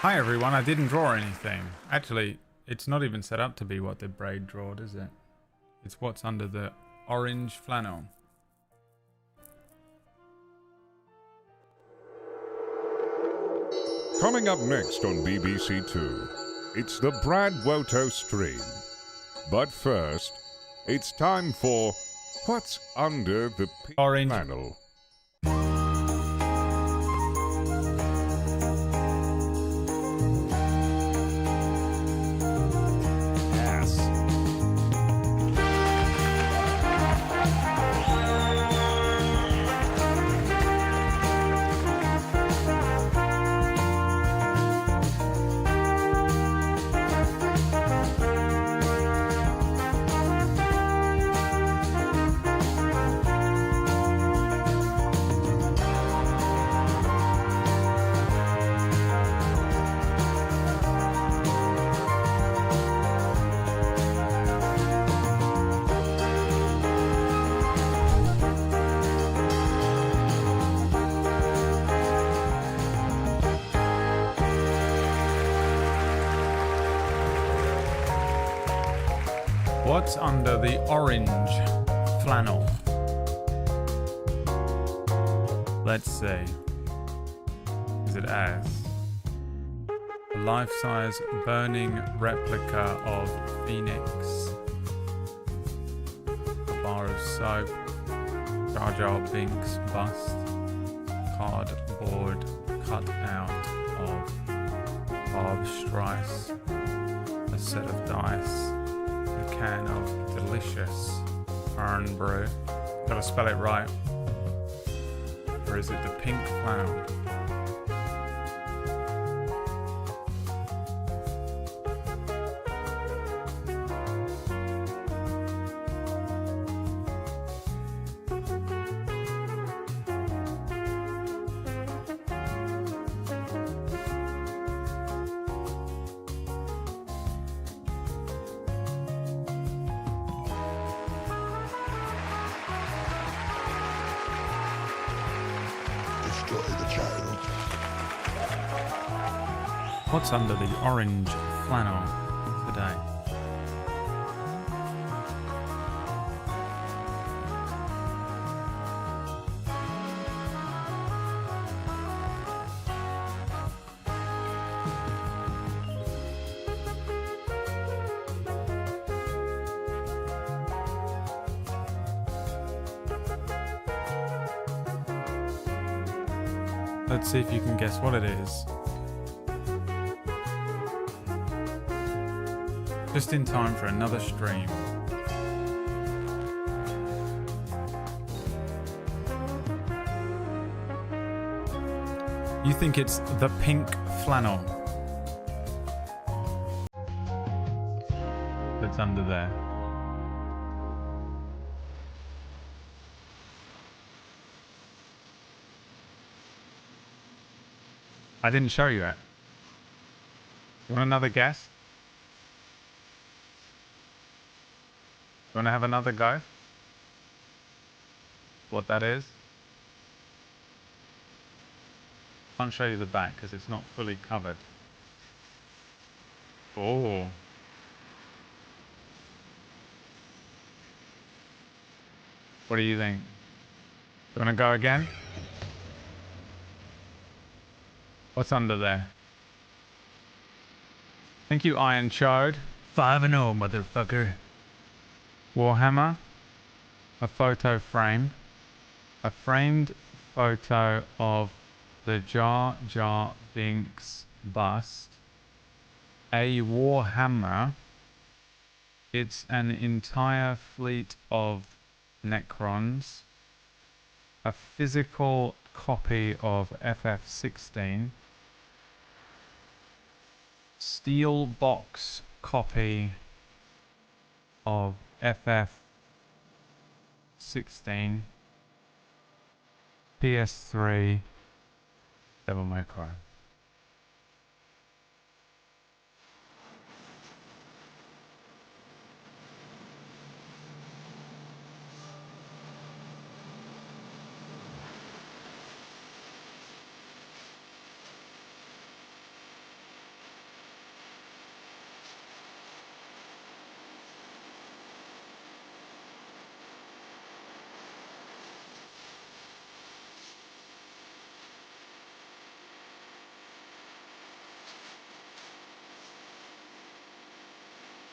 Hi everyone, I didn't draw anything. Actually, it's not even set up to be what the braid drawed, is it? It's what's under the orange flannel. Coming up next on BBC Two, it's the BradWOTO stream. But first, it's time for What's Under the Orange Flannel. What's under the orange flannel? Let's see. Is it as a life-size burning replica of Phoenix, a bar of soap, Jar Jar Binks bust, cardboard cut out of Bob Strice, a set of dice, a can of delicious iron brew. Gotta spell it right. Or is it the pink flannel? What's under the orange flannel today? Let's see if you can guess what it is. Just in time for another stream. You think it's the pink flannel that's under there. I didn't show you it. You want another guess? You want to have another go? What that is? Can't show you the back because it's not fully covered. Oh. What do you think? You want to go again? What's under there? Thank you, Iron Chode. 5-0, motherfucker. Warhammer. A photo frame. A framed photo of the Jar Jar Binks bust. A Warhammer. It's an entire fleet of Necrons. A physical copy of FF16. Steel box copy of FF16. PS3. Devil May Cry.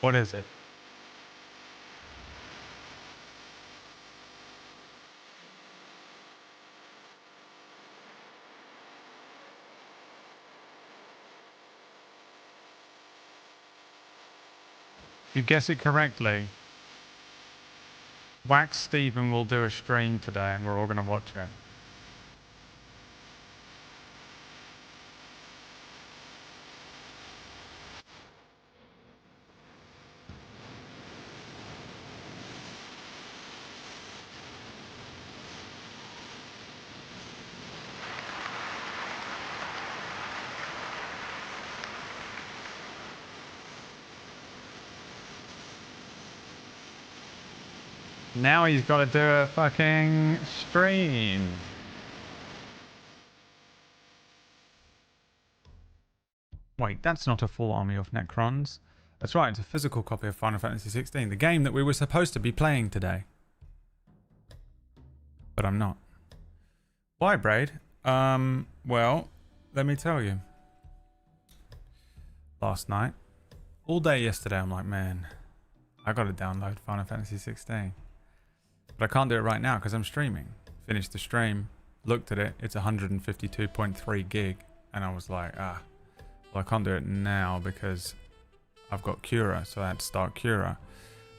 What is it? You guess it correctly. Wax Steven will do a stream today and we're all going to watch it. Now he's got to do a fucking stream. Wait, that's not a full army of Necrons. That's right, it's a physical copy of Final Fantasy 16, the game that we were supposed to be playing today. But I'm not. Why, Braid? Well, let me tell you. Last night, all day yesterday, I'm like, man, I gotta download Final Fantasy 16. But I can't do it right now because I'm streaming. Finished the stream, looked at it, it's 152.3 gig. And I was like, well, I can't do it now because I've got Cura, so I had to start Cura.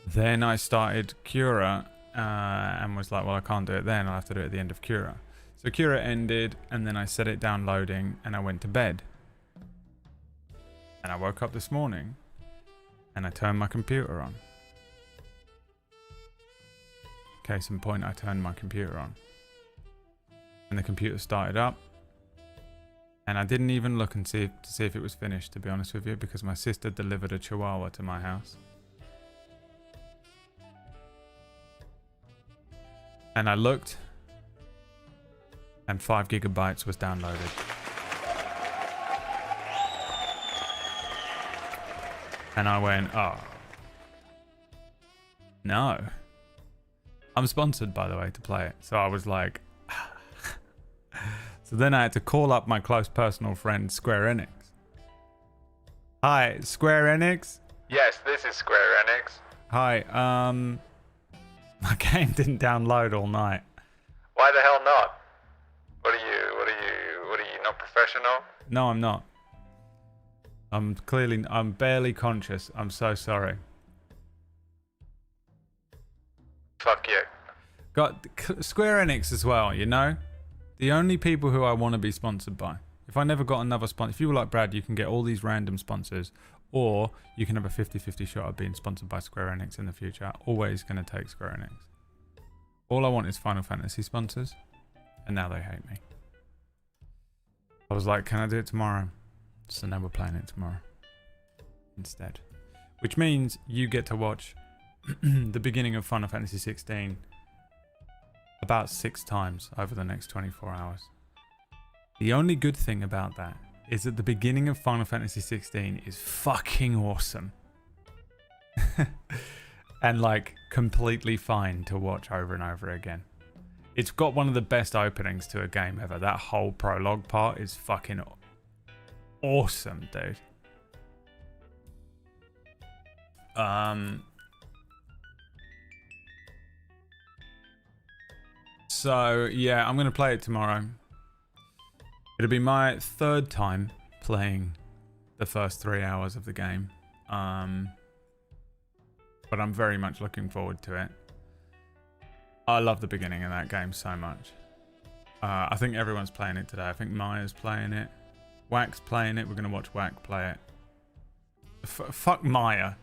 Then I started Cura and was like, well, I can't do it then, I'll have to do it at the end of Cura. So Cura ended, and then I set it down loading, and I went to bed. And I woke up this morning, and I turned my computer on. Case in point, I turned my computer on. And the computer started up. And I didn't even look and to see if it was finished, to be honest with you, because my sister delivered a Chihuahua to my house. And I looked, and 5 gigabytes was downloaded. And I went, oh. No. I'm sponsored, by the way, to play it. So I was like... So then I had to call up my close personal friend, Square Enix. Hi, Square Enix? Yes, this is Square Enix. Hi, my game didn't download all night. Why the hell not? What are you not professional? No, I'm not. I'm barely conscious. I'm so sorry. Fuck you. Got Square Enix as well, you know? The only people who I want to be sponsored by. If I never got another sponsor, if you were like Brad, you can get all these random sponsors, or you can have a 50-50 shot of being sponsored by Square Enix in the future. Always going to take Square Enix. All I want is Final Fantasy sponsors, and now they hate me. I was like, can I do it tomorrow? So now we're playing it tomorrow instead. Which means you get to watch the beginning of Final Fantasy 16 about 6 times over the next 24 hours. The only good thing about that is that the beginning of Final Fantasy 16 is fucking awesome. And like completely fine to watch over and over again. It's got one of the best openings to a game ever. That whole prologue part is fucking awesome, dude. So yeah, I'm gonna play it tomorrow. It'll be my third time playing the first 3 hours of the game. But I'm very much looking forward to it. I love the beginning of that game so much. I think everyone's playing it today. I think Maya's playing it. Wack's playing it. We're going to watch Wack play it. Fuck Maya.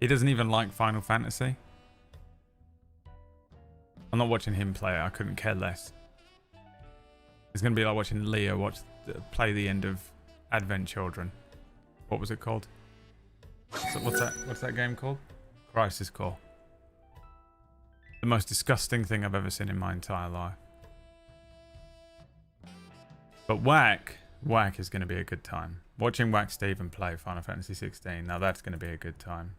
He doesn't even like Final Fantasy. I'm not watching him play it. I couldn't care less. It's going to be like watching Leah play the end of Advent Children. What was it called? What's that game called? Crisis Core. The most disgusting thing I've ever seen in my entire life. But Wack is going to be a good time. Watching Wack Steven play Final Fantasy 16, now that's going to be a good time.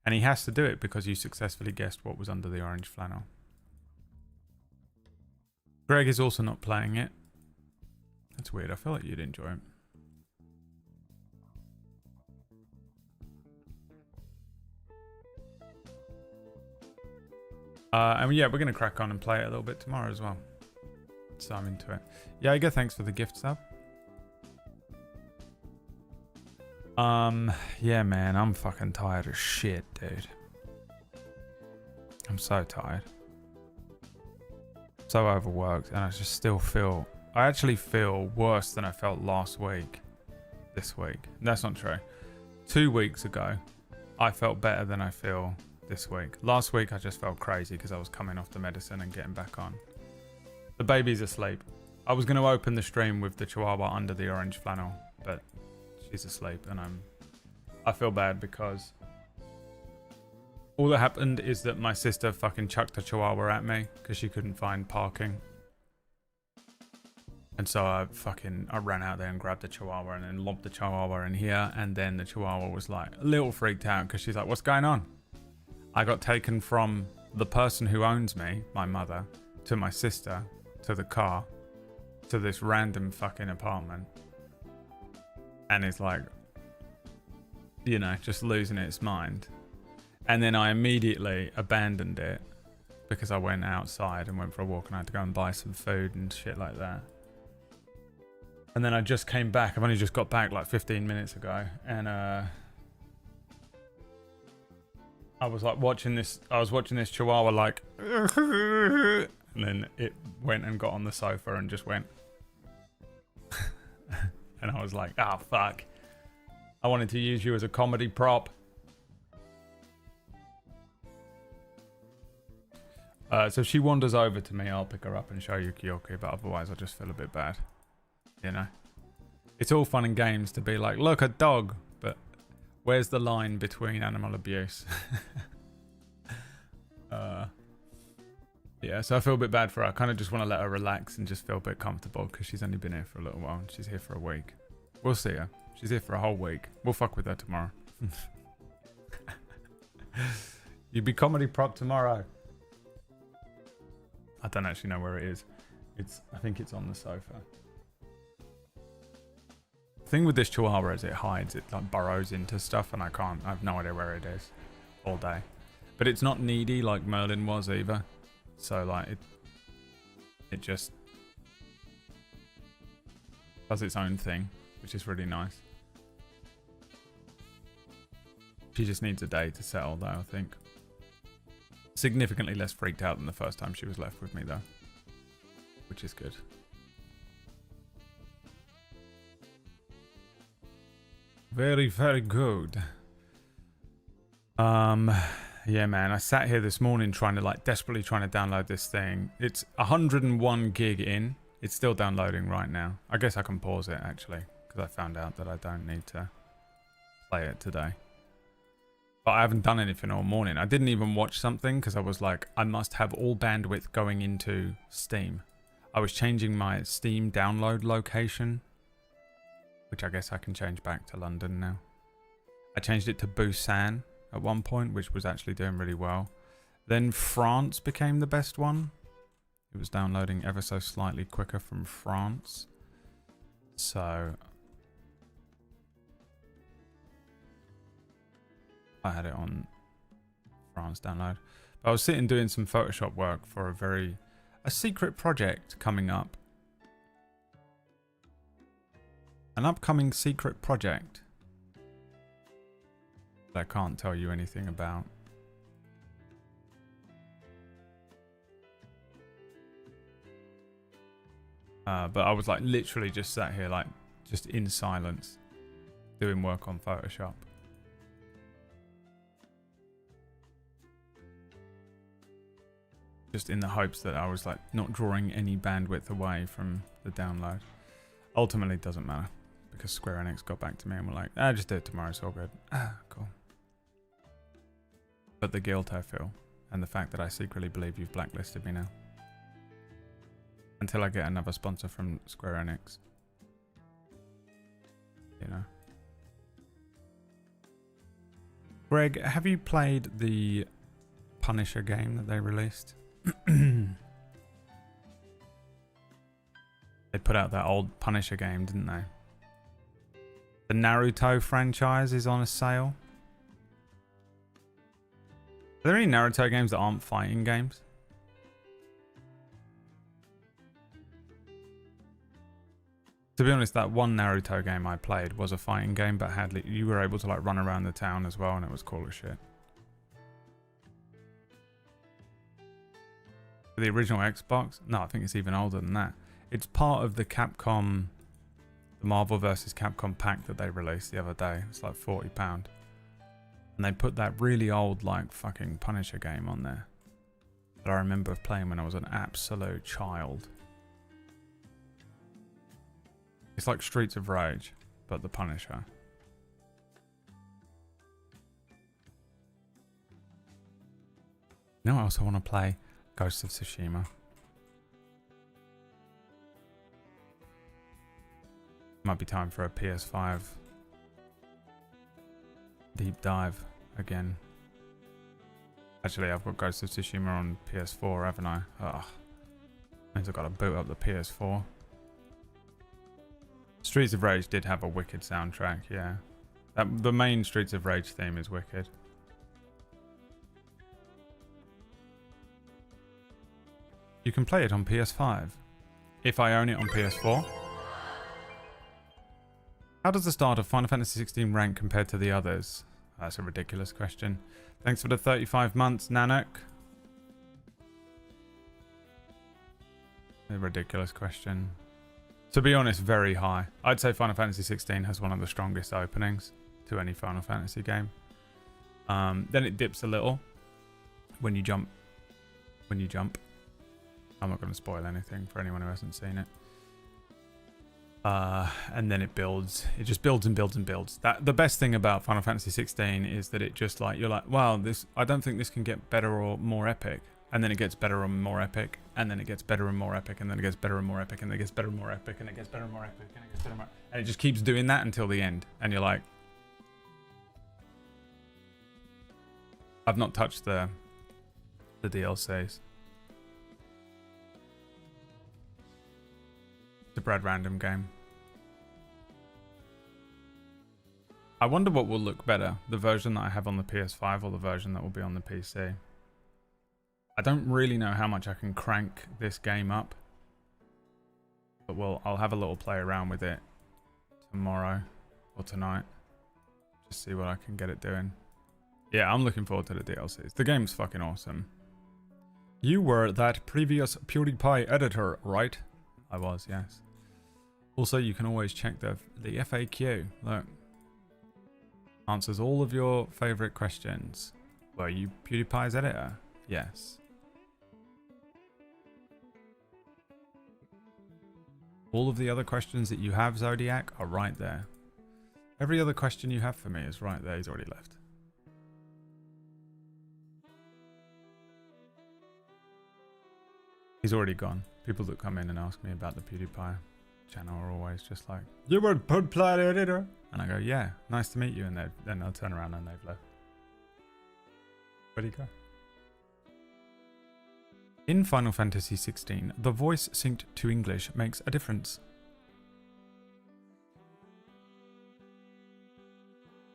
And he has to do it because you successfully guessed what was under the orange flannel. Greg is also not playing it. That's weird. I feel like you'd enjoy it. And yeah, we're going to crack on and play it a little bit tomorrow as well. So I'm into it. Jaeger, thanks for the gift sub. Yeah, man, I'm fucking tired as shit, dude. I'm so tired. So overworked, and I just still feel... I actually feel worse than I felt last week. This week. That's not true. 2 weeks ago, I felt better than I feel this week. Last week, I just felt crazy because I was coming off the medicine and getting back on. The baby's asleep. I was going to open the stream with the Chihuahua under the orange flannel, but she's asleep, and I feel bad because all that happened is that my sister fucking chucked a Chihuahua at me because she couldn't find parking. And so I ran out there and grabbed the Chihuahua and then lobbed the Chihuahua in here. And then the Chihuahua was like a little freaked out because she's like, what's going on? I got taken from the person who owns me, my mother, to my sister, to the car, to this random fucking apartment. And it's like, you know, just losing its mind. And then I immediately abandoned it because I went outside and went for a walk and I had to go and buy some food and shit like that. And then I just came back. I've only just got back like 15 minutes ago. And I was like watching this. I was watching this Chihuahua like. And then it went and got on the sofa and just went. And I was like, oh, fuck. I wanted to use you as a comedy prop. So if she wanders over to me, I'll pick her up and show you Kyoki. But otherwise, I just feel a bit bad. You know, it's all fun and games to be like, look, a dog, but where's the line between animal abuse? Yeah, so I feel a bit bad for her. I kind of just want to let her relax and just feel a bit comfortable because she's only been here for a little while and she's here for a week. We'll see her. She's here for a whole week. We'll fuck with her tomorrow. You'd be comedy prop tomorrow. I don't actually know where it is. I think it's on the sofa. The thing with this Chihuahua is it hides, it like burrows into stuff and I have no idea where it is all day. But it's not needy like Merlin was either. So like it just does its own thing, which is really nice. She just needs a day to settle though, I think. Significantly less freaked out than the first time she was left with me though, which is good. Very, very good. Yeah, man. I sat here this morning desperately trying to download this thing. It's 101 gig in. It's still downloading right now. I guess I can pause it actually, because I found out that I don't need to play it today. But I haven't done anything all morning. I didn't even watch something because I was like, I must have all bandwidth going into Steam. I was changing my Steam download location which I guess I can change back to London now. I changed it to Busan at one point, which was actually doing really well. Then France became the best one. It was downloading ever so slightly quicker from France. So I had it on France download. But I was sitting doing some Photoshop work for a secret project coming up. An upcoming secret project that I can't tell you anything about. But I was like literally just sat here like just in silence doing work on Photoshop. Just in the hopes that I was like not drawing any bandwidth away from the download. Ultimately it doesn't matter because Square Enix got back to me and were like, just do it tomorrow, it's all good. Cool. But the guilt I feel and the fact that I secretly believe you've blacklisted me now. Until I get another sponsor from Square Enix. You know. Greg, have you played the Punisher game that they released? They put out that old Punisher game, didn't they? The Naruto franchise is on a sale. Are there any Naruto games that aren't fighting games? To be honest, that one Naruto game I played was a fighting game, but you were able to like run around the town as well, and it was cool as shit. The original Xbox? No, I think it's even older than that. It's part of the Capcom, the Marvel vs. Capcom pack that they released the other day. It's like £40. And they put that really old like fucking Punisher game on there that I remember playing when I was an absolute child. It's like Streets of Rage, but the Punisher. You know, I also want to play Ghost of Tsushima. Might be time for a PS5 deep dive again. Actually, I've got Ghost of Tsushima on PS4, haven't I? Ugh. Means I've got to boot up the PS4. Streets of Rage did have a wicked soundtrack, yeah. The main Streets of Rage theme is wicked. You can play it on PS5. If I own it on PS4. How does the start of Final Fantasy 16 rank compared to the others? That's a ridiculous question. Thanks for the 35 months, Nanak. A ridiculous question. To be honest, very high. I'd say Final Fantasy 16 has one of the strongest openings to any Final Fantasy game. Then it dips a little when you jump. I'm not going to spoil anything for anyone who hasn't seen it. And then it builds. It just builds and builds and builds. The best thing about Final Fantasy 16 is that it just like, you're like, wow, I don't think this can get better or more epic. And then it gets better and more epic, and then it gets better and more epic, and then it gets better and more epic, and then it gets better and more epic, and it gets better and more epic, and it gets better and more, and it just keeps doing that until the end. And you're like, I've not touched the DLCs. It's a Brad Random game. I wonder what will look better, the version that I have on the PS5 or the version that will be on the PC. I don't really know how much I can crank this game up, but I'll have a little play around with it tomorrow or tonight. Just see what I can get it doing. Yeah, I'm looking forward to the DLCs. The game's fucking awesome. You were that previous PewDiePie editor, right? I was, yes. Also, you can always check the FAQ. Look. Answers all of your favorite questions. Were you PewDiePie's editor? Yes. All of the other questions that you have, Zodiac, are right there. Every other question you have for me is right there. He's already left. He's already gone. People that come in and ask me about the PewDiePie. channel are always just like, you were pod player editor. And I go, yeah, nice to meet you. And then they'll turn around and they've left. Where'd he go? In Final Fantasy XVI, the voice synced to English makes a difference.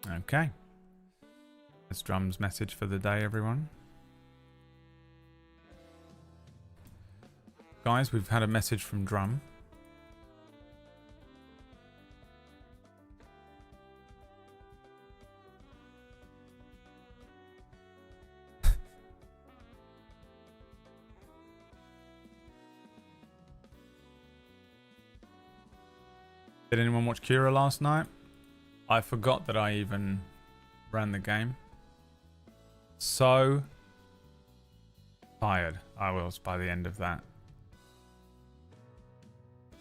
Okay. That's Drum's message for the day, everyone. Guys, we've had a message from Drum. Did anyone watch Kira last night? I forgot that I even ran the game. So tired I was by the end of that.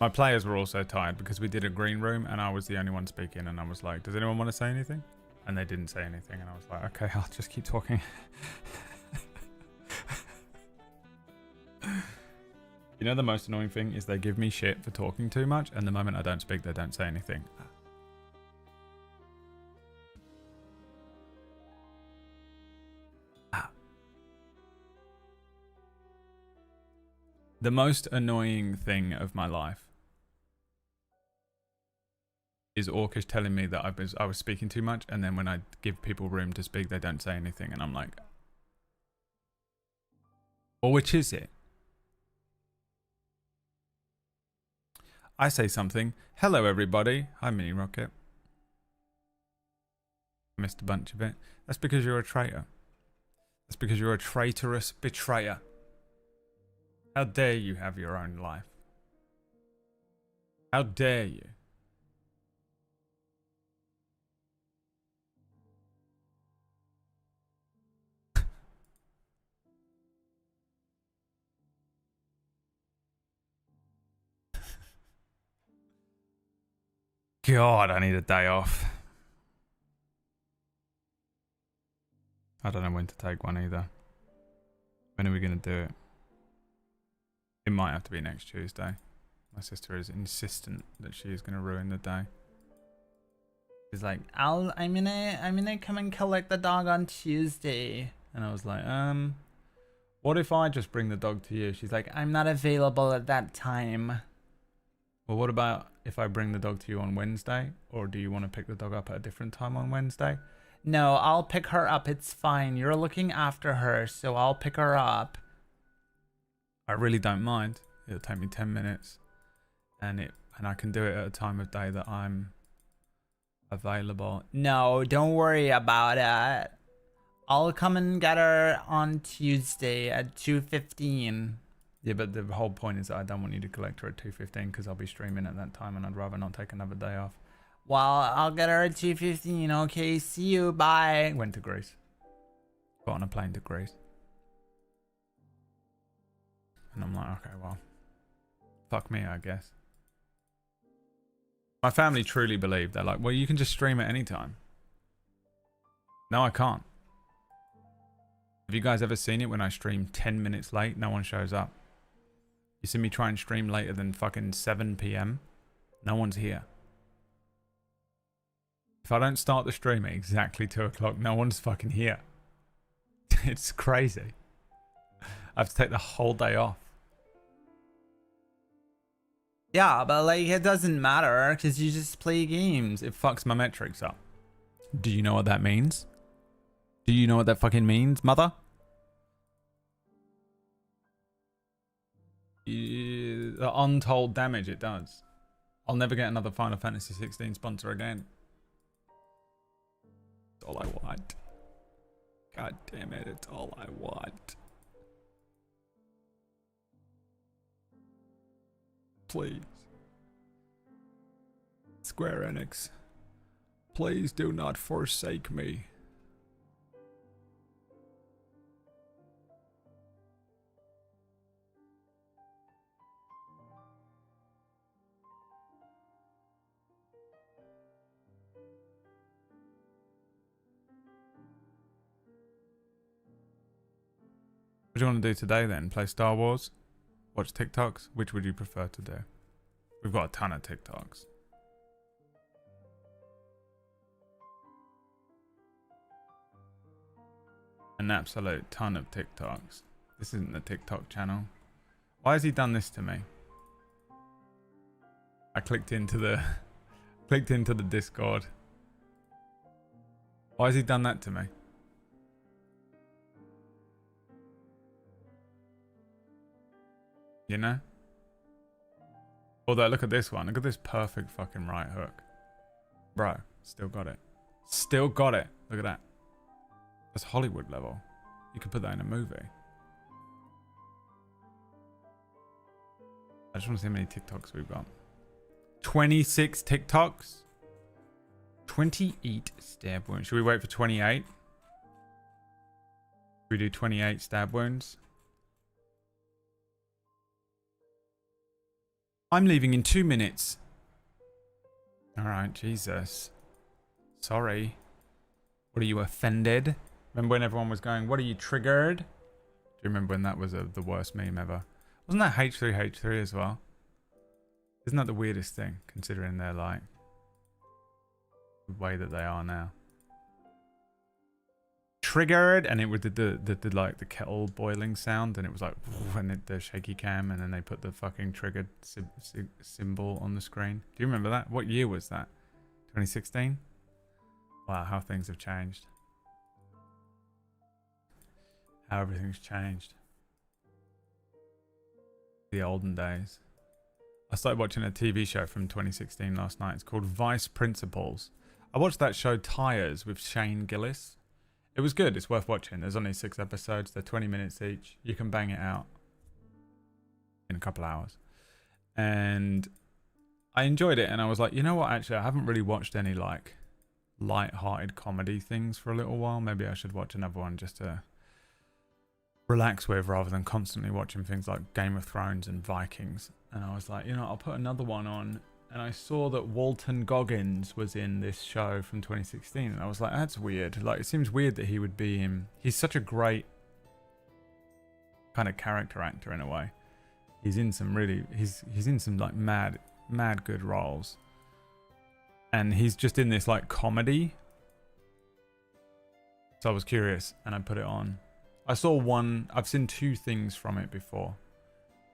My players were also tired because we did a green room and I was the only one speaking, and I was like, does anyone want to say anything? And they didn't say anything, and I was like, okay, I'll just keep talking. You know, the most annoying thing is they give me shit for talking too much, and the moment I don't speak, they don't say anything. The most annoying thing of my life is Orcish telling me that I was speaking too much, and then when I give people room to speak, they don't say anything, and I'm like, well, which is it? I say something. Hello, everybody. Hi, Mini Rocket. I missed a bunch of it. That's because you're a traitor. That's because you're a traitorous betrayer. How dare you have your own life? How dare you? God, I need a day off. I don't know when to take one either. When are we going to do it? It might have to be next Tuesday. My sister is insistent that she is going to ruin the day. She's like, I'm gonna come and collect the dog on Tuesday. And I was like, what if I just bring the dog to you? She's like, I'm not available at that time. Well, what about if I bring the dog to you on Wednesday? Or do you want to pick the dog up at a different time on Wednesday? No, I'll pick her up. It's fine. You're looking after her, so I'll pick her up. I really don't mind. It'll take me 10 minutes. And I can do it at a time of day that I'm available. No, don't worry about it. I'll come and get her on Tuesday at 2:15. Yeah, but the whole point is that I don't want you to collect her at 2:15 because I'll be streaming at that time and I'd rather not take another day off. Well, I'll get her at 2:15. Okay, see you. Bye. Went to Greece. Got on a plane to Greece. And I'm like, okay, well, fuck me, I guess. My family truly believe. They're like, well, you can just stream at any time. No, I can't. Have you guys ever seen it when I stream 10 minutes late? No one shows up. You see me try and stream later than fucking 7 p.m. No one's here. If I don't start the stream at exactly 2 o'clock, no one's fucking here. It's crazy. I have to take the whole day off. Yeah, but like it doesn't matter because you just play games. It fucks my metrics up. Do you know what that means? Do you know what that fucking means, mother? The untold damage it does. I'll never get another Final Fantasy 16 sponsor again. It's all I want. God damn it, it's all I want. Please. Square Enix. Please do not forsake me. What do you want to do today then? Play Star Wars? Watch TikToks? Which would you prefer to do? We've got a ton of TikToks. An absolute ton of TikToks. This isn't the TikTok channel. Why has he done this to me? I clicked into the Discord. Why has he done that to me? You know? Although look at this one. Look at this perfect fucking right hook. Bro, still got it. Still got it. Look at that. That's Hollywood level. You could put that in a movie. I just want to see how many TikToks we've got. 26 TikToks. 28 stab wounds. Should we wait for 28? Should we do 28 stab wounds? I'm leaving in 2 minutes. Alright, Jesus. Sorry. What are you, offended? Remember when everyone was going, what are you, triggered? Do you remember when that was the worst meme ever? Wasn't that H3H3 as well? Isn't that the weirdest thing, considering they're like the way that they are now? Triggered, and it would the like the kettle boiling sound, and it was like and the shaky cam, and then they put the fucking triggered symbol on the screen. Do you remember that? What year was that? 2016? Wow, how things have changed. How everything's changed. The olden days. I started watching a TV show from 2016 last night. It's called Vice Principals. I watched that show Tires with Shane Gillis. It was good. It's worth watching. There's only 6 episodes. They're 20 minutes each. You can bang it out in a couple hours. And I enjoyed it. And I was like, you know what? Actually, I haven't really watched any like light-hearted comedy things for a little while. Maybe I should watch another one just to relax with, rather than constantly watching things like Game of Thrones and Vikings. And I was like, you know, I'll put another one on. And I saw that Walton Goggins was in this show from 2016. And I was like, that's weird. Like, it seems weird that he would be him. He's such a great kind of character actor in a way. He's in some really, he's in some like mad good roles. And he's just in this like comedy. So I was curious and I put it on. I saw one, I've seen 2 things from it before.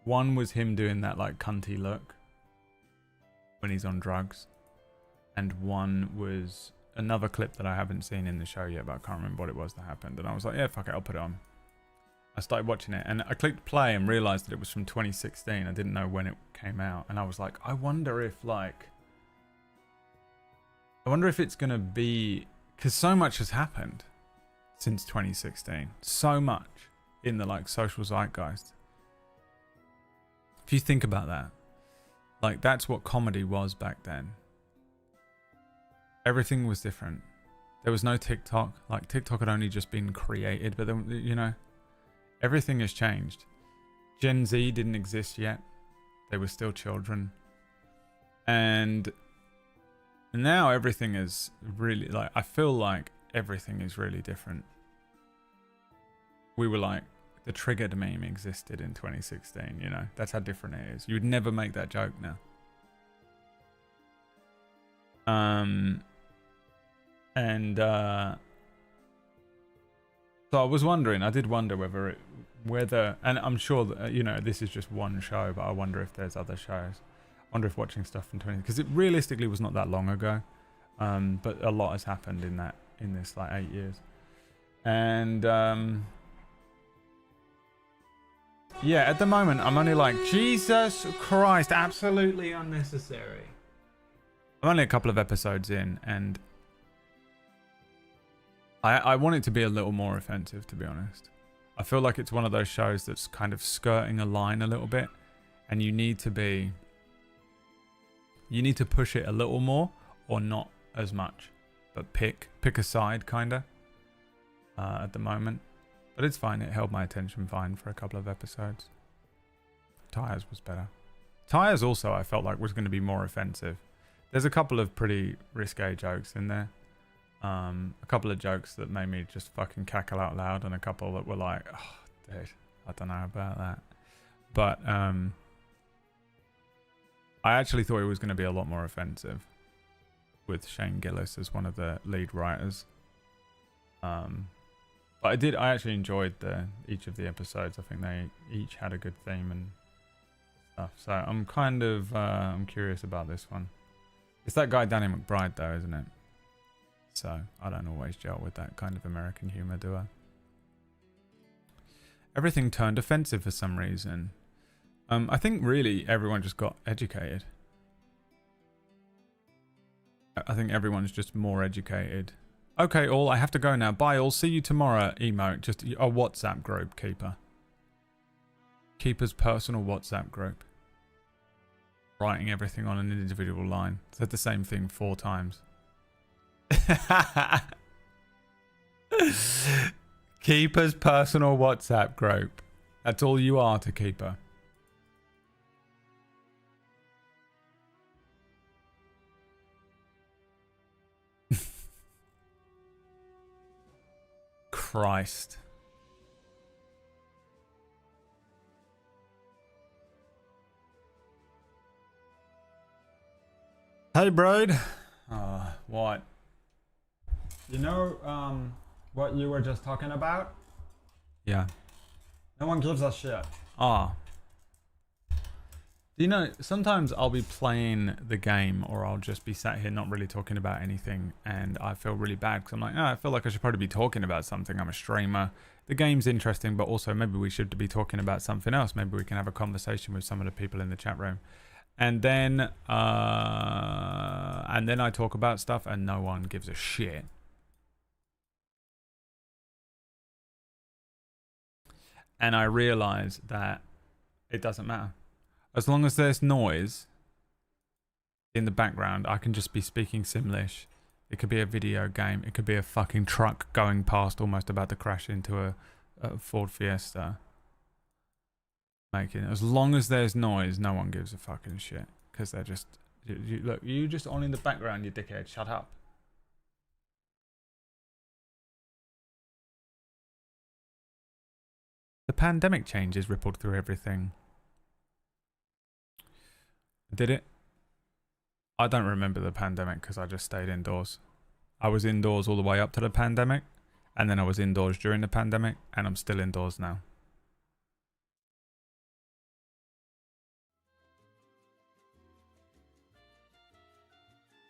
One was him doing that like cunty look when he's on drugs. And one was another clip that I haven't seen in the show yet, but I can't remember what it was that happened. And I was like, yeah, fuck it, I'll put it on. I started watching it and I clicked play and realized that it was from 2016. I didn't know when it came out. And I was like, I wonder if it's going to be, because so much has happened since 2016. So much in the like social zeitgeist. If you think about that, like that's what comedy was back then. Everything was different. There was no TikTok. Like TikTok had only just been created, but then, you know, everything has changed. Gen Z didn't exist yet. They were still children. And now everything is really like, I feel like everything is really different. We were like, the triggered meme existed in 2016, you know? That's how different it is. You would never make that joke now. So I was wondering, I did wonder whether, and I'm sure that, you know, this is just one show, but I wonder if there's other shows. I wonder if watching stuff from 20, because it realistically was not that long ago. But a lot has happened in this like 8 years. And, yeah, at the moment, I'm only like, Jesus Christ, absolutely unnecessary. I'm only a couple of episodes in, and I want it to be a little more offensive, to be honest. I feel like it's one of those shows that's kind of skirting a line a little bit, and you need to push it a little more, or not as much, but pick a side, kinda, at the moment. But it's fine. It held my attention fine for a couple of episodes. Tires was better. Tires also, I felt like, was going to be more offensive. There's a couple of pretty risque jokes in there. A couple of jokes that made me just fucking cackle out loud, and a couple that were like, oh, dude, I don't know about that. But I actually thought it was going to be a lot more offensive with Shane Gillis as one of the lead writers. But I actually enjoyed each of the episodes. I think they each had a good theme and stuff. So I'm kind of I'm curious about this one. It's that guy Danny McBride though, isn't it? So I don't always gel with that kind of American humor, do I? Everything turned offensive for some reason. I think really everyone just got educated. I think everyone's just more educated. Okay, all, I have to go now. Bye, all. See you tomorrow. Emote. Just a WhatsApp group, Keeper. Keeper's personal WhatsApp group. Writing everything on an individual line. Said the same thing 4 times. Keeper's personal WhatsApp group. That's all you are to Keeper. Christ. Hey, Brad. What? You know, what you were just talking about? Yeah. No one gives a shit. You know, sometimes I'll be playing the game or I'll just be sat here not really talking about anything and I feel really bad because I'm like, I feel like I should probably be talking about something. I'm a streamer. The game's interesting, but also maybe we should be talking about something else. Maybe we can have a conversation with some of the people in the chat room. And then I talk about stuff and no one gives a shit. And I realize that it doesn't matter. As long as there's noise in the background, I can just be speaking Simlish. It could be a video game. It could be a fucking truck going past, almost about to crash into a Ford Fiesta. As long as there's noise, no one gives a fucking shit. Because they're just... look, you just on in the background, you dickhead. Shut up. The pandemic changes rippled through everything. Did it? I don't remember the pandemic because I just stayed indoors. I was indoors all the way up to the pandemic, and then I was indoors during the pandemic, and I'm still indoors now.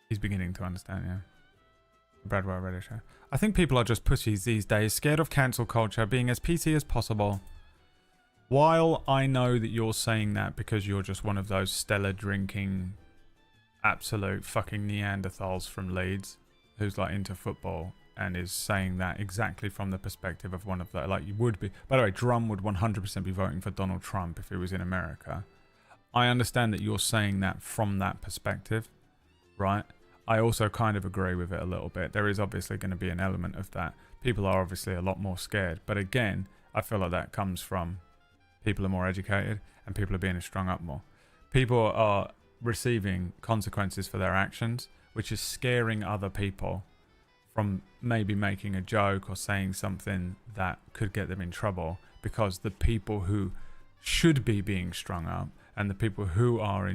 He's beginning to understand, yeah. BradWOTO Radio Show. I think people are just pussies these days, scared of cancel culture, being as PC as possible. While I know that you're saying that because you're just one of those Stella drinking absolute fucking Neanderthals from Leeds who's like into football and is saying that exactly from the perspective of one of the, like you would be. By the way, Drum would 100% be voting for Donald Trump if it was in America. I understand that you're saying that from that perspective, right? I also kind of agree with it a little bit. There is obviously going to be an element of that. People are obviously a lot more scared. But again, I feel like that comes from people are more educated and people are being strung up more. People are receiving consequences for their actions, which is scaring other people from maybe making a joke or saying something that could get them in trouble, because the people who should be being strung up and the people who are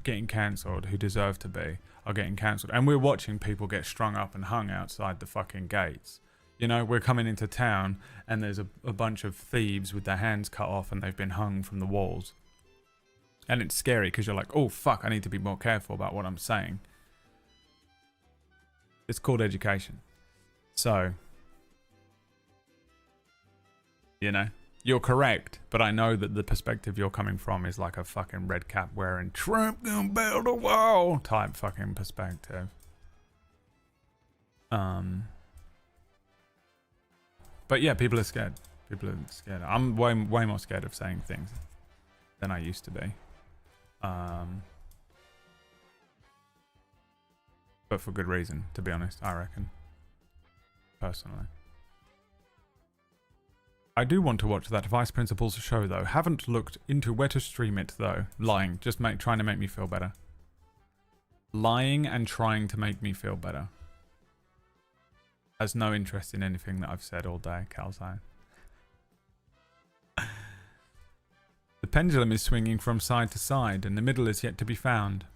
getting cancelled, who deserve to be, are getting cancelled. And we're watching people get strung up and hung outside the fucking gates. You know, we're coming into town and there's a bunch of thieves with their hands cut off and they've been hung from the walls. And it's scary because you're like, oh fuck, I need to be more careful about what I'm saying. It's called education. So, you know, you're correct, but I know that the perspective you're coming from is like a fucking red cap wearing Trump gonna build a wall type fucking perspective. But yeah, people are scared. People are scared. I'm way more scared of saying things than I used to be. But for good reason, to be honest, I reckon. Personally. I do want to watch that Vice Principals show though. Haven't looked into where to stream it though. Lying. Just trying to make me feel better. Lying and trying to make me feel better. Has no interest in anything that I've said all day, Calzine. The pendulum is swinging from side to side, and the middle is yet to be found.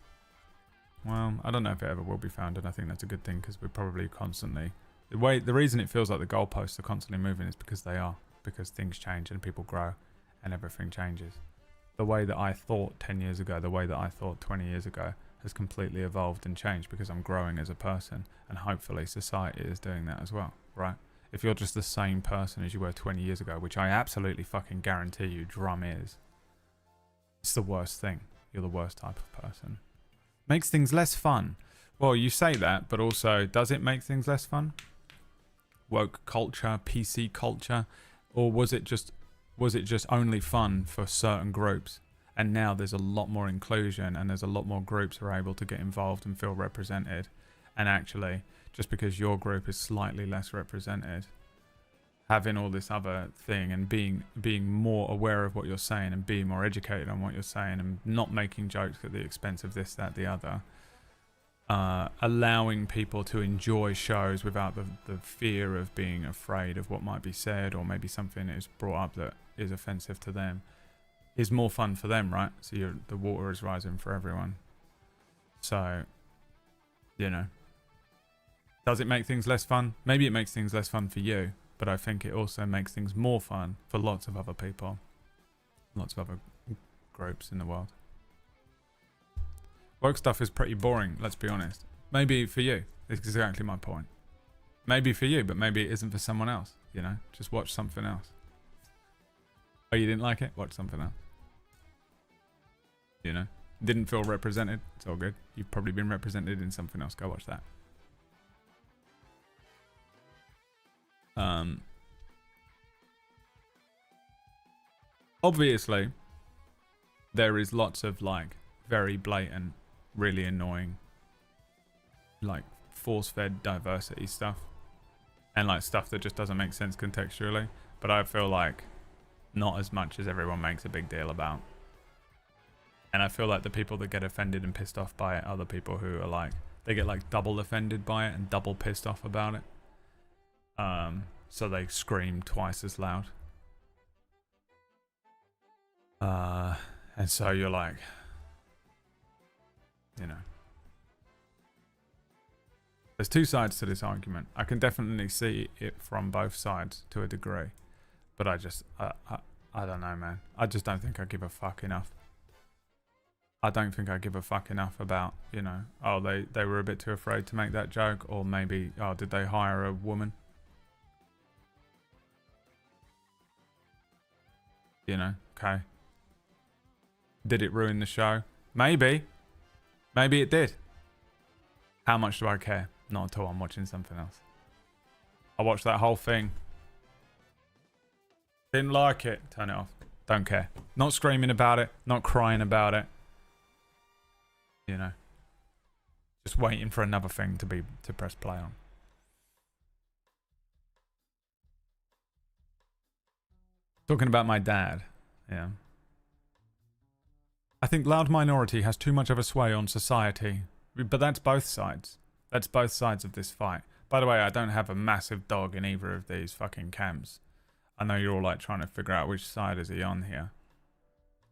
Well, I don't know if it ever will be found, and I think that's a good thing because we're probably constantly... The reason it feels like the goalposts are constantly moving is because they are. Because things change and people grow and everything changes. The way that I thought 10 years ago, the way that I thought 20 years ago has completely evolved and changed because I'm growing as a person, and hopefully society is doing that as well, right? If you're just the same person as you were 20 years ago, which I absolutely fucking guarantee you Drum is, it's the worst thing. You're the worst type of person. Makes things less fun. Well, you say that, but also, does it make things less fun? Woke culture, PC culture, or was it just only fun for certain groups? And now there's a lot more inclusion, and there's a lot more groups who are able to get involved and feel represented. And actually, just because your group is slightly less represented, having all this other thing and being more aware of what you're saying and being more educated on what you're saying and not making jokes at the expense of this, that, the other. Allowing people to enjoy shows without the fear of being afraid of what might be said, or maybe something is brought up that is offensive to them, is more fun for them, right? So the water is rising for everyone. So, you know, does it make things less fun? Maybe it makes things less fun for you, but I think it also makes things more fun for lots of other people, lots of other groups in the world. Woke stuff is pretty boring, let's be honest. Maybe for you. It's exactly my point. Maybe for you, but maybe it isn't for someone else, you know? Just watch something else. Oh, you didn't like it? Watch something else. You know? Didn't feel represented? It's all good. You've probably been represented in something else. Go watch that. Obviously, there is lots of, like, very blatant, really annoying, like, force-fed diversity stuff, and like stuff that just doesn't make sense contextually, but I feel like not as much as everyone makes a big deal about. And I feel like the people that get offended and pissed off by it are the people who are like, they get like double offended by it and double pissed off about it, so they scream twice as loud, and so you're like, you know, there's two sides to this argument. I can definitely see it from both sides to a degree, but I don't know, man. I just don't think I give a fuck enough. I don't think I give a fuck enough about, you know, oh, they were a bit too afraid to make that joke, or maybe, oh, did they hire a woman? You know, okay. Did it ruin the show? Maybe. Maybe it did. How much do I care? Not at all. I'm watching something else. I watched that whole thing. Didn't like it. Turn it off. Don't care. Not screaming about it. Not crying about it. You know. Just waiting for another thing to press play on. Talking about my dad. Yeah. I think loud minority has too much of a sway on society. But that's both sides. That's both sides of this fight. By the way, I don't have a massive dog in either of these fucking camps. I know you're all like trying to figure out which side is he on here.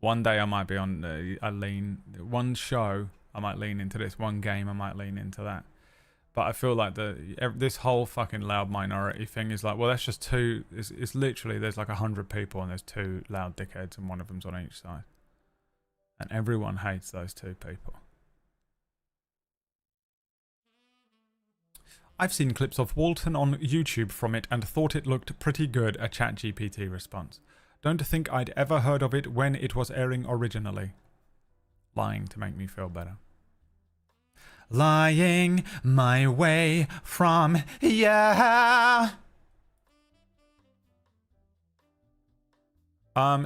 One day I might be on one show I might lean into this. One game I might lean into that. But I feel like this whole fucking loud minority thing is like, well, that's just two. It's literally, there's like 100 people and there's two loud dickheads and one of them's on each side. And everyone hates those two people. I've seen clips of Walton on YouTube from it and thought it looked pretty good, a ChatGPT response. Don't think I'd ever heard of it when it was airing originally. Lying to make me feel better. Lying my way from yeah.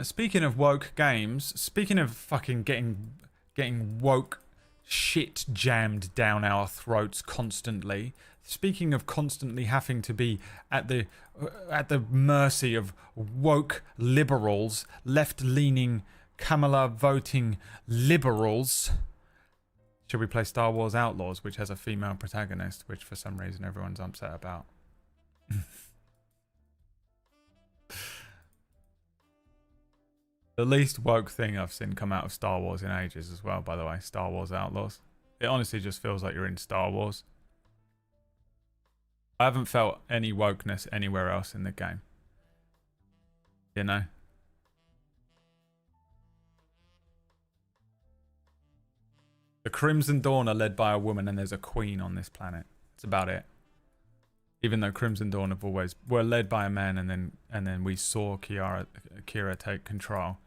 Speaking of woke games, speaking of fucking getting woke shit jammed down our throats constantly, speaking of constantly having to be at the mercy of woke liberals, left-leaning Kamala voting liberals, should we play Star Wars Outlaws, which has a female protagonist, which for some reason everyone's upset about? The least woke thing I've seen come out of Star Wars in ages as well, by the way. Star Wars Outlaws. It honestly just feels like you're in Star Wars. I haven't felt any wokeness anywhere else in the game. You know? The Crimson Dawn are led by a woman and there's a queen on this planet. That's about it. Even though Crimson Dawn have always were led by a man and then we saw Kira take control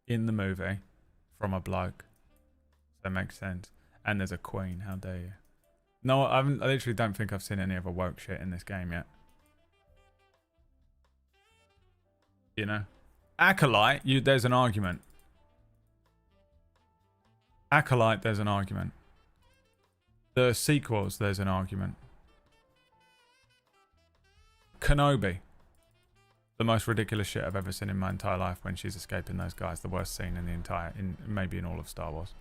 in the movie from a bloke. That makes sense. And there's a queen. How dare you? No, I literally don't think I've seen any other woke shit in this game yet. You know? Acolyte, there's an argument. Acolyte, there's an argument. The sequels, there's an argument. Kenobi. The most ridiculous shit I've ever seen in my entire life when she's escaping those guys. The worst scene in the entire, maybe in all of Star Wars.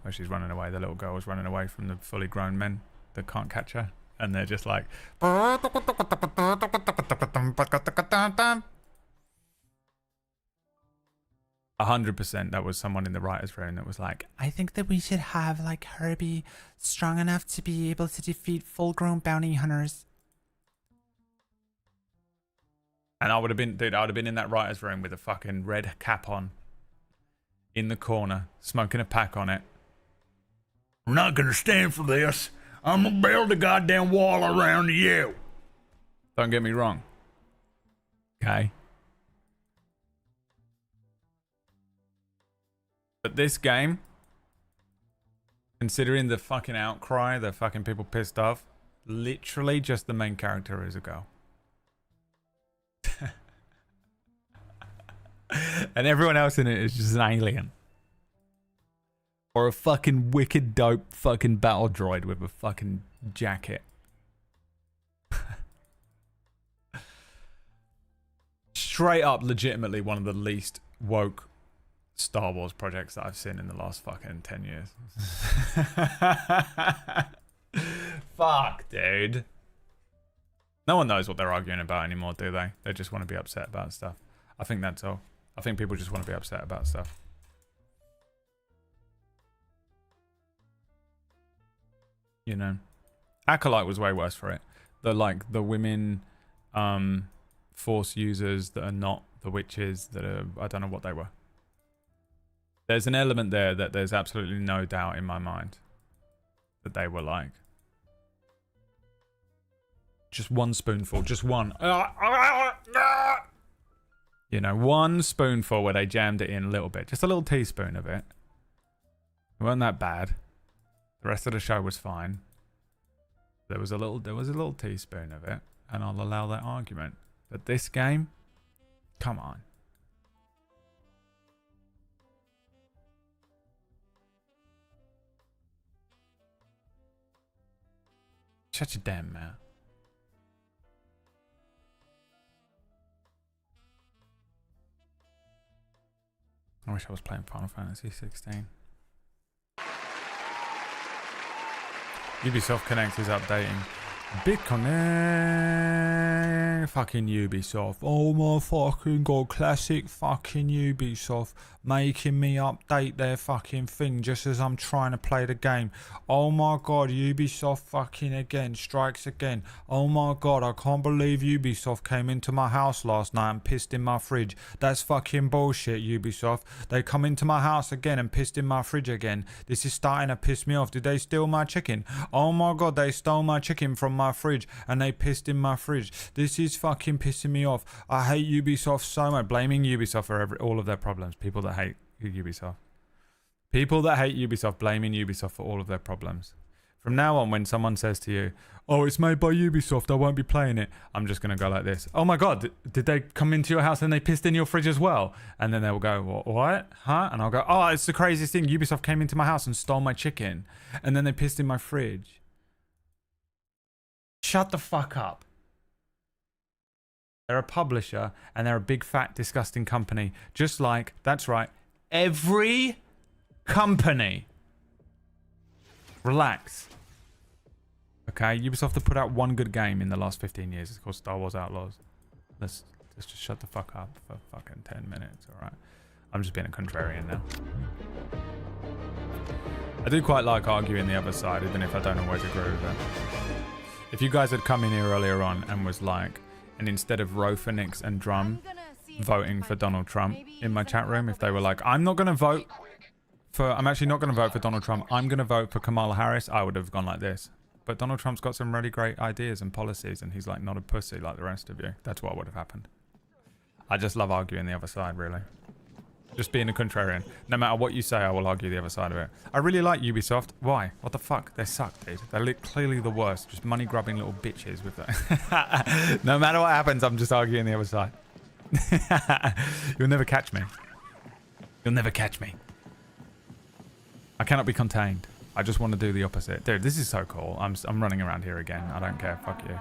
Where she's running away. The little girl was running away from the fully grown men that can't catch her. And they're just like... 100% that was someone in the writer's room that was like, I think that we should have like her be strong enough to be able to defeat full-grown bounty hunters. And I would have been, dude, I would have been in that writer's room with a fucking red cap on. In the corner, smoking a pack on it. I'm not gonna stand for this. I'm gonna build a goddamn wall around you. Don't get me wrong. Okay. But this game, considering the fucking outcry, the fucking people pissed off, literally just the main character is a girl. And everyone else in it is just an alien. Or a fucking wicked dope fucking battle droid with a fucking jacket. Straight up, legitimately one of the least woke Star Wars projects that I've seen in the last fucking 10 years. Fuck, dude. No one knows what they're arguing about anymore, do they? They just want to be upset about stuff. I think that's all. I think people just want to be upset about stuff. You know, Acolyte was way worse for it. The women force users that are not the witches that are, I don't know what they were. There's an element there that there's absolutely no doubt in my mind that they were like just one spoonful, just one. You know, one spoonful where they jammed it in a little bit, just a little teaspoon of it. It wasn't that bad. The rest of the show was fine. There was a little teaspoon of it, and I'll allow that argument. But this game, come on. Shut your damn mouth. I wish I was playing Final Fantasy 16. Ubisoft Connect is updating. BitConnect. Fucking Ubisoft. Oh my fucking god. Classic fucking Ubisoft. Making me update their fucking thing just as I'm trying to play the game. Oh my god. Ubisoft fucking again. Strikes again. Oh my god. I can't believe Ubisoft came into my house last night and pissed in my fridge. That's fucking bullshit, Ubisoft. They come into my house again and pissed in my fridge again. This is starting to piss me off. Did they steal my chicken? Oh my god. They stole my chicken from my fridge and they pissed in my fridge. This is fucking pissing me off. I hate Ubisoft so much. Blaming Ubisoft for all of their problems. People that hate Ubisoft. People that hate Ubisoft blaming Ubisoft for all of their problems. From now on, when someone says to you, oh, it's made by Ubisoft, I won't be playing it, I'm just going to go like this. Oh my god, did they come into your house and they pissed in your fridge as well? And then they'll go, what? Huh? And I'll go, oh, it's the craziest thing. Ubisoft came into my house and stole my chicken. And then they pissed in my fridge. Shut the fuck up. They're a publisher and they're a big, fat, disgusting company. Just like, that's right, every company. Relax. Okay, Ubisoft have put out one good game in the last 15 years. It's called Star Wars Outlaws. Let's Just shut the fuck up for fucking 10 minutes, alright? I'm just being a contrarian now. I do quite like arguing the other side, even if I don't always agree with it. If you guys had come in here earlier on and was like, and instead of Rofanix and Drum voting for Donald Trump in my chat room, if they were like, I'm actually not going to vote for Donald Trump, I'm going to vote for Kamala Harris, I would have gone like this. But Donald Trump's got some really great ideas and policies, and he's like not a pussy like the rest of you. That's what would have happened. I just love arguing the other side, really. Just being a contrarian. No matter what you say, I will argue the other side of it. I really like Ubisoft. Why? What the fuck? They suck, dude. They're clearly the worst. Just money-grubbing little bitches with that. No matter what happens, I'm just arguing the other side. You'll never catch me. You'll never catch me. I cannot be contained. I just want to do the opposite. Dude, this is so cool. I'm running around here again. I don't care. Fuck you.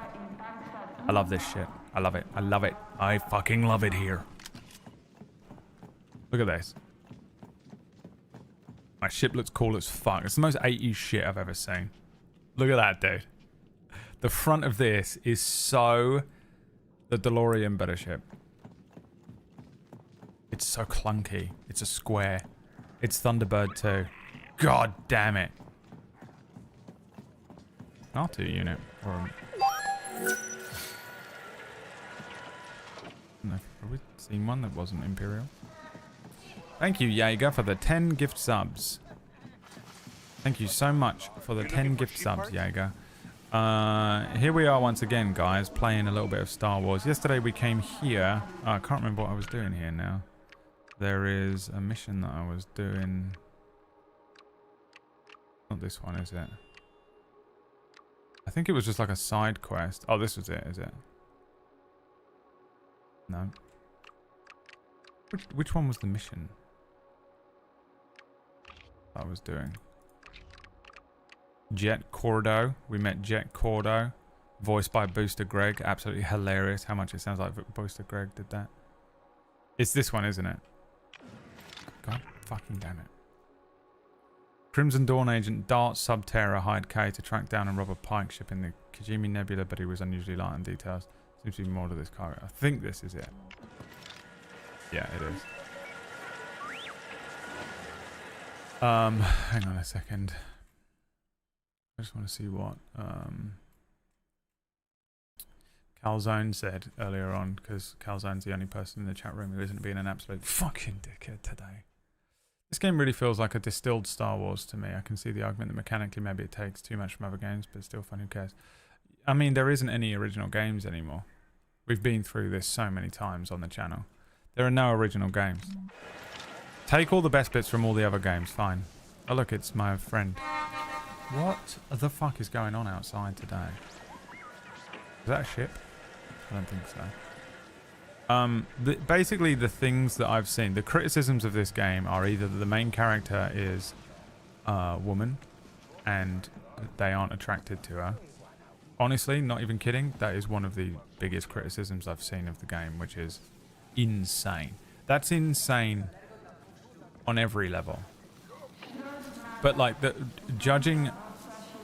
I love this shit. I love it. I love it. I fucking love it here. Look at this. My ship looks cool as fuck. It's the most 80s shit I've ever seen. Look at that, dude. The front of this is so the DeLorean better ship. It's so clunky. It's a square. It's Thunderbird too. God damn it. R2 unit. Or no, have we seen one that wasn't Imperial? Thank you, Jaeger, for the 10 gift subs. Thank you so much for the 10 gift subs, Jaeger. Here we are once again, guys, playing a little bit of Star Wars. Yesterday we came here. Oh, I can't remember what I was doing here now. There is a mission that I was doing. Not this one, is it? I think it was just like a side quest. Oh, this was it, is it? No. Which one was the mission I was doing? Jet Cordo. We met Jet Cordo, voiced by Booster Greg. Absolutely hilarious how much it sounds like Booster Greg did that. It's this one, isn't it? God fucking damn it. Crimson Dawn agent Dart Subterra hired K to track down and rob a Pike ship in the Kijimi Nebula, but he was unusually light on details. Seems to be more to this cargo. I think this is it. Yeah, it is. Hang on a second. I just want to see what Calzone said earlier on, because Calzone's the only person in the chat room who isn't being an absolute fucking dickhead today. This game really feels like a distilled Star Wars to me. I can see the argument that mechanically maybe it takes too much from other games, but it's still fun, who cares? I mean, there isn't any original games anymore. We've been through this so many times on the channel. There are no original games. Take all the best bits from all the other games, fine. Oh look, it's my friend. What the fuck is going on outside today? Is that a ship? I don't think so. Basically the things that I've seen, the criticisms of this game are either that the main character is a woman and they aren't attracted to her. Honestly, not even kidding, that is one of the biggest criticisms I've seen of the game, which is insane. That's insane on every level. But like, judging,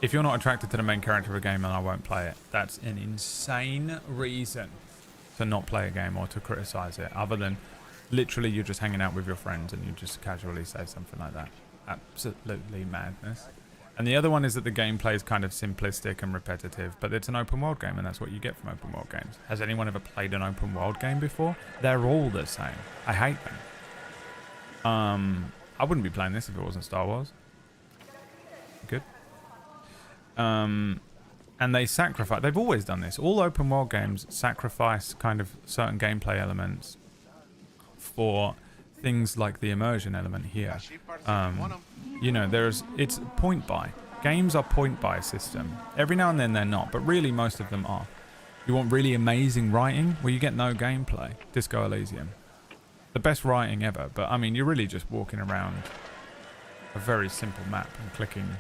if you're not attracted to the main character of a game, then I won't play it. That's an insane reason to not play a game or to criticize it, other than literally you're just hanging out with your friends and you just casually say something like that. Absolutely madness. And the other one is that the gameplay is kind of simplistic and repetitive, but it's an open world game and that's what you get from open world games. Has anyone ever played an open world game before? They're all the same. I hate them. I wouldn't be playing this if it wasn't Star Wars. Good. And they sacrifice, they've always done this. All open world games sacrifice kind of certain gameplay elements for things like the immersion element here. You know, it's point buy. Games are point buy system. Every now and then they're not, but really most of them are. You want really amazing writing? Well, you get no gameplay. Disco Elysium. The best writing ever, but I mean, you're really just walking around a very simple map and clicking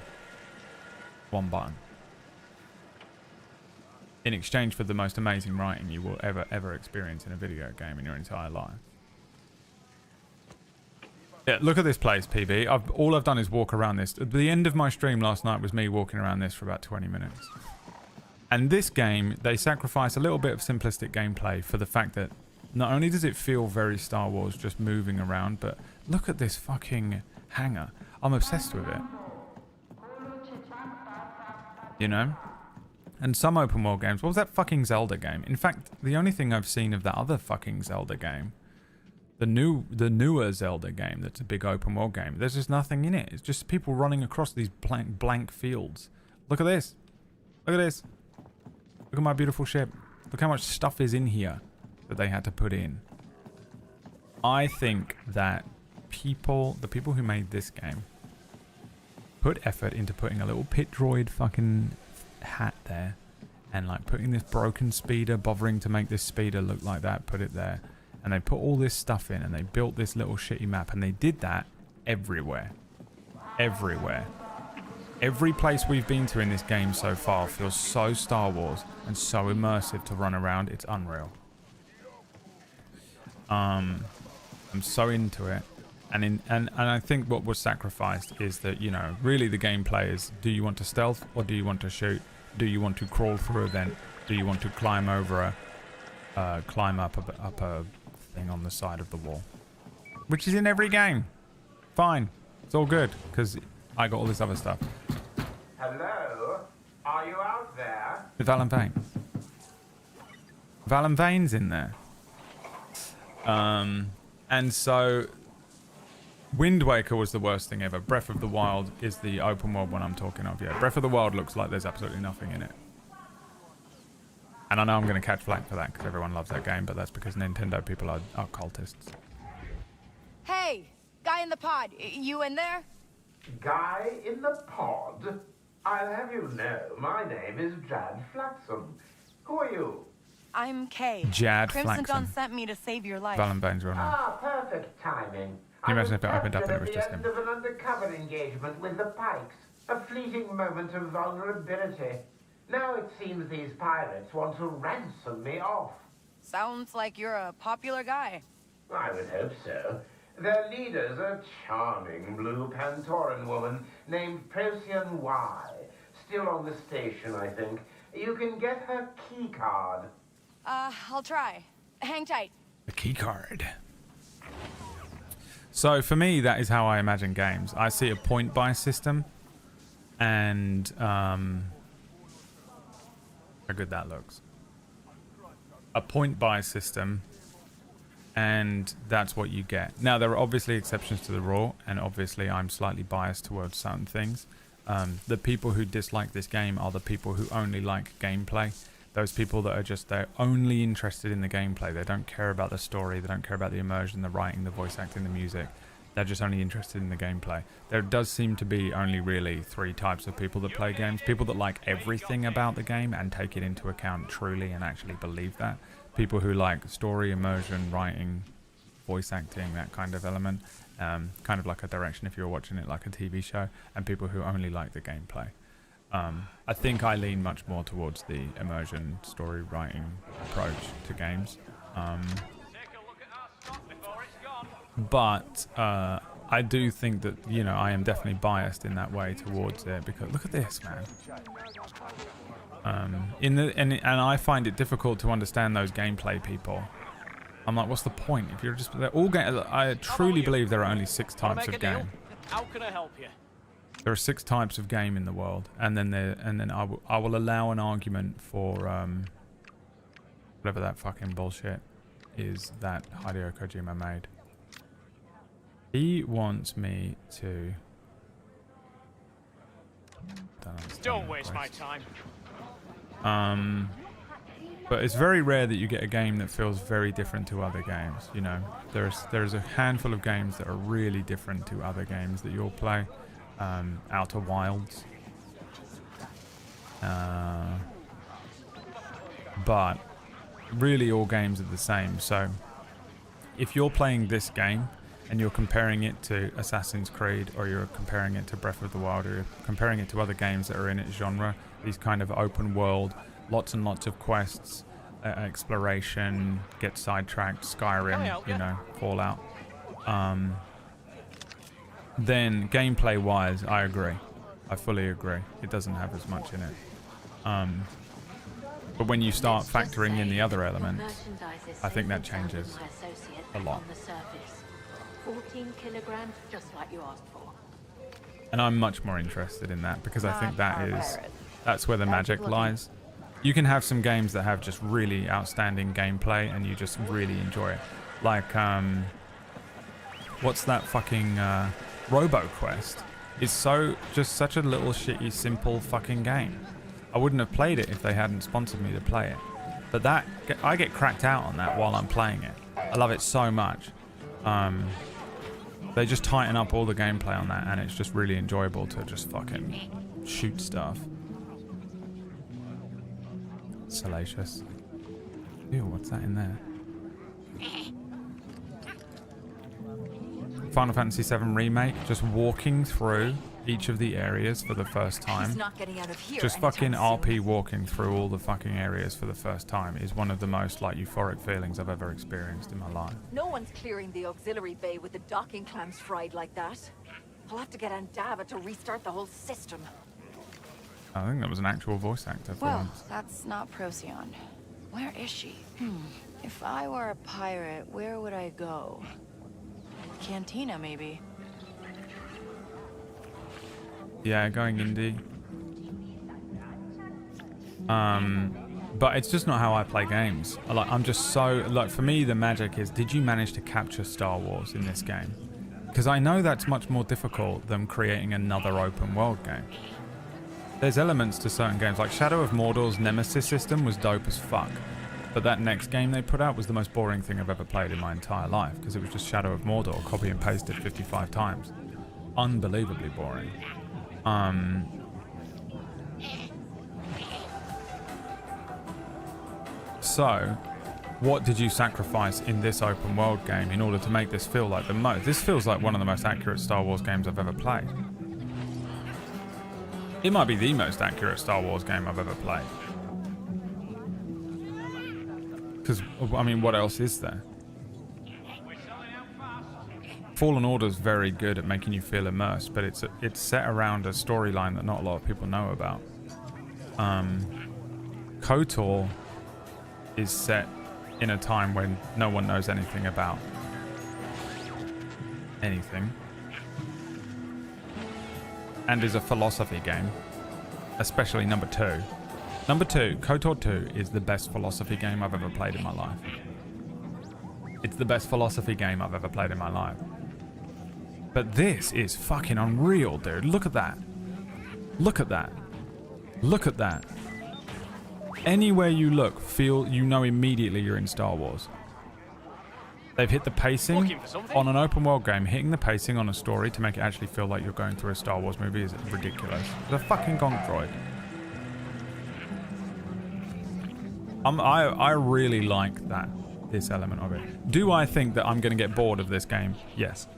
one button. In exchange for the most amazing writing you will ever experience in a video game in your entire life. Yeah, look at this place, PB. All I've done is walk around this. At the end of my stream last night was me walking around this for about 20 minutes. And this game, they sacrifice a little bit of simplistic gameplay for the fact that not only does it feel very Star Wars just moving around, but look at this fucking hangar. I'm obsessed with it. You know? And some open world games. What was that fucking Zelda game? In fact, the only thing I've seen of that other fucking Zelda game, the newer Zelda game that's a big open world game, there's just nothing in it. It's just people running across these blank fields. Look at this. Look at this. Look at my beautiful ship. Look how much stuff is in here that they had to put in. I think that the people who made this game put effort into putting a little pit droid fucking hat there and like putting this broken speeder, bothering to make this speeder look like that, put it there, and they put all this stuff in and they built this little shitty map, and they did that everywhere. Every place we've been to in this game so far feels so Star Wars and so immersive to run around. It's unreal. I'm so into it. And I think what was sacrificed is that, you know, really the gameplay is, do you want to stealth or do you want to shoot? Do you want to crawl through a vent? Do you want to climb over climb up a thing on the side of the wall? Which is in every game. Fine. It's all good, because I got all this other stuff. Hello? Are you out there? Valen Vane. Valen Vane's in there. And so Wind Waker was the worst thing ever. Breath of the Wild is the open world one I'm talking of. Yeah, Breath of the Wild looks like there's absolutely nothing in it. And I know I'm going to catch flack for that because everyone loves that game, but that's because Nintendo people are cultists. Hey, guy in the pod, you in there? Guy in the pod? I'll have you know, my name is Jad Flaxon. Who are you? I'm Kay. Jad Crimson Dawn Flaxon. sent me to save your life. Valen Vane's real name. Ah, perfect timing. Can you imagine if it opened up and it was at just the him? end of an undercover engagement with the Pikes. A fleeting moment of vulnerability. Now it seems these pirates want to ransom me off. Sounds like you're a popular guy. I would hope so. Their leader's a charming blue Pantoran woman named Procyon Y. Still on the station, I think. You can get her key card. I'll try. Hang tight. The key card. So for me, that is how I imagine games. I see a point-buy system, and how good that looks. A point-buy system, and that's what you get. Now, there are obviously exceptions to the rule, and obviously I'm slightly biased towards certain things. The people who dislike this game are the people who only like gameplay. Those people that are just, they're only interested in the gameplay. They don't care about the story. They don't care about the immersion, the writing, the voice acting, the music. They're just only interested in the gameplay. There does seem to be only really 3 types of people that play games. People that like everything about the game and take it into account truly and actually believe that. People who like story, immersion, writing, voice acting, that kind of element. Kind of like a direction if you're watching it like a TV show. And people who only like the gameplay. I think I lean much more towards the immersion story writing approach to games. But I do think that, you know, I am definitely biased in that way towards it, because look at this, man. And I find it difficult to understand those gameplay people. I'm like, what's the point? If you're just, they're all I truly believe there are only 6 types of game. How can I help you? There are 6 types of game in the world, and then I will allow an argument for whatever that fucking bullshit is that Hideo Kojima made. He wants me to. Don't waste my time. But it's very rare that you get a game that feels very different to other games. You know, there's a handful of games that are really different to other games that you'll play. Outer Wilds, but really all games are the same. So if you're playing this game and you're comparing it to Assassin's Creed, or you're comparing it to Breath of the Wild, or you're comparing it to other games that are in its genre, these kind of open world, lots and lots of quests, exploration, get sidetracked, Skyrim, you know, Fallout, then gameplay wise, I agree. I fully agree. It doesn't have as much in it. But when you start factoring in the other elements, I think that changes a lot. 14 kilograms, just like you asked for. And I'm much more interested in that because I think that's where the magic lies. You can have some games that have just really outstanding gameplay and you just really enjoy it. Like, what's that fucking RoboQuest? It's just such a little shitty, simple fucking game. I wouldn't have played it if they hadn't sponsored me to play it. But I get cracked out on that while I'm playing it. I love it so much. They just tighten up all the gameplay on that and it's just really enjoyable to just fucking shoot stuff. Salacious. Ew, what's that in there? Final Fantasy VII Remake, just walking through each of the areas for the first time. He's not getting out of here Just fucking anytime RP soon. walking through all the fucking areas for the first time is one of the most like euphoric feelings I've ever experienced in my life. No one's clearing the auxiliary bay with the docking clamps fried like that. I'll have to get Andava to restart the whole system. I think that was an actual voice actor for Well, once. that's not Procyon. Where is she? If I were a pirate, where would I go? Cantina, maybe. Yeah, going indie. But it's just not how I play games. I'm just so, for me the magic is, did you manage to capture Star Wars in this game? Because I know that's much more difficult than creating another open world game. There's elements to certain games, like Shadow of Mordor's Nemesis system was dope as fuck. But that next game they put out was the most boring thing I've ever played in my entire life, because it was just Shadow of Mordor, copy and pasted 55 times. Unbelievably boring. So, what did you sacrifice in this open world game in order to make this feel like the most? This feels like one of the most accurate Star Wars games I've ever played. It might be the most accurate Star Wars game I've ever played. Because, I mean, what else is there? Fallen Order's very good at making you feel immersed, but it's set around a storyline that not a lot of people know about. KOTOR is set in a time when no one knows anything about anything. And is a philosophy game, especially number 2. Number 2, KOTOR 2 is the best philosophy game I've ever played in my life. It's the best philosophy game I've ever played in my life. But this is fucking unreal, dude. Look at that. Look at that. Look at that. Anywhere you look, you know immediately you're in Star Wars. They've hit the pacing on an open world game. Hitting the pacing on a story to make it actually feel like you're going through a Star Wars movie is ridiculous. It's a fucking gonk droid. I really like this element of it. Do I think that I'm going to get bored of this game? Yes.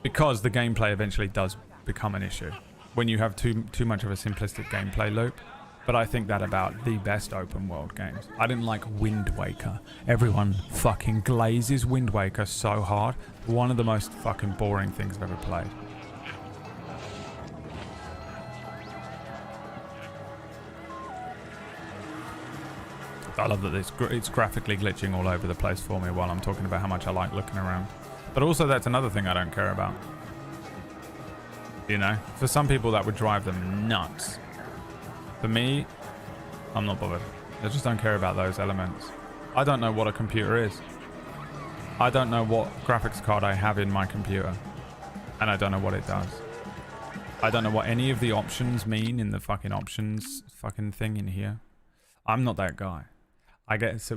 Because the gameplay eventually does become an issue when you have too much of a simplistic gameplay loop. But I think that about the best open world games. I didn't like Wind Waker. Everyone fucking glazes Wind Waker so hard. One of the most fucking boring things I've ever played. I love that it's graphically glitching all over the place for me while I'm talking about how much I like looking around. But also that's another thing I don't care about. You know, for some people that would drive them nuts. For me, I'm not bothered. I just don't care about those elements. I don't know what a computer is. I don't know what graphics card I have in my computer. And I don't know what it does. I don't know what any of the options mean in the fucking options fucking thing in here. I'm not that guy.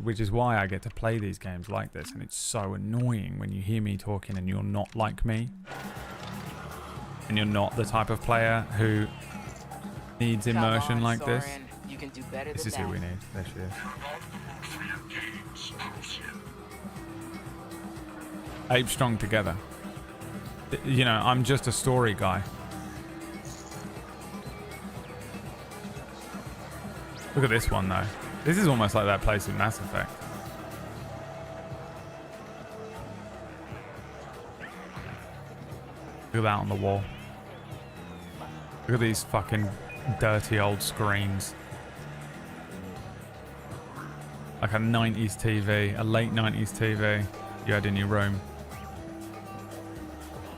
Which is why I get to play these games like this, and it's so annoying when you hear me talking and you're not like me. And you're not the type of player who needs immersion like this. You can do better This than is who that. we need. There she is. Ape strong together. You know, I'm just a story guy. Look at this one though. This is almost like that place in Mass Effect. Look at that on the wall. Look at these fucking dirty old screens. Like a 90s TV, a late 90s TV you had in your room.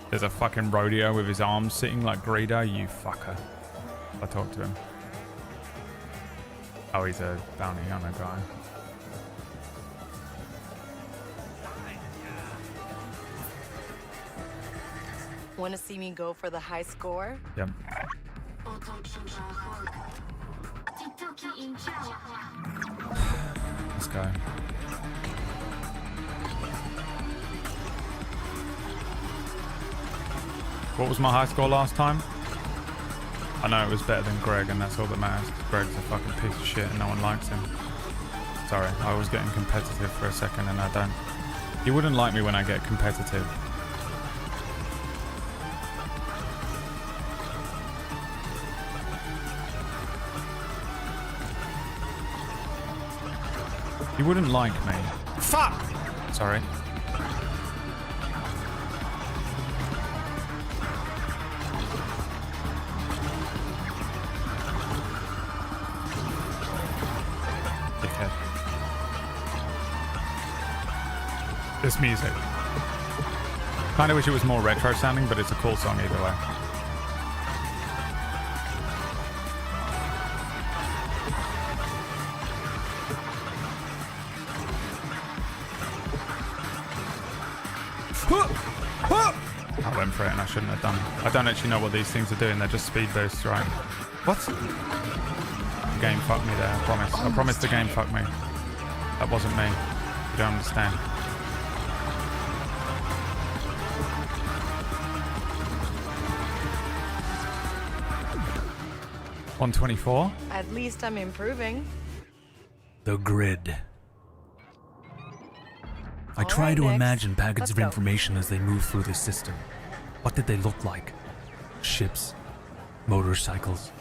There's a fucking rodeo with his arms sitting like Greedo, you fucker. I talked to him. Oh, he's a bounty hunter guy. Want to see me go for the high score? Yep. Let's go. What was my high score last time? I know it was better than Greg, and that's all that matters. Greg's a fucking piece of shit and no one likes him. Sorry, I was getting competitive for a second and I don't. You wouldn't like me when I get competitive. You wouldn't like me. Fuck! Sorry. Dickhead. This music. Kinda wish it was more retro sounding, but it's a cool song either way. I went for it and I shouldn't have done. I don't actually know what these things are doing. They're just speed boosts, right? What? The game fucked me there, I promise. I promise the game fucked me. That wasn't me. You don't understand. $124? At least I'm improving. The grid. I All try right, to Nix. imagine packets Let's of go. information as they move through the system. What did they look like? Ships, motorcycles.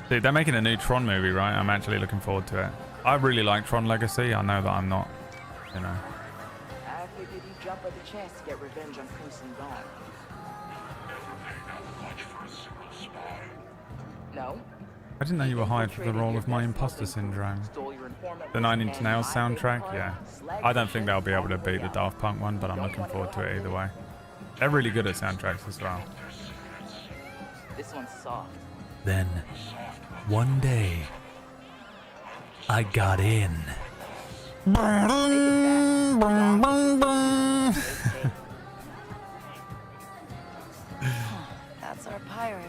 Dude, they're making a new Tron movie, right? I'm actually looking forward to it. I really like Tron Legacy. I know that I'm not, you know. I figured you'd jump at the chance to get revenge on Crimson Dawn. No? I didn't know you were hired for the role of my imposter syndrome. The Nine Inch Nails soundtrack, yeah. I don't think they'll be able to beat the Daft Punk one, but I'm looking forward to it either way. They're really good at soundtracks as well. This one's soft. Then, one day, I got in. That's our pirate.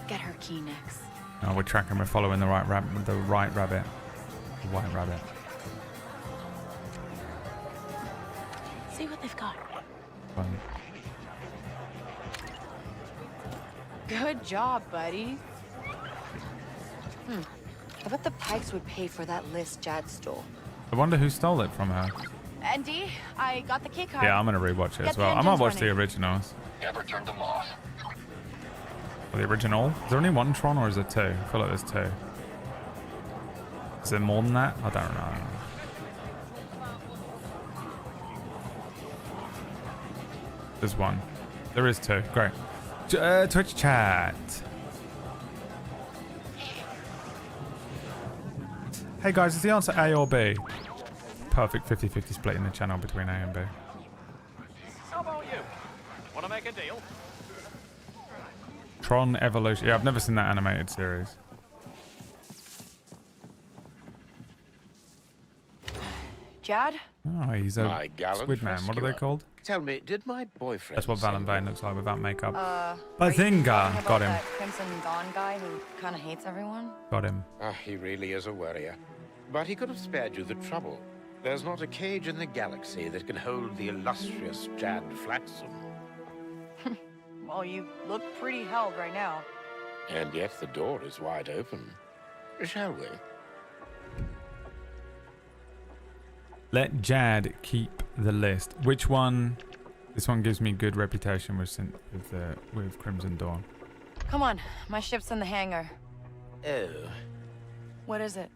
Get her key next. Oh, we're tracking. We're following the right rabbit. The white rabbit. See what they've got. Good job, buddy. I bet the Pikes would pay for that list Jad stole. I wonder who stole it from her. Andy, I got the key card. Yeah, I'm gonna rewatch it Get as the well. I might engines watch the running. originals. Never turned them off. The original? Is there only one Tron or is there two? I feel like there's two. Is there more than that? I don't know. There's one. There is two. Great. Twitch chat. Hey guys, is the answer A or B? Perfect 50-50 split in the channel between A and B. How about you? Want to make a deal? Tron Evolution. Yeah, I've never seen that animated series. Jad? Oh, he's a My gallant squid man. What are they rescuer. called? Tell me, did my boyfriend... That's what send Valentine you? looks like without makeup. Are you Bazinga! talking about Got him. that Crimson Dawn guy who kind of hates everyone? Got him. Ah, he really is a worrier. But he could have spared you the trouble. There's not a cage in the galaxy that can hold the illustrious Jad Flaxum. Well, you look pretty held right now. And yet the door is wide open. Shall we? Let Jad keep the list. Which one? This one gives me good reputation with Crimson Dawn. Come on, my ship's in the hangar. Oh. What is it?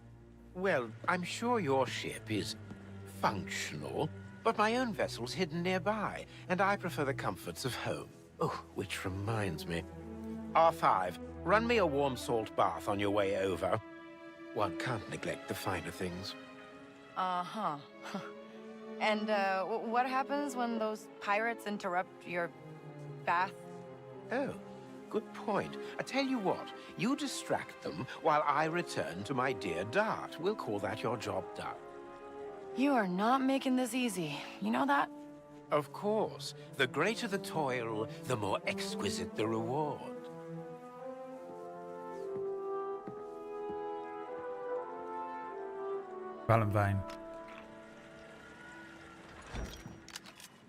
Well, I'm sure your ship is functional, but my own vessel's hidden nearby, and I prefer the comforts of home. Oh, which reminds me. R5, run me a warm salt bath on your way over. One can't neglect the finer things. Uh-huh. And, what happens when those pirates interrupt your bath? Oh, good point. I tell you what, you distract them while I return to my dear Dart. We'll call that your job done. You are not making this easy. You know that? Of course. The greater the toil, the more exquisite the reward. Well and vain.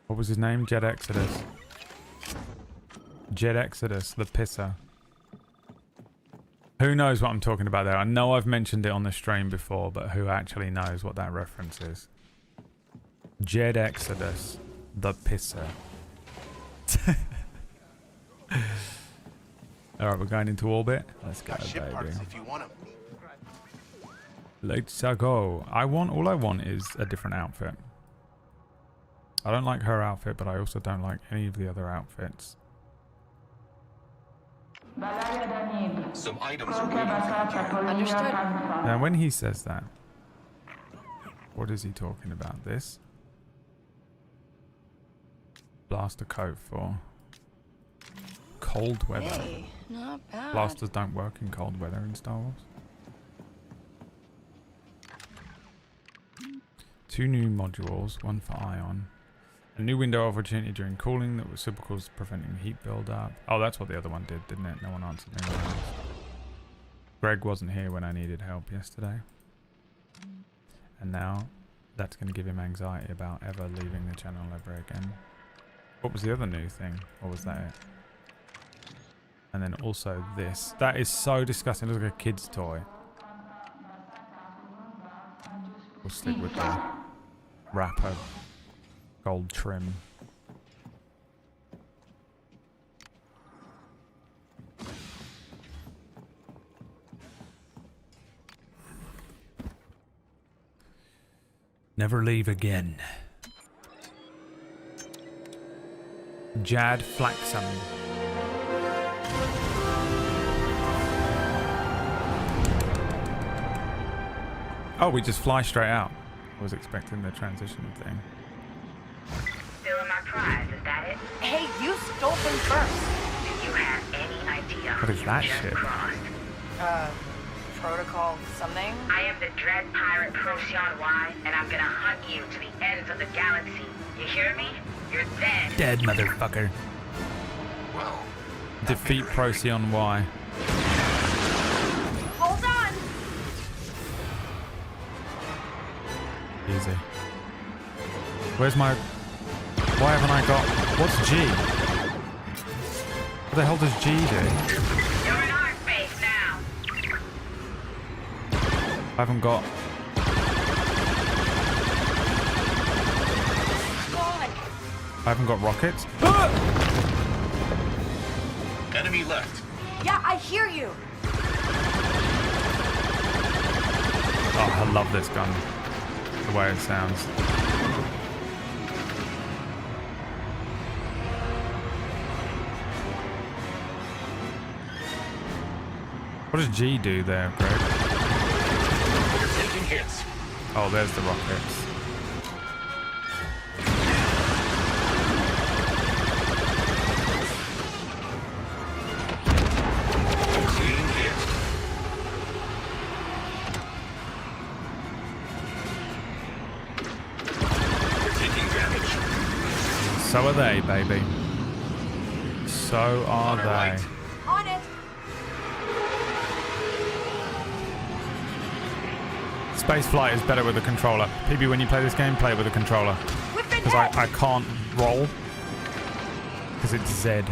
What was his name? Jed Exodus. Jed Exodus, the pisser. Who knows what I'm talking about there? I know I've mentioned it on the stream before, but who actually knows what that reference is? Jed Exodus, the pisser. Alright, we're going into orbit. Let's go, baby. If you want 'em. Let's go. All I want is a different outfit. I don't like her outfit, but I also don't like any of the other outfits. Some items are waiting for you. Understood. Now, when he says that, what is he talking about? This? Blaster coat for cold weather. Hey, not bad. Blasters don't work in cold weather in Star Wars. 2 new modules, one for Ion. A new window of opportunity during cooling that was supercools preventing heat build-up. Oh, that's what the other one did, didn't it? No one answered me when I asked. Greg wasn't here when I needed help yesterday. And now, that's going to give him anxiety about ever leaving the channel ever again. What was the other new thing? Or was that it? And then also this. That is so disgusting. It looks like a kid's toy. We'll stick with the wrapper. Gold trim. Never leave again. Jad Flaxam. Oh, we just fly straight out. I was expecting the transition thing. Stealing my prize, is that it? Hey, you stole them first. Do you have any idea What is who that you just shit? crossed? Protocol something? I am the dread pirate Procyon Y, and I'm gonna hunt you to the ends of the galaxy. You hear me? You're dead. Dead, motherfucker. Well, Defeat Procyon Y. Hold on! Easy. Where's my... Why haven't I got... What's G? What the hell does G do? You're in our space now. I haven't got... God! I haven't got rockets. enemy left. Yeah, I hear you! Oh, I love this gun. The way it sounds. What does G do there, Greg? You're taking hits. Oh, there's the rockets. Clean hit. You're taking damage. So are they, baby. So are they. Right. On it! Space flight is better with a controller. PB, when you play this game, play it with a controller. Because I can't roll. Because it's Z.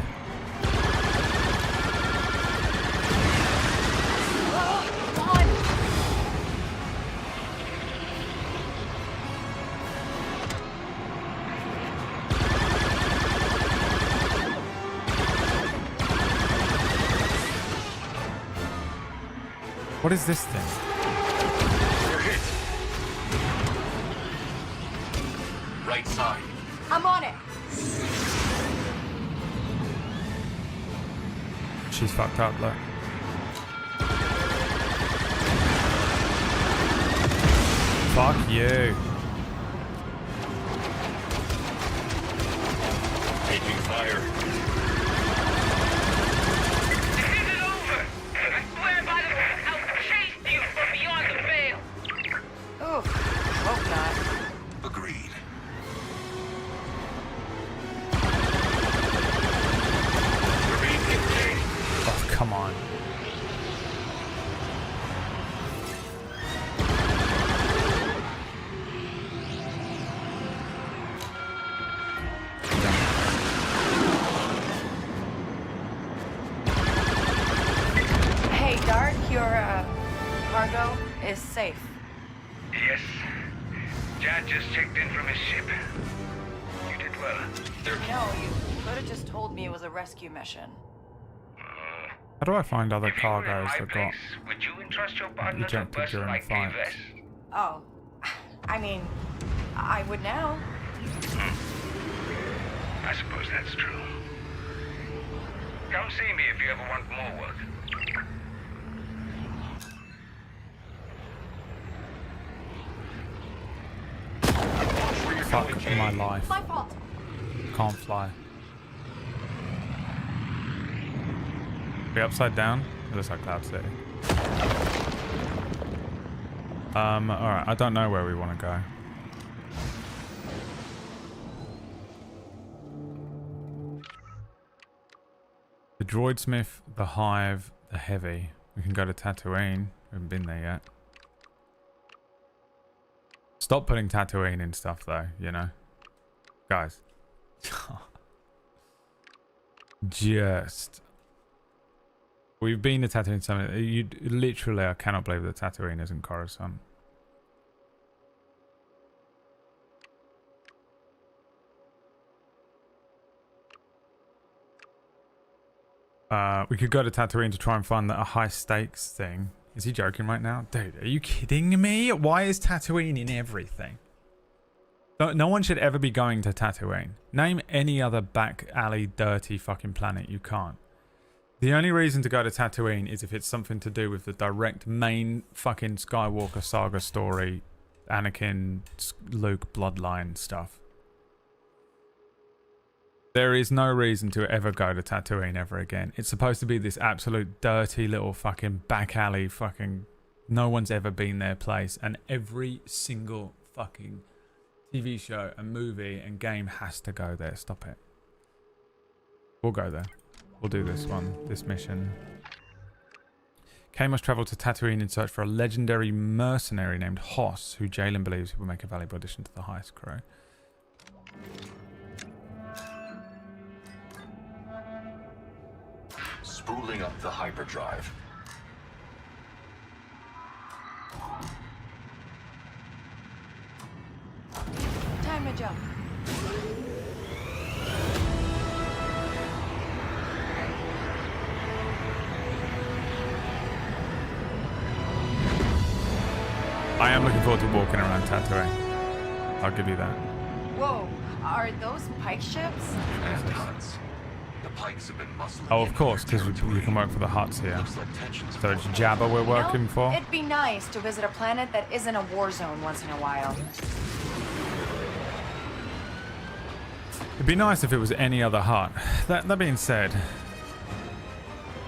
What is this thing? You're hit. Right side. I'm on it! She's fucked up, look. Fuck you. Taking fire. This isn't over. I swear by the Lord, I'll chase you from beyond the veil. Oof. Hope not. Agreed. We're being hit today. Oh, come on. Hey, Dart, your cargo is safe. Yes. Jad just checked in from his ship. You did well. No, you could have just told me it was a rescue mission. How do I find other If you were in cargoes my that got place, would you entrust your partner to a ejected person during like fights? Davis? Oh, I mean, I would now. I suppose that's true. Come see me if you ever want more work. Fuck my life. My fault. Can't fly. Be upside down? It looks like Cloud City. Alright, I don't know where we want to go. The Droidsmith, the Hive, the Heavy. We can go to Tatooine. We haven't been there yet. Stop putting Tatooine in stuff though, you know? Guys. Just... We've been to Tatooine Summit. You literally, I cannot believe that Tatooine isn't Coruscant. We could go to Tatooine to try and find a high stakes thing. Is he joking right now? Dude, are you kidding me? Why is Tatooine in everything? No one should ever be going to Tatooine. Name any other back alley dirty fucking planet. You can't. The only reason to go to Tatooine is if it's something to do with the direct main fucking Skywalker saga story, Anakin, Luke bloodline stuff. There is no reason to ever go to Tatooine ever again. It's supposed to be this absolute dirty little fucking back alley fucking no one's ever been there place, and every single fucking TV show and movie and game has to go there. Stop it. We'll go there. We'll do this one, this mission. Kay must travel to Tatooine in search for a legendary mercenary named Hoss, who Jalen believes will make a valuable addition to the heist crew. Spooling up the hyperdrive. Time to jump. I am looking forward to walking around Tatooine. I'll give you that. Whoa, are those pike ships? The pikes have been muscling. Oh, of course, because we can work for the Hutts here. So it's Jabba we're working for? It'd be nice to visit a planet that isn't a war zone once in a while. It'd be nice if it was any other Hutt. That being said,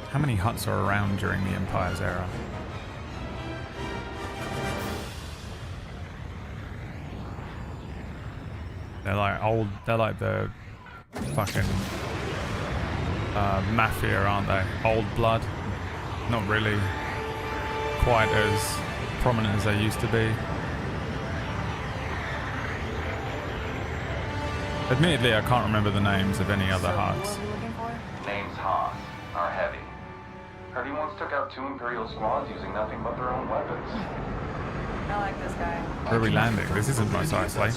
how many Hutts are around during the Empire's era? They're like old, they're like the fucking mafia, aren't they? Old blood. Not really quite as prominent as they used to be. Admittedly, I can't remember the names of any other Hutts. Name's Hoss, our heavy. Heard he once took out 2 Imperial squads using nothing but their own weapons. I like this guy. Where are we landing? This isn't Mos Eisley.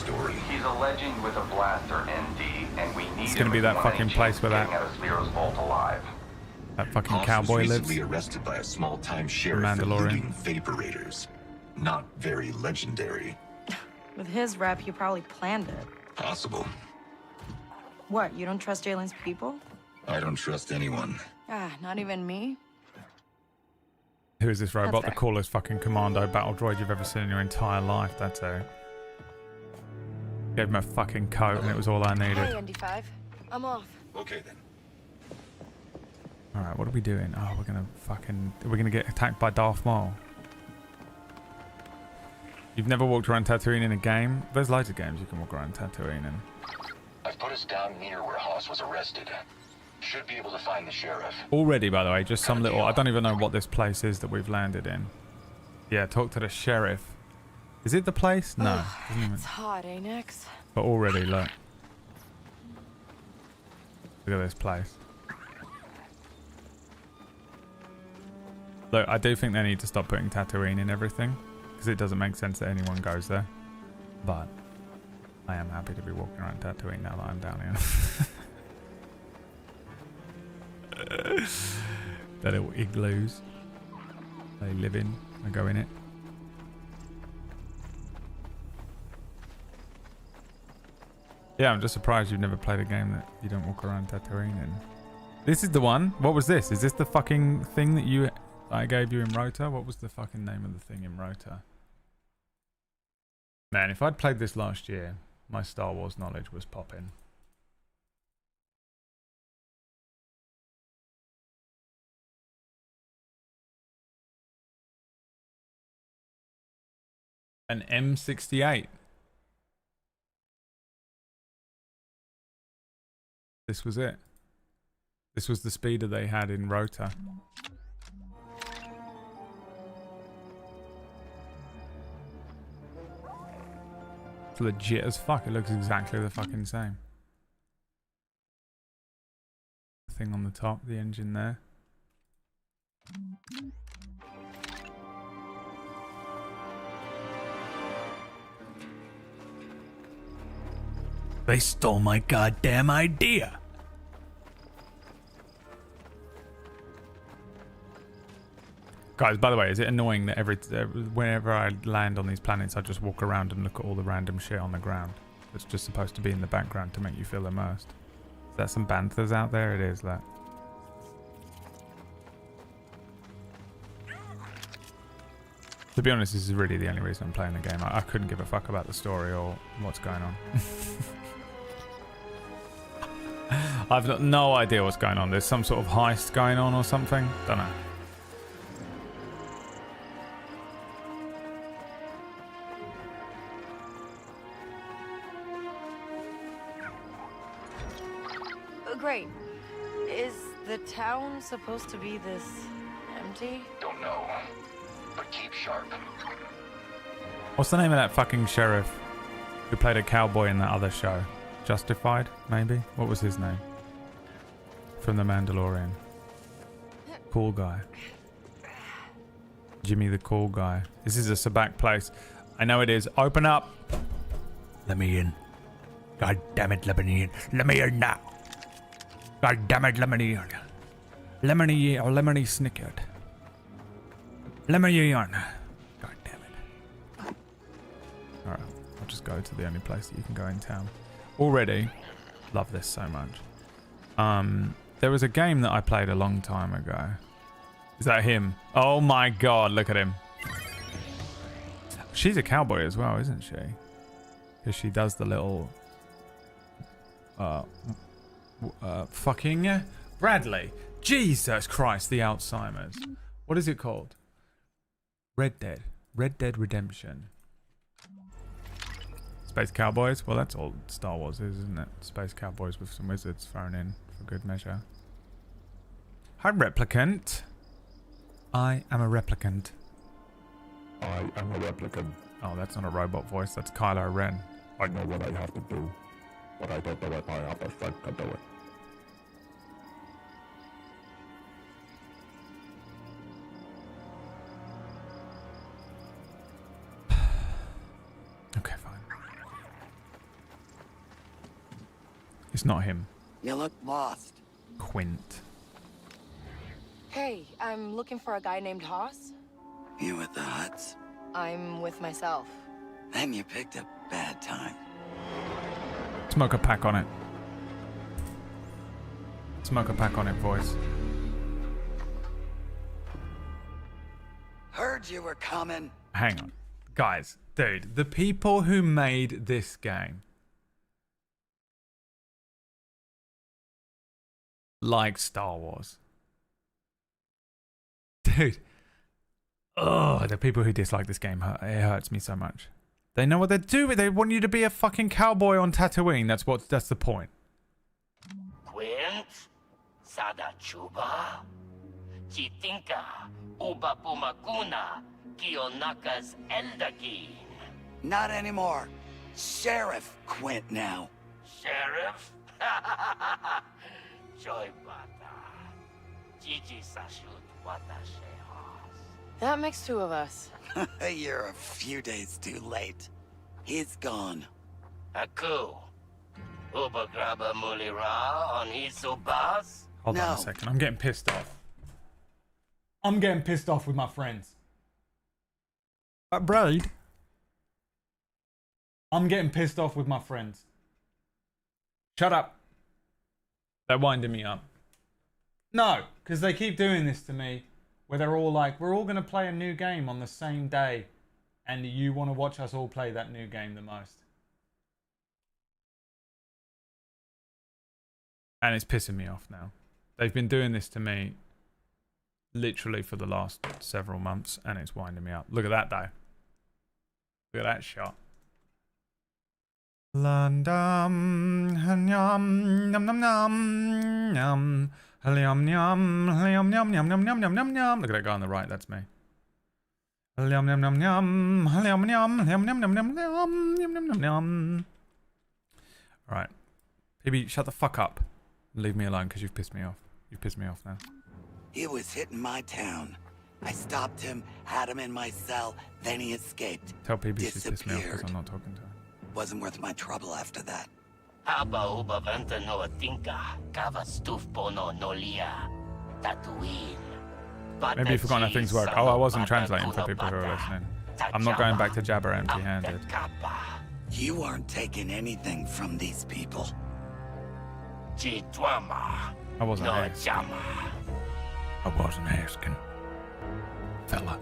He's a legend with a blaster ND, and we need It's gonna be that fucking place where that fucking cowboy lives. Recently arrested by a small-time sheriff for Mandalorian. looting vaporators. Not very legendary. With his rep, he probably planned it. Possible. What, you don't trust Jalen's people? I don't trust anyone. Ah, not even me? Who is this robot? The fair. coolest fucking commando battle droid you've ever seen in your entire life. That's who. Gave him a fucking coat and it was all I needed. Hey, ND5. I'm off. Okay then. Alright, what are we doing? Oh, we're gonna get attacked by Darth Maul. You've never walked around Tatooine in a game? There's loads of games you can walk around Tatooine in. I've put us down near where Haas was arrested. Should be able to find the sheriff. Already, by the way, just some little... I don't even know what this place is that we've landed in. Yeah, talk to the sheriff. Is it the place? No. Doesn't even... It's hot, eh, Nix? But already, look. Look at this place. Look, I do think they need to stop putting Tatooine in everything. Because it doesn't make sense that anyone goes there. But I am happy to be walking around Tatooine now that I'm down here. The little igloos they live in. I go in it. Yeah, I'm just surprised you've never played a game that you don't walk around Tatooine in. This is the one. What was this? Is this the fucking thing that I gave you in Rota? What was the fucking name of the thing in Rota? Man, if I'd played this last year, my Star Wars knowledge was popping. An M68. This was it. This was the speeder they had in Rota. It's legit as fuck. It looks exactly the fucking same. The thing on the top, the engine there. They stole my goddamn idea. Guys, by the way, is it annoying that whenever I land on these planets, I just walk around and look at all the random shit on the ground? It's just supposed to be in the background to make you feel immersed. Is that some banthers out there? It is, that. To be honest, this is really the only reason I'm playing the game. I couldn't give a fuck about the story or what's going on. I've got no idea what's going on. There's some sort of heist going on or something. Don't know. Great. Is the town supposed to be this empty? Don't know, but keep sharp. What's the name of that fucking sheriff who played a cowboy in that other show? Justified, maybe? What was his name? From The Mandalorian. Cool guy. Jimmy the cool guy. This is a Sabacc place. I know it is. Open up. Let me in. God damn it, let me in. Let me in now. God damn it, let me in. Lemony or lemony snicket. Lemony yarn. God damn it. Alright, I'll just go to the only place that you can go in town. Already love this so much. There was a game that I played a long time ago. Is that him? Oh my god, look at him. She's a cowboy as well, isn't she? Because she does the little fucking Bradley. Jesus Christ, the Alzheimer's. What is it called? Red Dead. Red Dead Redemption. Space Cowboys? Well, that's all Star Wars is, isn't it? Space Cowboys with some wizards thrown in for good measure. Hi, Replicant. I am a replicant. I am a replicant. Oh, that's not a robot voice. That's Kylo Ren. I know what I have to do, but I don't know if I have the strength to do it. Okay, fine. It's not him. You look lost. Quint. Hey, I'm looking for a guy named Haas. You with the Huts? I'm with myself. Then you picked a bad time. Smoke a pack on it. Smoke a pack on it, voice. Heard you were coming. Hang on. Guys, dude, the people who made this game like Star Wars. Dude. Oh, the people who dislike this game, it hurts me so much. They know what they're doing. They want you to be a fucking cowboy on Tatooine. That's the point. Quint, Sada Chuba, Chitinka, Uba Pumakuna, Kionaka's Eldagin. Not anymore. Sheriff Quint now. Sheriff? Joy Bata. Gigi Sashut Watashe. That makes two of us. You're a few days too late. He's gone. Aku. Uba Graba Mulira on Isubas? Hold on a second. I'm getting pissed off. I'm getting pissed off with my friends. Braid. I'm getting pissed off with my friends. Shut up. They're winding me up. No, because they keep doing this to me. Where they're all like, we're all going to play a new game on the same day. And you want to watch us all play that new game the most. And it's pissing me off now. They've been doing this to me literally for the last several months. And it's winding me up. Look at that though. Look at that shot. London, yum, yum, yum, yum, yum. Yum, yum, yum, yum, yum, yum, yum, yum, yum, yum. Look at that guy on the right, that's me. Yum, yum, yum, yum, yum, yum, yum, yum, yum, yum, yum, yum, yum, yum. Alright. PB, shut the fuck up. Leave me alone because you've pissed me off. You've pissed me off now. He was hitting my town. I stopped him, had him in my cell, then he escaped. Tell PB she's pissed me off because I'm not talking to her. Wasn't worth my trouble after that. Haba uba vanta no atinka, kava stufpo no nolia, Tatooine. Maybe you've forgotten how things work. Oh, I wasn't translating for people who are listening. I'm not going back to Jabber empty-handed. You aren't taking anything from these people. I wasn't asking. I wasn't asking. Fella.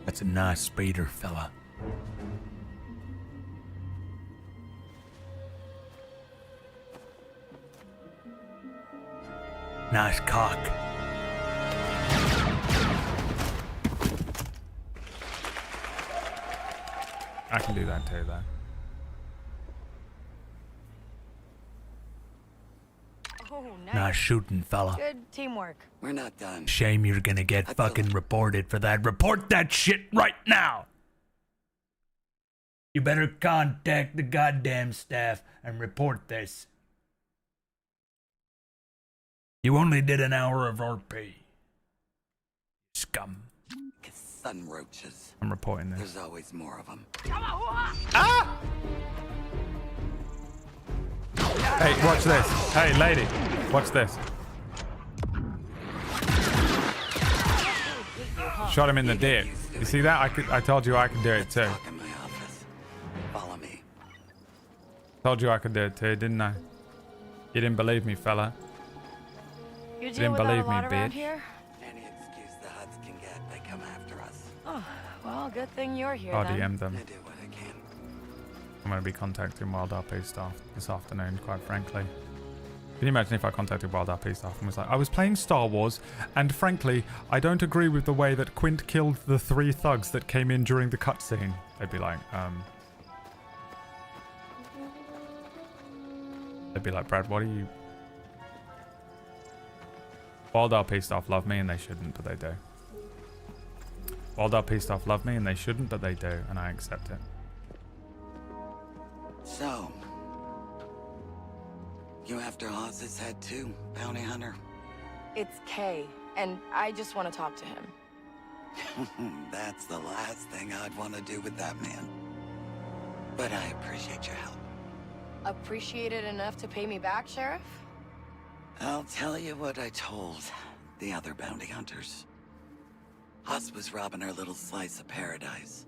That's a nice speeder, fella. Nice cock. I can do that too, though. Oh, nice. Nice shooting, fella. Good teamwork. We're not done. Shame you're gonna get fucking reported for that. Report that shit right now! You better contact the goddamn staff and report this. You only did an hour of RP. Scum. Sun roaches. I'm reporting this. There's always more of them. Ah! Hey, watch this. Hey, lady, watch this. Shot him in the dick. You see that? I told you I could do it too. Follow me. Told you I could do it too, didn't I? You didn't believe me, fella. You didn't believe me, bitch. Any excuse the Huts can get, they come after us. Oh, well, good thing you're here I'll then. DM them. I do what I can. I'm going to be contacting Wild RP staff this afternoon, quite frankly. Can you imagine if I contacted Wild RP staff and was like, I was playing Star Wars, and frankly, I don't agree with the way that Quint killed the 3 thugs that came in during the cutscene. They'd be like, Brad, what are you... Wild RP staff love me and they shouldn't, but they do. Wild RP staff love me and they shouldn't, but they do, and I accept it. So, you after Oz's head too, bounty hunter? It's Kay, and I just want to talk to him. That's the last thing I'd want to do with that man. But I appreciate your help. Appreciate it enough to pay me back, Sheriff? I'll tell you what I told the other bounty hunters. Huss was robbing our little slice of paradise.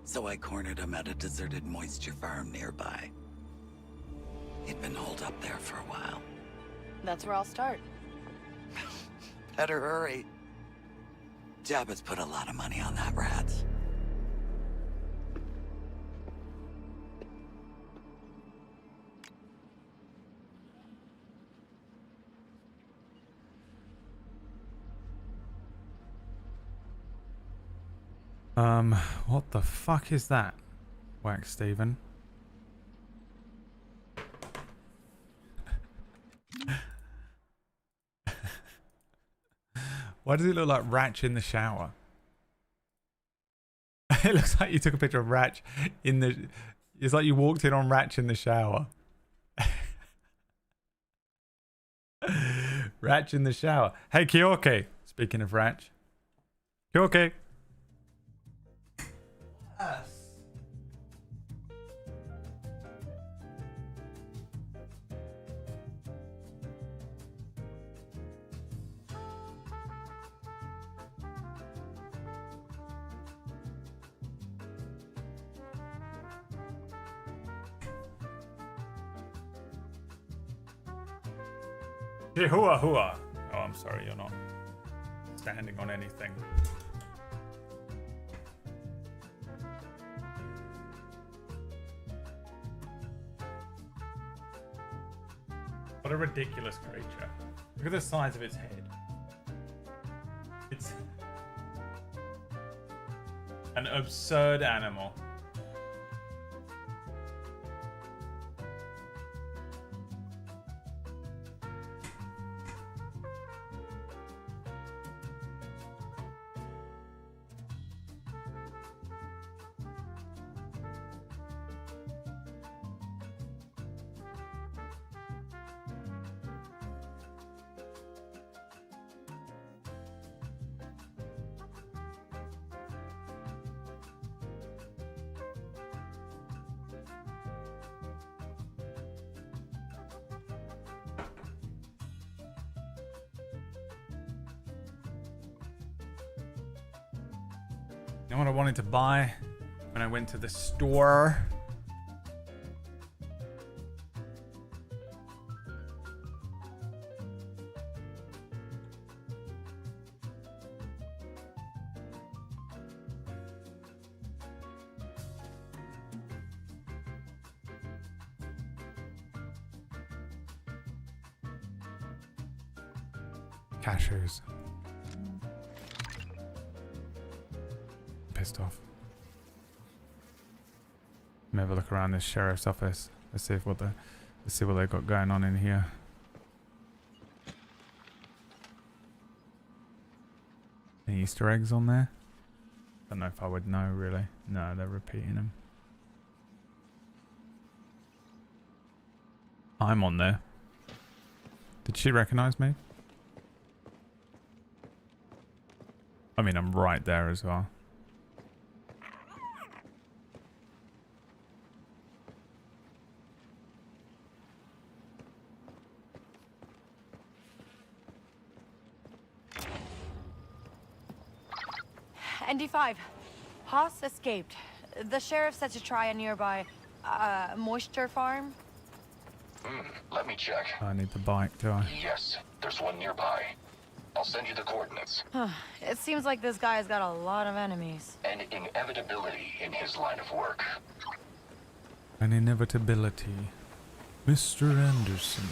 So I cornered him at a deserted moisture farm nearby. He'd been holed up there for a while. That's where I'll start. Better hurry. Jabba's put a lot of money on that rat. What the fuck is that? Whack Steven. Why does it look like Ratch in the shower? It looks like you took a picture of Ratch in the... It's like you walked in on Ratch in the shower. Ratch in the shower. Hey, Kyoke. Speaking of Ratch. Kyoke. Yes. Chihuahua. Oh, I'm sorry, you're not standing on anything. What a ridiculous creature. Look at the size of its head. It's an absurd animal. You know what I wanted to buy when I went to the store? Cashews. Pissed off. Let me have a look around this sheriff's office. Let's see what they've got going on in here. Any Easter eggs on there? Don't know if I would know really. No, they're repeating them. I'm on there. Did she recognize me? I mean, I'm right there as well. ND5. Haas escaped. The sheriff said to try a nearby, moisture farm. Let me check. I need the bike, do I? Yes, there's one nearby. I'll send you the coordinates. It seems like this guy's got a lot of enemies. An inevitability in his line of work. An inevitability. Mr. Anderson.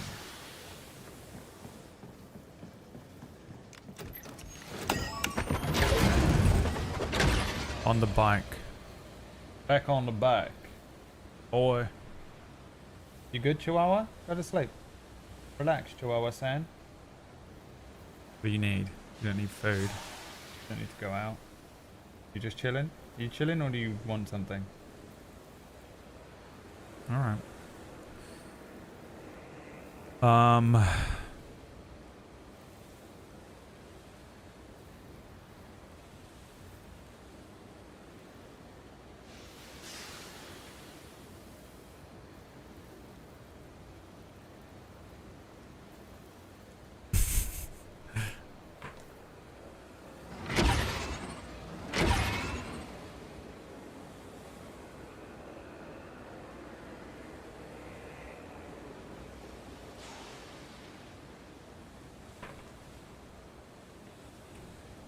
On the bike. Back on the bike. Boy. You good, Chihuahua? Go to sleep. Relax, Chihuahua-san. What do you need? You don't need food. You don't need to go out. You just chilling? Are you chilling or do you want something? Alright.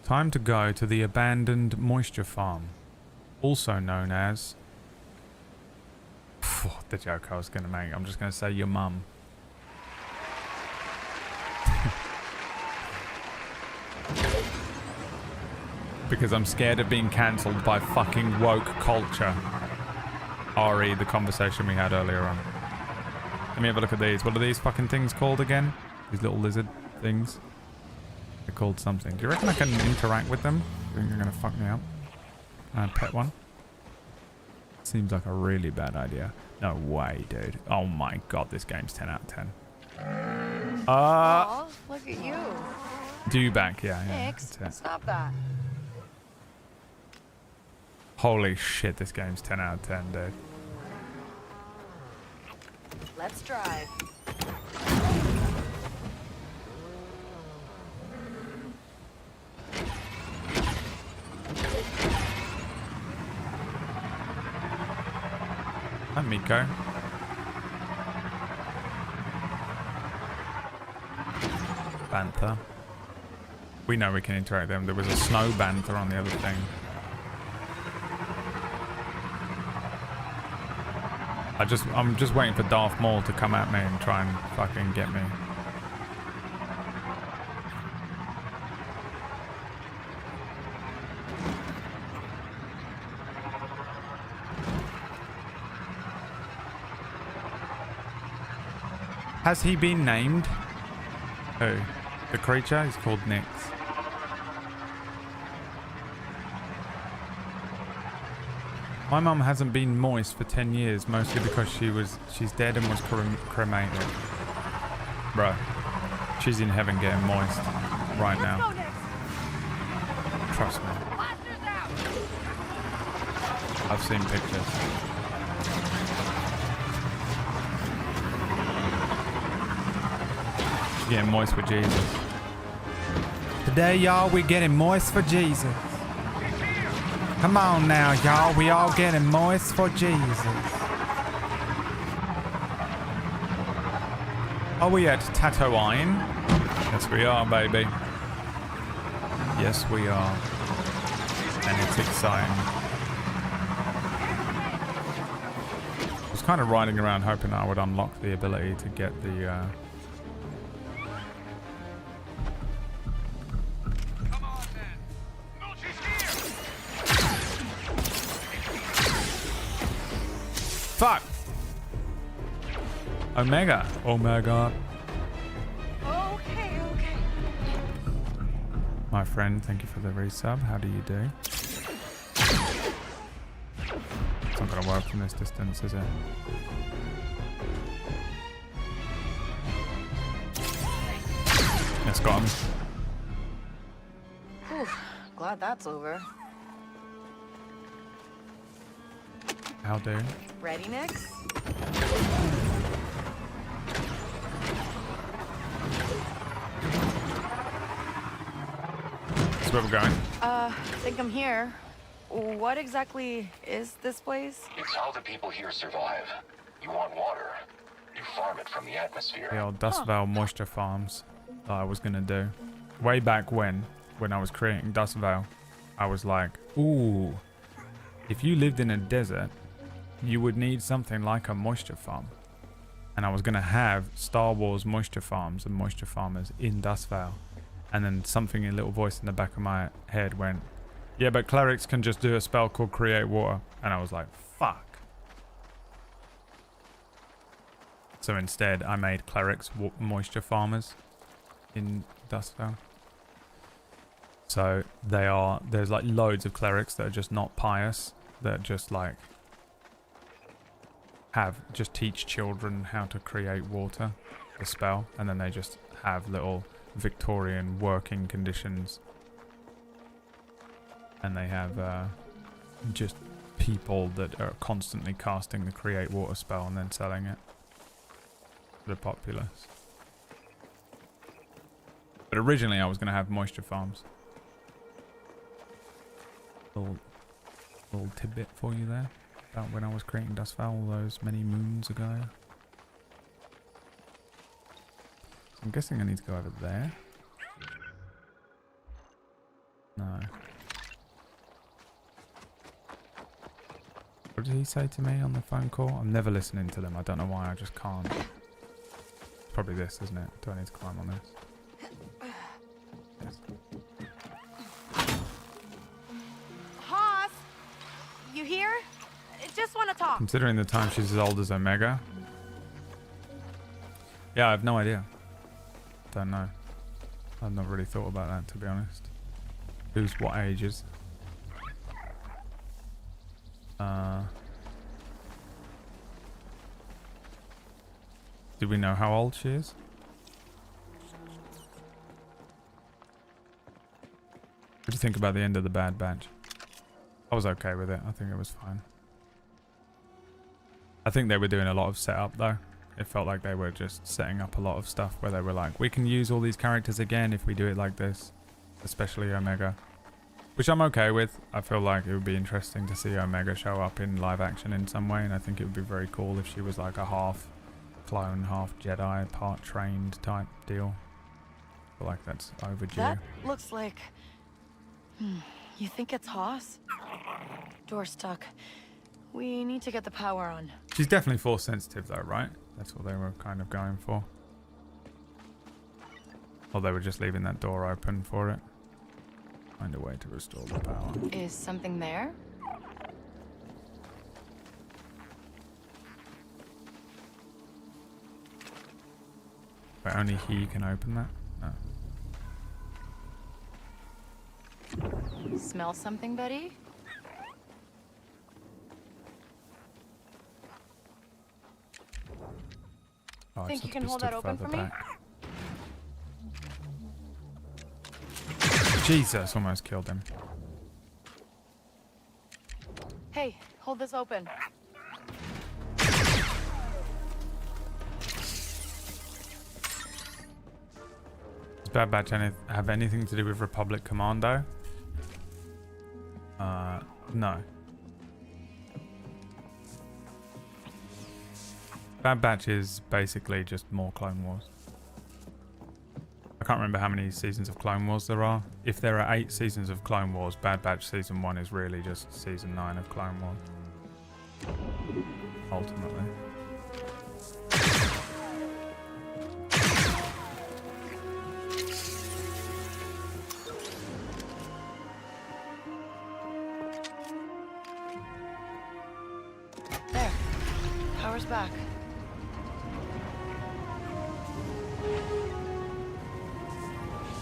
Time to go to the abandoned moisture farm, also known as... the joke I was going to make. I'm just going to say your mum. Because I'm scared of being cancelled by fucking woke culture. RE, the conversation we had earlier on. Let me have a look at these. What are these fucking things called again? These little lizard things. They're called something. Do you reckon I can interact with them? Do you think they're going to fuck me up? Pet one. Seems like a really bad idea. No way, dude. Oh my god, this game's 10 out of 10. Aw, look at you. Do you back? Yeah, yeah. Nix, stop that. Holy shit, this game's 10 out of 10, dude. Let's drive. Hi, Miko. Banter. We know we can interact with them. There was a snow banter on the other thing. I'm just waiting for Darth Maul to come at me and try and fucking get me. Has he been named? Who? The creature? He's called Nix. My mum hasn't been moist for 10 years, mostly because she's dead and was cremated. Bruh. She's in heaven getting moist right now. Trust me. I've seen pictures. She's getting moist for Jesus. Today, y'all, we're getting moist for Jesus. Come on now, y'all. We all getting moist for Jesus. Are we at Tatooine? Yes, we are, baby. Yes, we are. And it's exciting. I was kind of riding around hoping I would unlock the ability to get the... Fuck! Omega. Omega. Okay. My friend, thank you for the resub. How do you do? It's not gonna work from this distance, is it? It's got him. Whew, glad that's over. How do? Ready, Nix? That's where we're going. Think I'm here. What exactly is this place? It's how the people here survive. You want water, you farm it from the atmosphere. The old Dust Veil moisture farms that I was gonna do. Way back when I was creating Dust Veil, I was like, ooh, if you lived in a desert, you would need something like a moisture farm. And I was going to have Star Wars moisture farms and moisture farmers in Dust Veil. And then something, a little voice in the back of my head went, yeah, but clerics can just do a spell called Create Water. And I was like, fuck. So instead, I made clerics moisture farmers in Dust Veil. So there's like loads of clerics that are just not pious, that are just like, just teach children how to create water, the spell, and then they just have little Victorian working conditions, and they have just people that are constantly casting the create water spell and then selling it to the populace. But originally I was going to have moisture farms. Little tidbit for you there. About when I was creating Dust Veil all those many moons ago. I'm guessing I need to go over there. No. What did he say to me on the phone call? I'm never listening to them. I don't know why. I just can't. It's probably this, isn't it? Do I need to climb on this? Yes. Hoss! You here? I just want to talk. Considering the time she's as old as Omega. Yeah, I have no idea. Don't know. I've not really thought about that, to be honest. Who's what ages? Do we know how old she is? What do you think about the end of the Bad Batch? I was okay with it. I think it was fine. I think they were doing a lot of setup though. It felt like they were just setting up a lot of stuff where they were like, we can use all these characters again if we do it like this. Especially Omega. Which I'm okay with. I feel like it would be interesting to see Omega show up in live action in some way. And I think it would be very cool if she was like a half clone, half Jedi, part trained type deal. I feel like that's overdue. That looks like... You think it's Hoss? Door stuck. We need to get the power on. She's definitely force sensitive though, right? That's what they were kind of going for. Or they were just leaving that door open for it. Find a way to restore the power. Is something there? But only he can open that? No. Smell something, buddy? Oh, Think you can hold that open for me? Jesus, almost killed him. Hey, hold this open. Does Bad Batch have anything to do with Republic Commando? No. Bad Batch is basically just more Clone Wars. I can't remember how many seasons of Clone Wars there are. If there are 8 seasons of Clone Wars, Bad Batch Season 1 is really just Season 9 of Clone Wars. Ultimately. There. Power's back.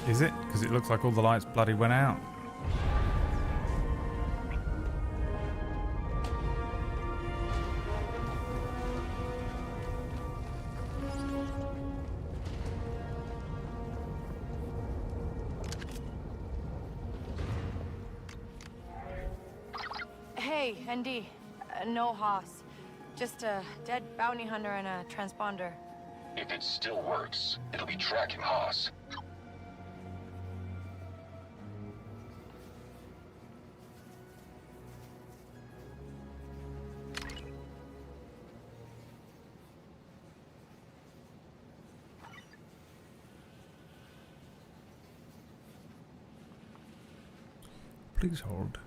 Is it? Because it looks like all the lights bloody went out. Hey, ND. No Hoss. Just a dead bounty hunter and a transponder. If it still works, it'll be tracking Haas. Please hold.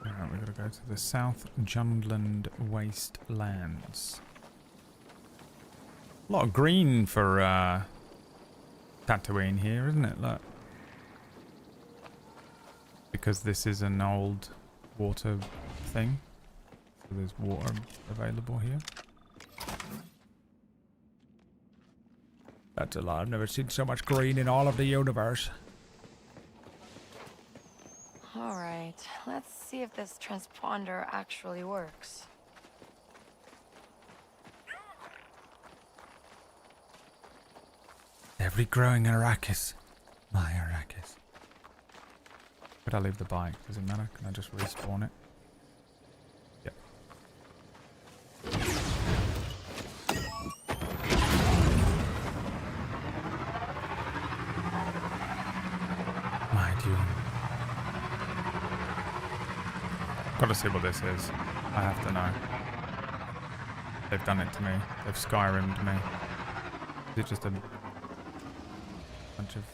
Alright, we gotta go to the South Jundland Wastelands. A lot of green for Tatooine here, isn't it? Look. Because this is an old water thing. So there's water available here. That's a lot. I've never seen so much green in all of the universe. Alright, let's see if this transponder actually works. Every growing Arrakis. My Arrakis. Could I leave the bike? Does it matter? Can I just respawn it? Yep. gotta see what this is. I have to know. They've done it to me. They've Skyrim'd me. Is it just a bunch of...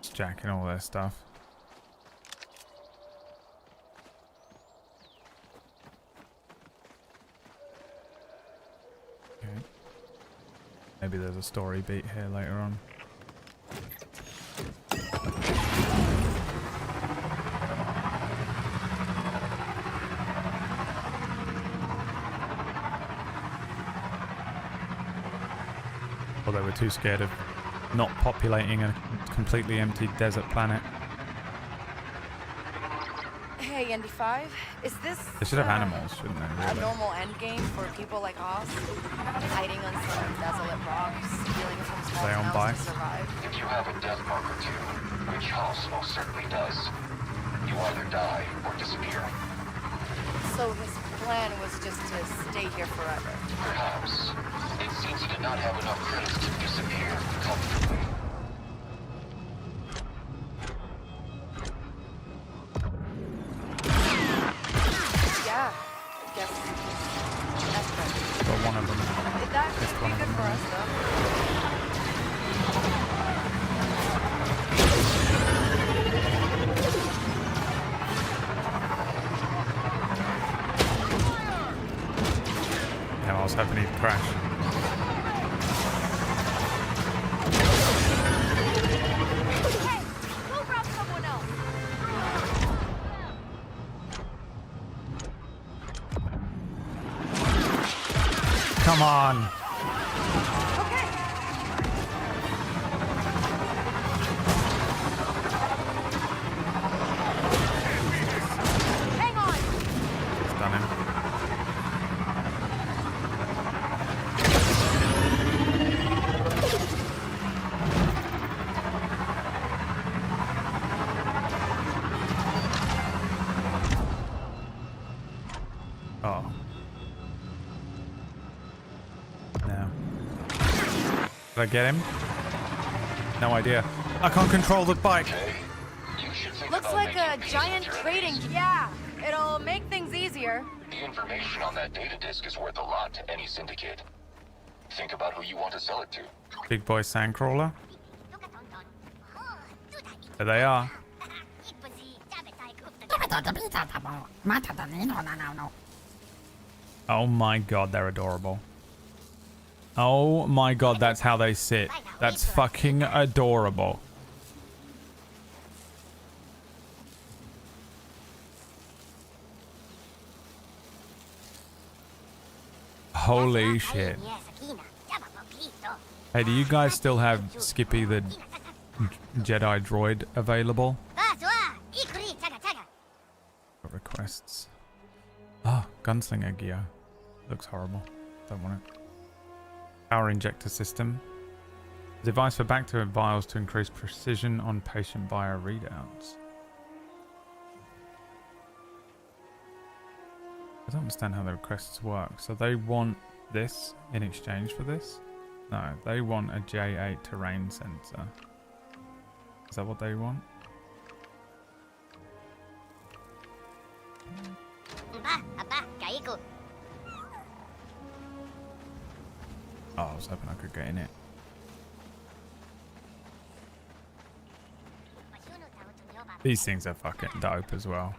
Just jacking all their stuff. Maybe there's a story beat here later on. Or they were too scared of not populating a completely empty desert planet. Hey, ND5, is this... They should have animals, shouldn't they? A Really? normal endgame for people like us? Hiding on some desolate rocks, stealing from small They on towns bike? to survive? If you have a death mark or two, which House most certainly does, you either die or disappear. So his plan was just to stay here forever? Perhaps. It seems he did not have enough credits to disappear comfortably. Yeah, guess that's good. Got one of them. That could be good for us, though. Yeah, I was hoping he'd crash. Hey, go grab someone else. Come on! Hang on. Stun him. Oh. No. Did I get him? No idea. I can't control the bike. Looks like a giant trading... Yeah, it'll make things easier. The information on that data disk is worth a lot to any syndicate. Think about who you want to sell it to. Big boy sandcrawler. There they are. Oh my god, they're adorable. Oh my god, that's how they sit. That's fucking adorable. Holy shit. Hey, do you guys still have Skippy the Jedi droid available? Got requests. Ah, gunslinger gear. Looks horrible. Don't want it. Power injector system. Device for bacteria vials to increase precision on patient bio readouts. I don't understand how the requests work. So they want this in exchange for this? No, they want a J8 terrain sensor. Is that what they want? Oh, I was hoping I could get in it. These things are fucking dope as well.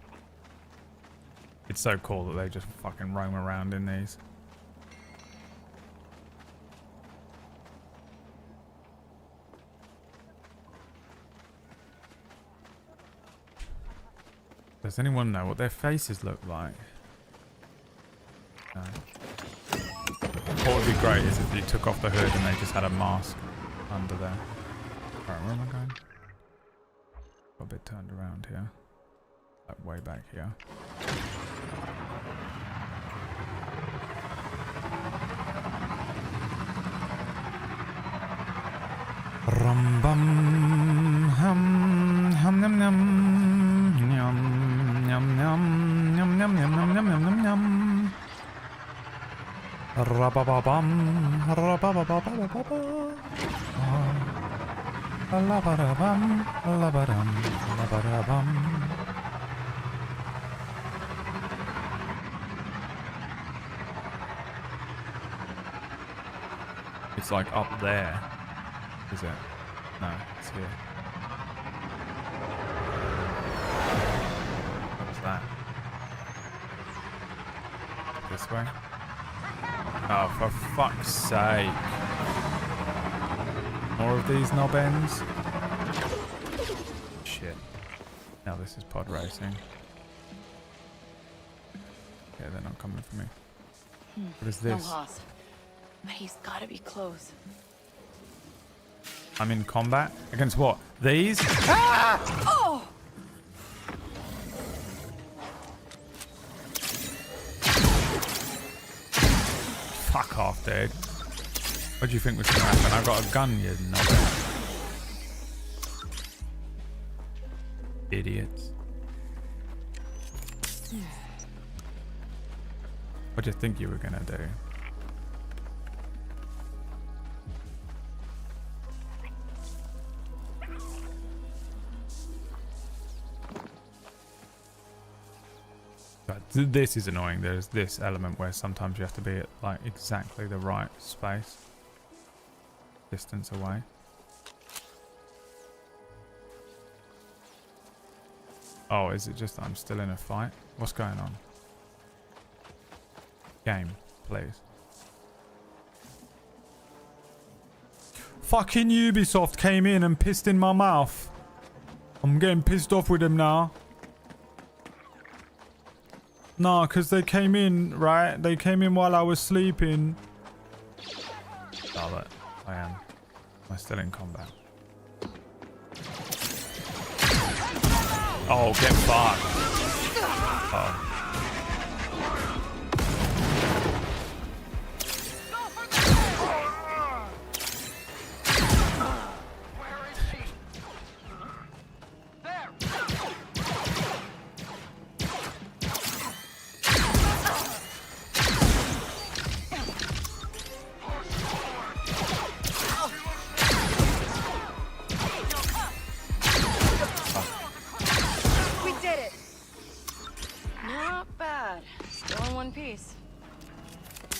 It's so cool that they just fucking roam around in these. Does anyone know what their faces look like? No. What would be great is if you took off the hood and they just had a mask under there. Alright, where am I going? Got a bit turned around here. Like way back here. Rum bum hum hum num num. yum yum yum yum yum yum. Rabababam, rababababababa. Alabarabam, alabaram, alabarabam. It's like up there, is it? No, it's here. What's that? This way? Oh, for fuck's sake. More of these knob ends? Shit. Now this is pod racing. Yeah, they're not coming for me. What is this? No Hoss. But he's gotta be close. I'm in combat? Against what? These? Ah! Oh! Fuck off, dude. What do you think was going to happen? I got a gun, you knobhead. Idiots. What do you think you were going to do? This is annoying. There's this element where sometimes you have to be at like exactly the right space, distance away. Oh, is it just that I'm still in a fight? What's going on? Game, please. Fucking Ubisoft came in and pissed in my mouth. I'm getting pissed off with them now. Nah, because they came in, right? They came in while I was sleeping. Oh, but I am. I'm still in combat. Oh, get fucked. Oh.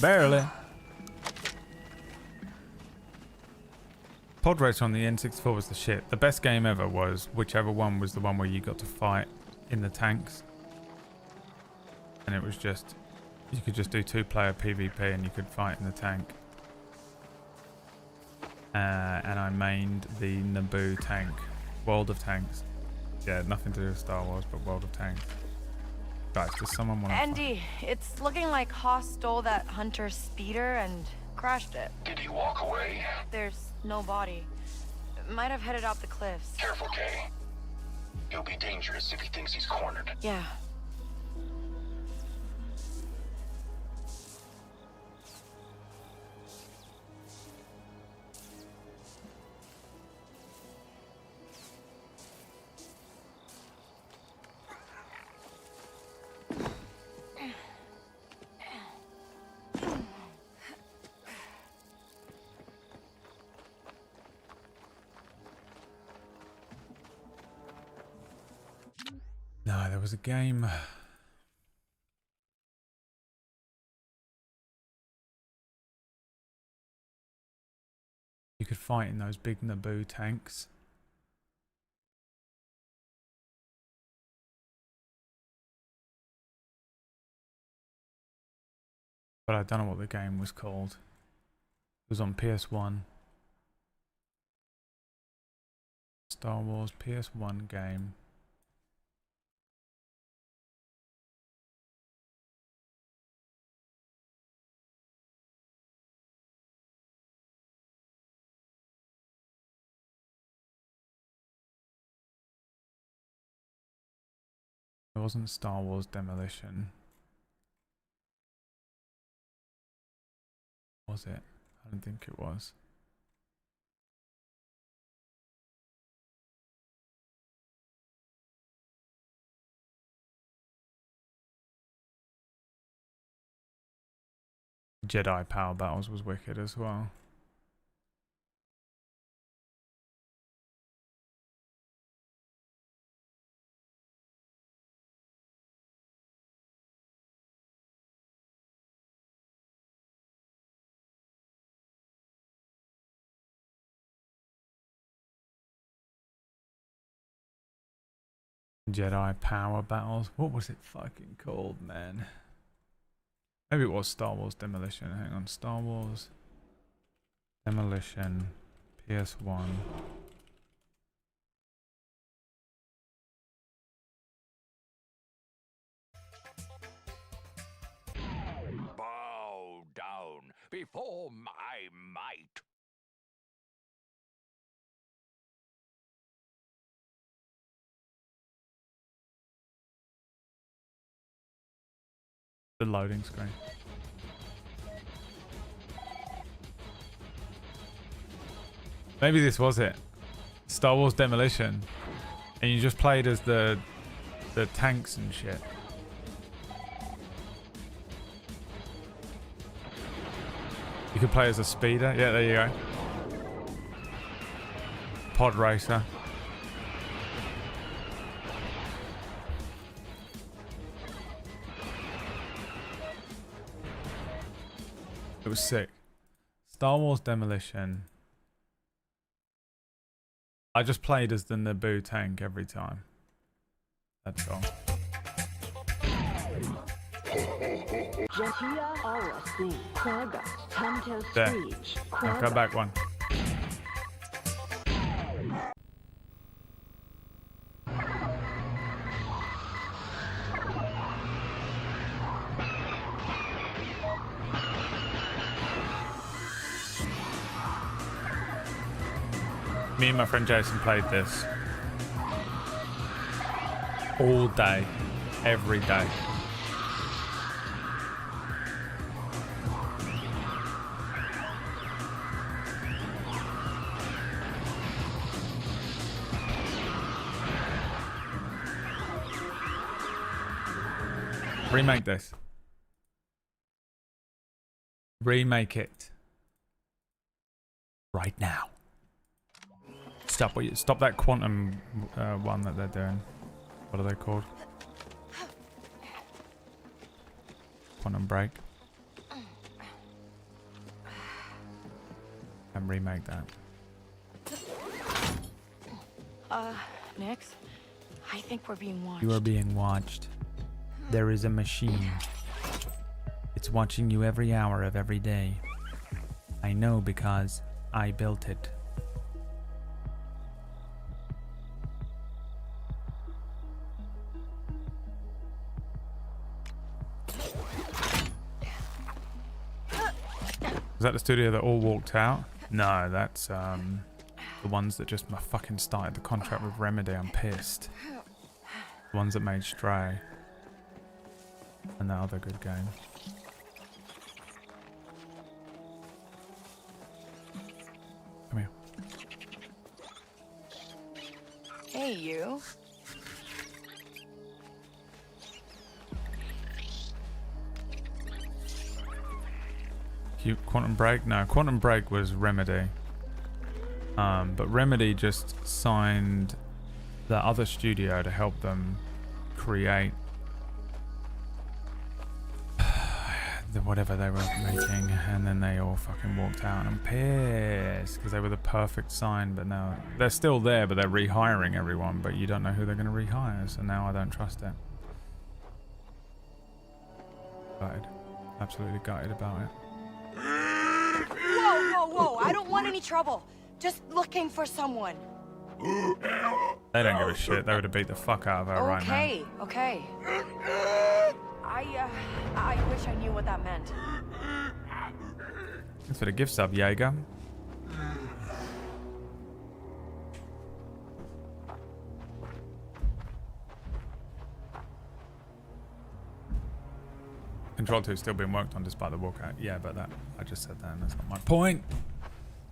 Barely. Pod race on the N64 was the shit. The best game ever was whichever one was the one where you got to fight in the tanks. And it was just, you could just do 2-player PvP and you could fight in the tank. And I mained the Naboo tank. World of Tanks. Yeah, nothing to do with Star Wars, but World of Tanks. Guys, does someone want to... Andy, it's looking like Haas stole that hunter's speeder and crashed it. Did he walk away? There's no body. Might have headed out the cliffs. Careful, Kay. He'll be dangerous if he thinks he's cornered. Yeah. No, there was a game. You could fight in those big Naboo tanks. But I don't know what the game was called. It was on PS1. Star Wars PS1 game. It wasn't Star Wars Demolition. Was it? I don't think it was. Jedi power battles was wicked as well. Jedi power battles. What was it fucking called, man? Maybe it was Star Wars Demolition. Hang on, Star Wars Demolition PS1. Bow down before my might. The loading screen. Maybe this was it. Star Wars Demolition. And you just played as the tanks and shit. You could play as a speeder. Yeah, there you go. Pod racer. It was sick. Star Wars Demolition. I just played as the Naboo tank every time. That's all. There. Now go back one. Me and my friend Jason played this all day, every day. Remake this. Remake it. Right now. Stop that quantum one that they're doing. What are they called? Quantum break. And remake that. Nix, I think we're being watched. You are being watched. There is a machine. It's watching you every hour of every day. I know because I built it. Is that the studio that all walked out? No, that's the ones that just fucking started the contract with Remedy. I'm pissed. The ones that made Stray. And that other good game. Come here. Hey, you. Quantum Break? No, Quantum Break was Remedy. But Remedy just signed the other studio to help them create whatever they were making, and then they all fucking walked out. And I'm pissed because they were the perfect sign, but now they're still there, but they're rehiring everyone, but you don't know who they're going to rehire, so now I don't trust it. Gutted. Absolutely gutted about it. Whoa, whoa, whoa! I don't want any trouble. Just looking for someone. They don't give a shit. They would have beat the fuck out of her right now. Okay, okay. I wish I knew what that meant. Thanks for the gift sub, Jaeger. Control 2 is still being worked on despite the walkout. Yeah, but that I just said that and that's not my point.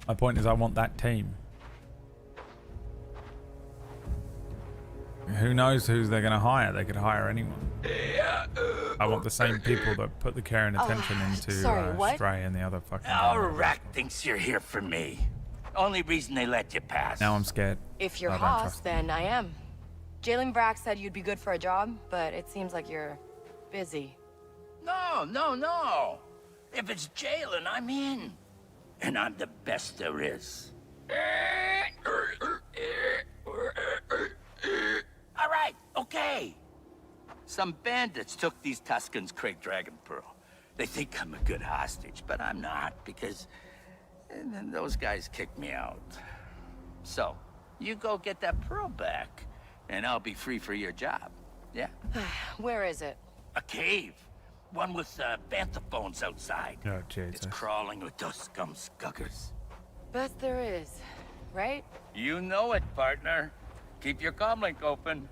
My point is I want that team. who knows who they're going to hire? They could hire anyone. I want the same people that put the care and attention into Stray and the other fucking... Our rat thinks you're here for me. Only reason they let you pass. Now I'm scared. If you're Haas, then I am. Jalen Brack said you'd be good for a job, but it seems like you're busy. No. If it's Jalen, I'm in. And I'm the best there is. All right, okay. Some bandits took these Tuscans' Krayt Dragon pearl. They think I'm a good hostage, but I'm not, because those guys kicked me out. So, you go get that pearl back, and I'll be free for your job. Yeah? Where is it? A cave. One with banter phones outside. Oh, Jesus. It's crawling with those scum skuggers. Bet there is, right? You know it, partner. Keep your comlink open.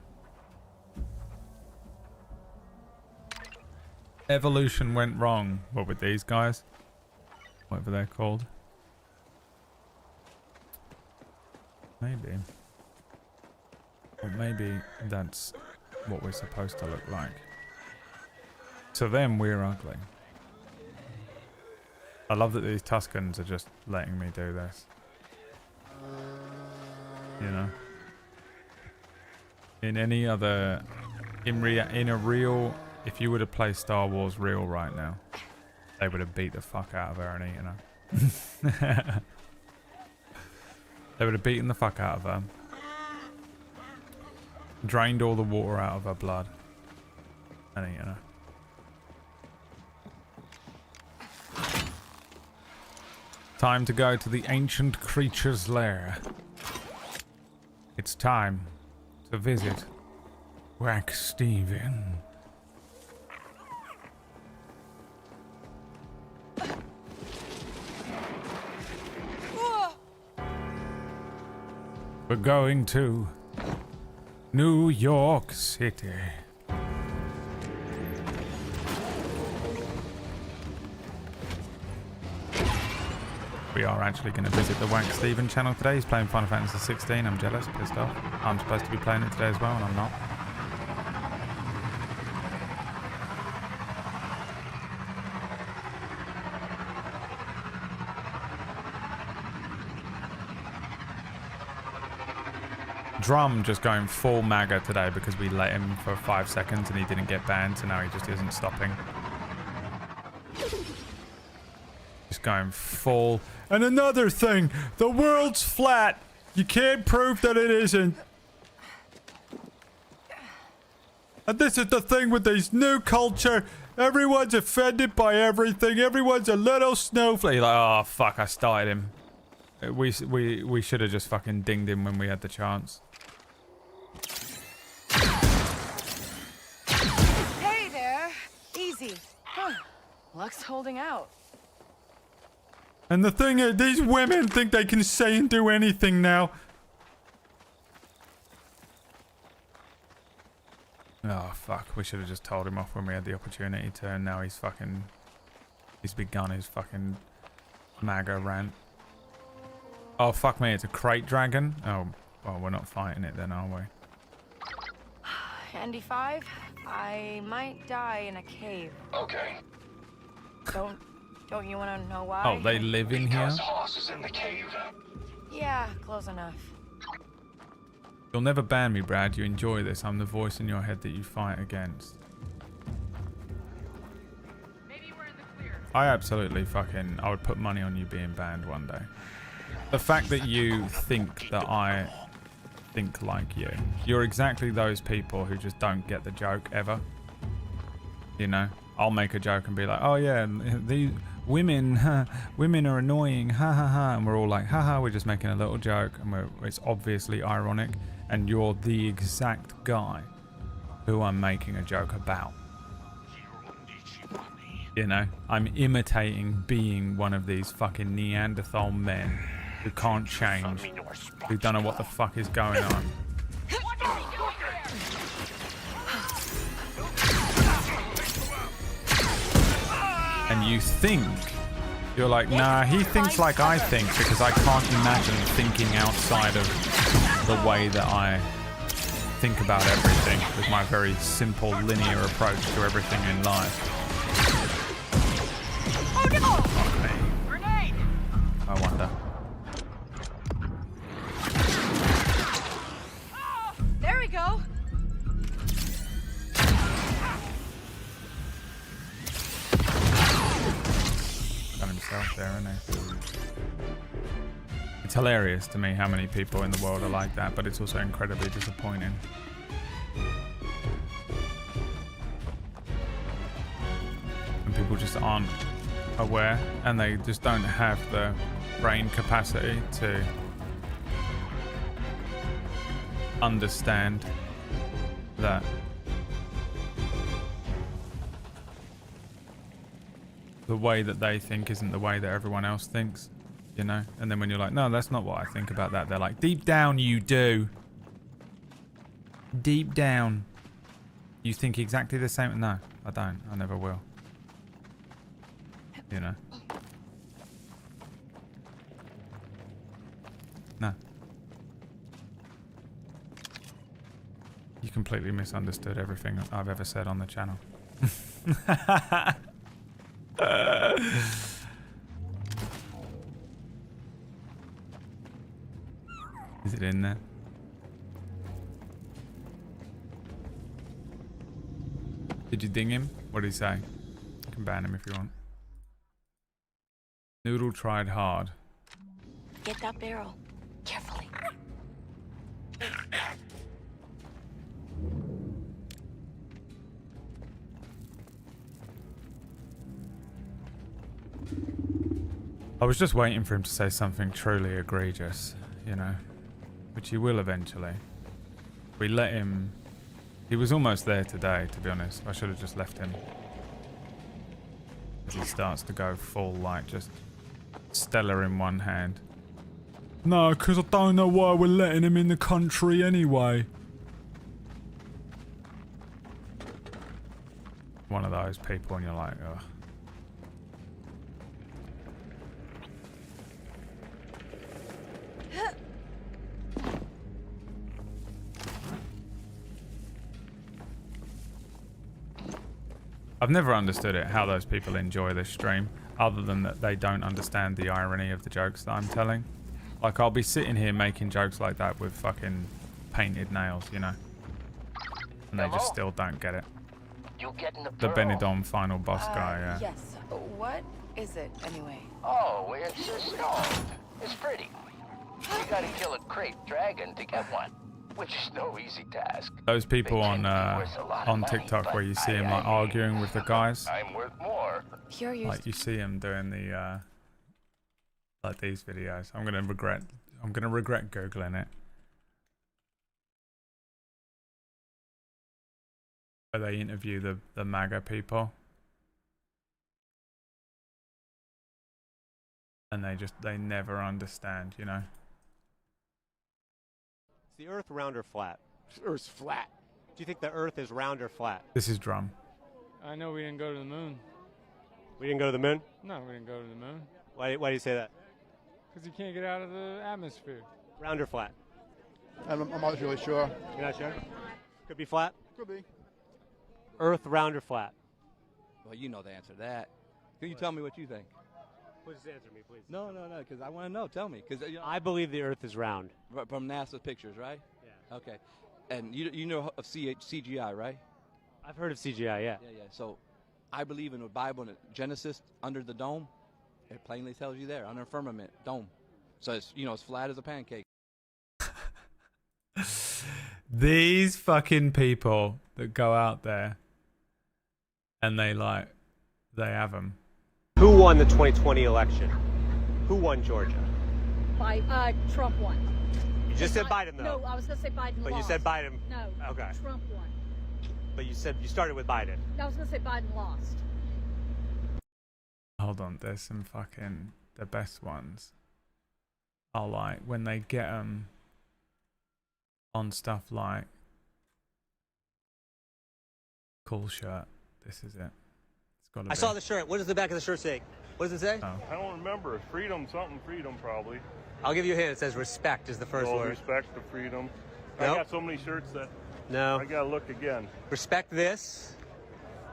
Evolution went wrong. What with these guys? Whatever they're called. Maybe. Or maybe that's what we're supposed to look like. To them, we're ugly. I love that these Tuscans are just letting me do this. You know? In any other... In a real... If you were to play Star Wars real right now, they would have beat the fuck out of her and eaten her. They would have beaten the fuck out of her. Drained all the water out of her blood. And eaten her. Time to go to the ancient creature's lair. It's time to visit Whack Steven. We're going to New York City. We are actually going to visit the Whack Steven channel today. He's playing Final Fantasy 16. I'm jealous, pissed off. I'm supposed to be playing it today as well, and I'm not. Drum just going full MAGA today because we let him for 5 seconds and he didn't get banned, so now he just isn't stopping. Just going full. And another thing, the world's flat. You can't prove that it isn't. And this is the thing with this new culture. Everyone's offended by everything. Everyone's a little snowflake. Like, oh fuck, I started him. We should have just fucking dinged him when we had the chance. Hey there. Easy. Huh. Luck's holding out. And the thing is, these women think they can say and do anything now. Oh, fuck. We should have just told him off when we had the opportunity to, and now he's fucking... He's begun his fucking MAGA rant. Oh, fuck me. It's a Krayt Dragon? Oh, well, we're not fighting it then, are we? Andy 5, I might die in a cave. Okay. Don't you want to know why? Oh, they live in here? Because Haas is in the cave. Yeah, close enough. You'll never ban me, Brad. You enjoy this. I'm the voice in your head that you fight against. Maybe we're in the clear. I absolutely fucking... I would put money on you being banned one day. The fact that you think that I think like you. You're exactly those people who just don't get the joke ever. You know? I'll make a joke and be like, oh yeah, these women are annoying, ha ha ha. And we're all like, ha ha, we're just making a little joke. And it's obviously ironic. And you're the exact guy who I'm making a joke about. You know? I'm imitating being one of these fucking Neanderthal men who can't change, who don't know what the fuck is going on. And you think, you're like, nah, he thinks like I think because I can't imagine thinking outside of the way that I think about everything with my very simple linear approach to everything in life. Oh no! Fuck me. Grenade! I wonder. There we go. Got himself there, isn't he? It's hilarious to me how many people in the world are like that, but it's also incredibly disappointing. And people just aren't aware, and they just don't have the brain capacity to understand that the way that they think isn't the way that everyone else thinks, you know? And then when you're like, no, that's not what I think about that, they're like, deep down you do. Deep down. You think exactly the same? No, I don't. I never will. You know? No. You completely misunderstood everything I've ever said on the channel. Is it in there? Did you ding him? What did he say? You can ban him if you want. Noodle tried hard. Get that barrel. Carefully. I was just waiting for him to say something truly egregious, you know, which he will eventually. We let him. He was almost there today, to be honest. I should have just left him. He starts to go full, like, just stellar in one hand. No, because I don't know why we're letting him in the country anyway. One of those people, and you're like, ugh. I've never understood it, how those people enjoy this stream, other than that they don't understand the irony of the jokes that I'm telling. Like, I'll be sitting here making jokes like that with fucking painted nails, you know? And they just still don't get it. You getting The Benidorm final boss guy, yeah. Yes. What is it, anyway? Oh, it's a stone. It's pretty. You gotta kill a Krayt Dragon to get one, which is no easy task. Those people on TikTok where you see him like arguing with the guys. I'm worth more. Like you see him doing the like these videos. I'm gonna regret Googling it. Where they interview the MAGA people. And they never understand, you know. Is the Earth round or flat? Earth's flat. Do you think the Earth is round or flat? This is Drum. I know we didn't go to the moon. We didn't go to the moon? No, we didn't go to the moon. Why do you say that? Because you can't get out of the atmosphere. Round or flat? I'm not really sure. You're not sure? Could be flat? Could be. Earth round or flat? Well, you know the answer to that. Can you tell me what you think? Please answer me, please. No, because I want to know. Tell me. Cause, you know, I believe the Earth is round. From NASA pictures, right? Yeah. Okay. And you know of CGI, right? I've heard of CGI, yeah. Yeah. So I believe in the Bible, in Genesis, under the dome, it plainly tells you there, under a firmament, dome. So it's, you know, it's flat as a pancake. These fucking people that go out there and they have them. Who won the 2020 election? Who won Georgia? Trump won. You just said Biden, though. No, I was going to say Biden But lost. you said Biden. No, okay. Trump won. But you started with Biden. No, I was going to say Biden lost. Hold on, there's some fucking, the best ones are like when they get them on stuff like cool shirt. This is it. It's gotta be. I saw the shirt. What does the back of the shirt say? What does it say? Oh. I don't remember. Freedom, something freedom, probably. I'll give you a hint. It says respect is the first word. Respect to freedom. Nope. I got so many shirts that No. I gotta look again. Respect this.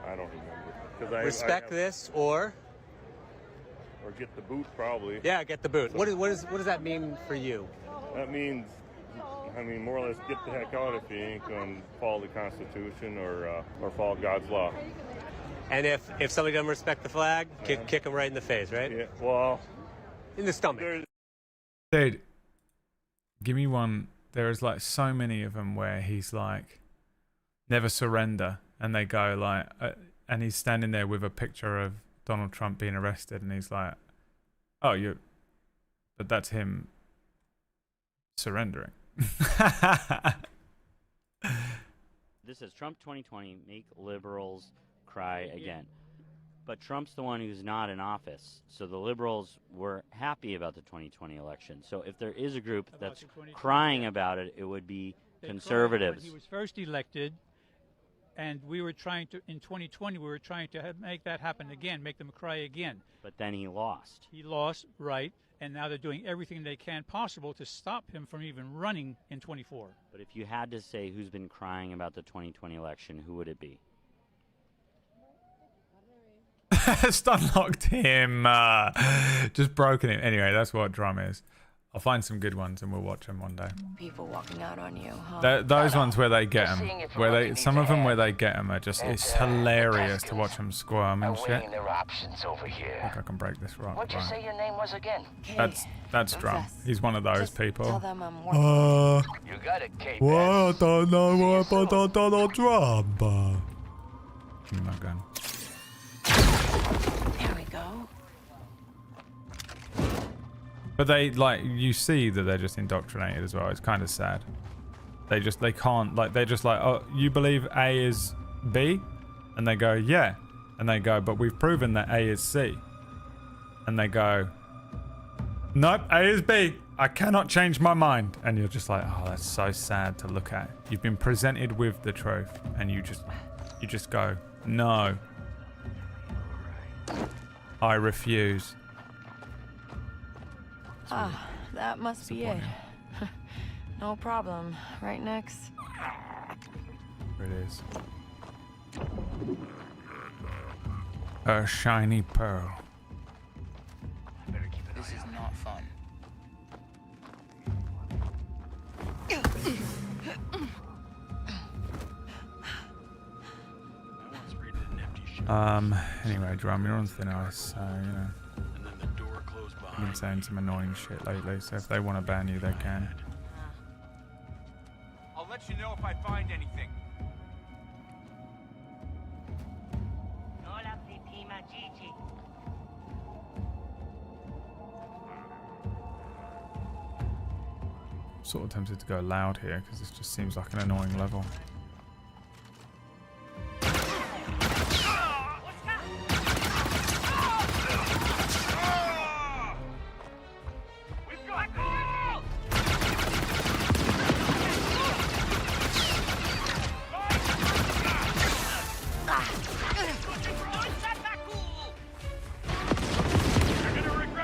I don't remember. 'Cause I Respect have- this, or get the boot, probably. yeah, get the boot. What does that mean for you? That means, I mean, more or less, get the heck out if you ain't going to follow the Constitution or follow God's law. And if somebody doesn't respect the flag, kick them right in the face, right? Yeah. Well, in the stomach. Dude, give me one. There is like so many of them where he's like, never surrender, and they go like, and he's standing there with a picture of Donald Trump being arrested, and he's like, oh, but that's him surrendering. This is Trump 2020, make liberals cry again. But Trump's the one who's not in office. So the liberals were happy about the 2020 election. So if there is a group that's crying about it, it would be conservatives. When he was first elected, and we were trying to, in 2020, we were trying to make that happen again, make them cry again. But then he lost. He lost, right, and now they're doing everything they can possible to stop him from even running in 24. But if you had to say who's been crying about the 2020 election, who would it be? Stunlocked him. Just broken him. Anyway, that's what drum is. I'll find some good ones and we'll watch them one day. People walking out on you, huh? Those ones where they get them, some of them where they get them are just, it's hilarious to watch them squirm and shit. Their options over I here. think I can break this rock. What'd you say your name was again? That's drum. He's one of those people. Tell them I'm working. You got it, Kate. Well, I don't know what about Donald Trump. Give me my gun. There we go. But they, like, you see that they're just indoctrinated as well. It's kind of sad. They can't, like, they're just like, oh, you believe A is B? And they go, yeah. And they go, but we've proven that A is C. And they go, nope, A is B. I cannot change my mind. And you're just like, oh, that's so sad to look at. You've been presented with the truth. And you just go, no. I refuse. Ah, that must be it. No problem. Right next. There it is. A shiny pearl. This is not fun. Anyway, Drum, you're on thin ice, so, you know. I've been saying some annoying shit lately, so if they want to ban you, they can. I'll let you know if I find anything. Sort of tempted to go loud here, because this just seems like an annoying level.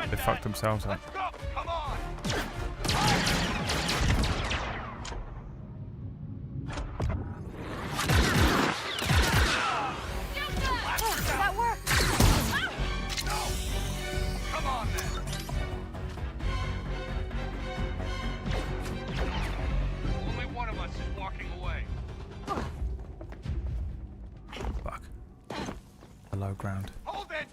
They fucked themselves up. That worked. Come on, then. Only one of us is walking away. Fuck. The low ground. Hold it!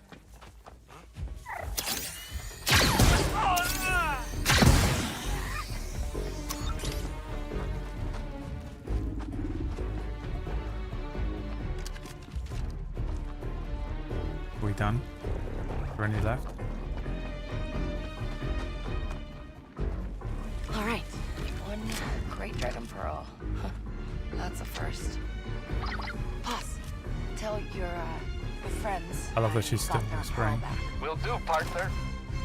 Are we done? Are any left? All right. One Krayt Dragon pearl. Huh. That's a first. Boss, tell your friends. I love that she's still whispering. Will do, partner.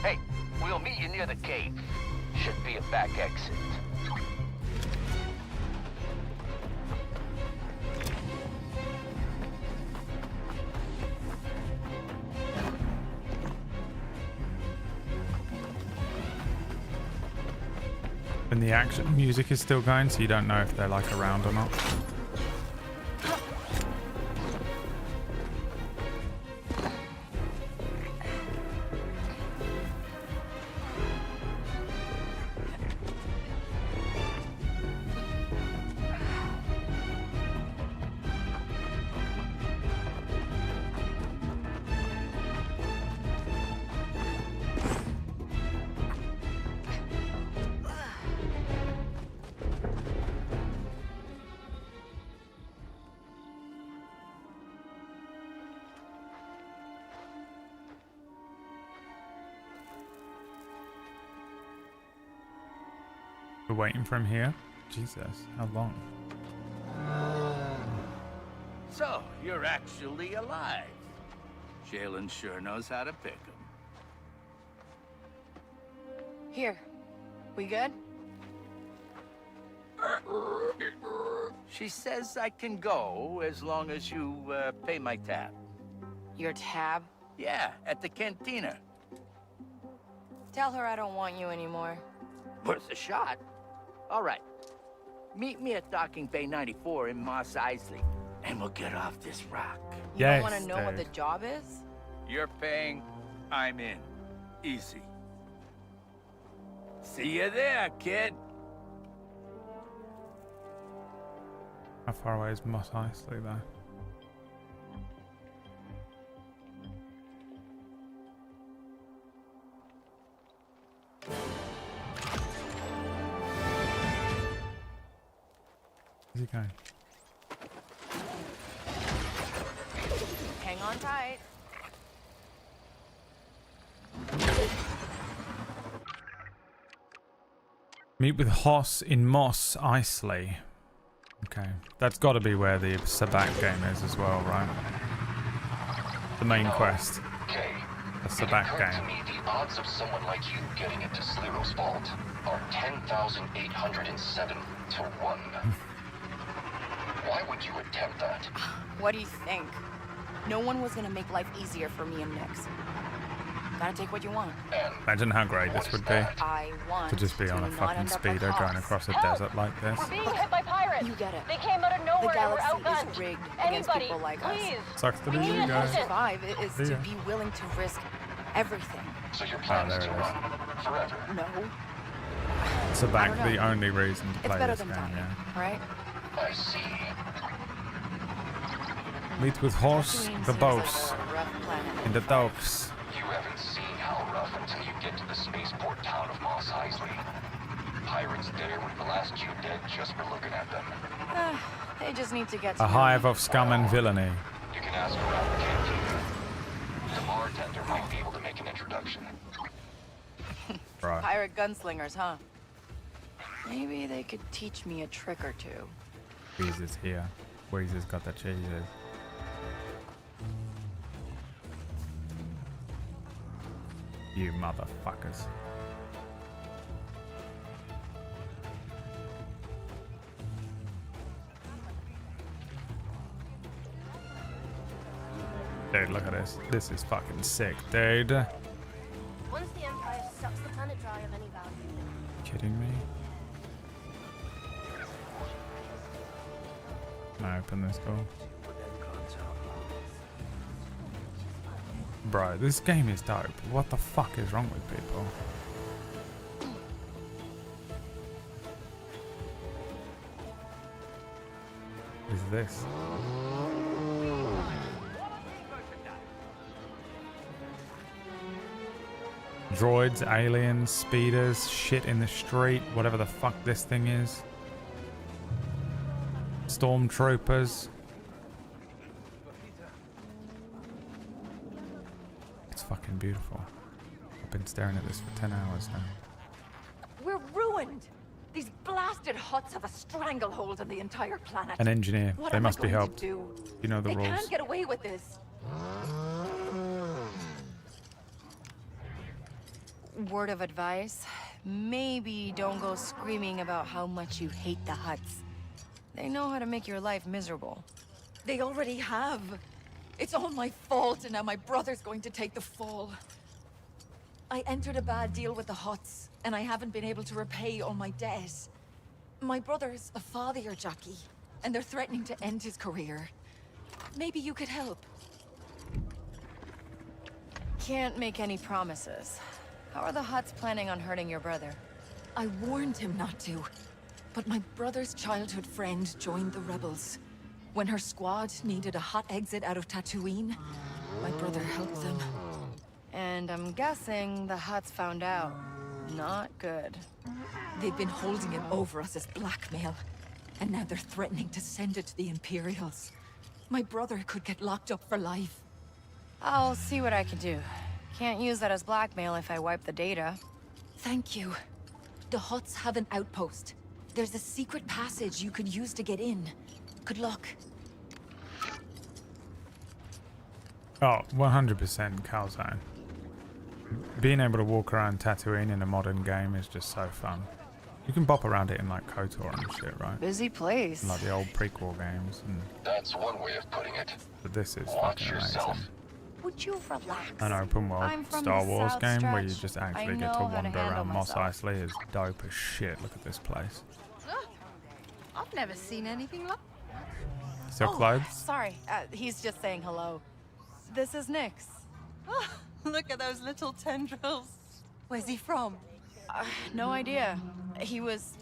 Hey, we'll meet you near the cave. Should be a back exit. And the action music is still going, so you don't know if they're like around or not. We're waiting for him here? Jesus, how long? So, you're actually alive. Jalen sure knows how to pick 'em. Here. We good? She says I can go as long as you pay my tab. Your tab? Yeah, at the cantina. Tell her I don't want you anymore. Worth a shot. All right. Meet me at Docking Bay 94 in Mos Eisley, and we'll get off this rock. You don't want to know what the job is? You're paying, I'm in. Easy. See you there, kid. How far away is Mos Eisley though? Where's he going? Hang on tight. Meet with Hoss in Mos Eisley. Okay, that's got to be where the Sabacc game is as well, right? The main quest. Okay. The Sabacc To game. me, the odds of someone like you getting into Sliro's vault are 10,807 to 1. Why would you attempt that? What do you think? No one was gonna make life easier for me and Nix. Gotta take what you want. Imagine how great this would be. I want To just be on a to not fucking end up like speeder going Hoss. across a desert like this. We're being hit by pirates. You get it. They came out of nowhere The and we're galaxy outgunned. is rigged against Anybody, people like please. us. Sucks to be We you need to guys. survive is See to ya. be willing to risk everything. So your Oh, plan there is it to is. run forever? No. Sabacc, I don't the know. only reason to It's play better this than game, dying, yeah. right? I see. Meet with Hoss, Tatooine the seems boss, like a rough planet. in the docks. You haven't seen how rough until you get to the spaceport town of Mos Eisley. Pirates there with the last few dead just for looking at them. They just need to get to A know hive me. of scum and villainy. You can ask around the cantina. The bartender might be able to make an introduction. Right. Pirate gunslingers, huh? Maybe they could teach me a trick or two. Jesus here. Weezer's got the cheeses. You motherfuckers. Dude, look at this. This is fucking sick, dude. Once the Empire sucks the planet dry of any value. Kidding me? Can I open this door? Bro, this game is dope. What the fuck is wrong with people? What is this? Droids, aliens, speeders, shit in the street, whatever the fuck this thing is. Stormtroopers. It's fucking beautiful. I've been staring at this for 10 hours now. We're ruined. These blasted huts have a stranglehold on the entire planet. An engineer. What They am must I be going helped. to do? You know the They rules. can't get away with this. Word of advice, maybe don't go screaming about how much you hate the Hutts. They know how to make your life miserable. They already have. It's all my fault, and now my brother's going to take the fall. I entered a bad deal with the Hutts, and I haven't been able to repay all my debt. My brother's a father, Jackie, and they're threatening to end his career. Maybe you could help. Can't make any promises. How are the Hutts planning on hurting your brother? I warned him not to, but my brother's childhood friend joined the rebels. When her squad needed a hot exit out of Tatooine, my brother helped them. And I'm guessing the Hutts found out. Not good. They've been holding him over us as blackmail, and now they're threatening to send it to the Imperials. My brother could get locked up for life. I'll see what I can do. Can't use that as blackmail if I wipe the data. Thank you. The Huts have an outpost. There's a secret passage you could use to get in. Good luck. Oh, 100% Calzone. Being able to walk around Tatooine in a modern game is just so fun. You can bop around it in like KOTOR and shit, right? Busy place. Like the old prequel games. And That's one way of putting it. but this is Watch fucking yourself. amazing. Would you relax? An open world I'm from Star the Wars South game where you Stretch. just I actually get to know how to wander handle around Mos myself. Eisley is dope as shit. Look at this place. I've never seen anything like. Still clothes? Sorry, he's just saying hello. This is Nyx. Oh, look at those little tendrils. Where's he from? No idea. He was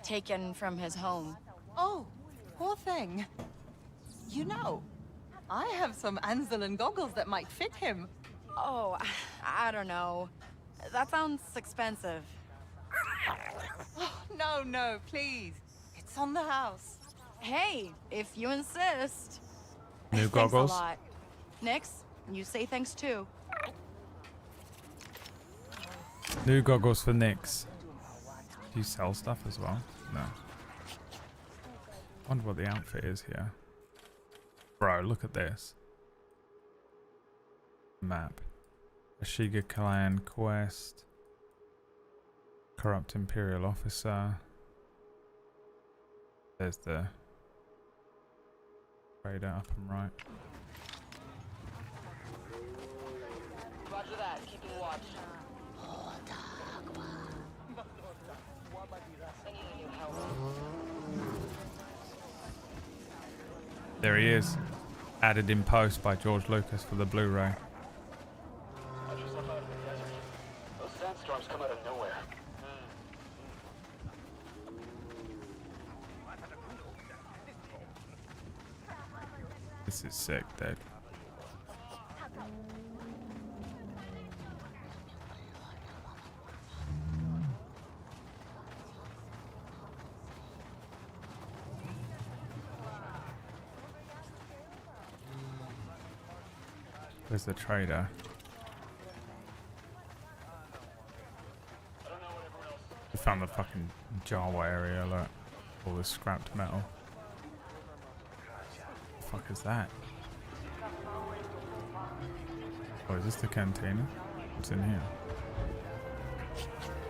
taken from his home. Oh, poor thing. You know, I have some Anzelin goggles that might fit him. Oh, I don't know. That sounds expensive. Oh, no, please. It's on the house. Hey, if you insist. New Thanks goggles? a lot. Nyx, you say thanks too. New goggles for Nyx. Do you sell stuff as well? No. Wonder what the outfit is here. Bro, look at this. Map. Ashiga Clan quest. Corrupt Imperial Officer. There's the radar up and right. Roger that. Keeping watch. There he is. Added in post by George Lucas for the Blu-ray. Those sandstorms come out of nowhere. This is sick, dude. Where's the trader? We found the fucking Jawa area, look. All this scrapped metal. The fuck is that? Oh, is this the cantina? What's in here?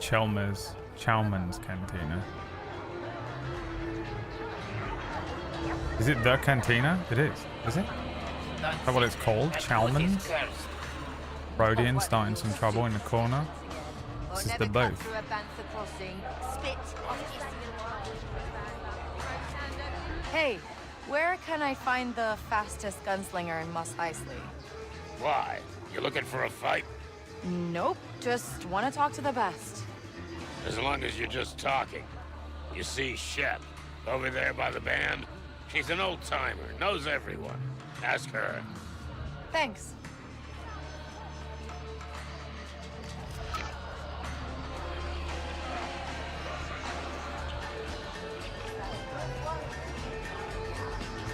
Chalmers Cantina. Is it the cantina? It is. Is it? Is that what it's called? Chalmers? Rodian starting some trouble in the corner. This is the booth. Hey, where can I find the fastest gunslinger in Mos Eisley? Why? You looking for a fight? Nope, just want to talk to the best. As long as you're just talking. You see Shep, over there by the band? She's an old-timer, knows everyone. Ask her. Thanks.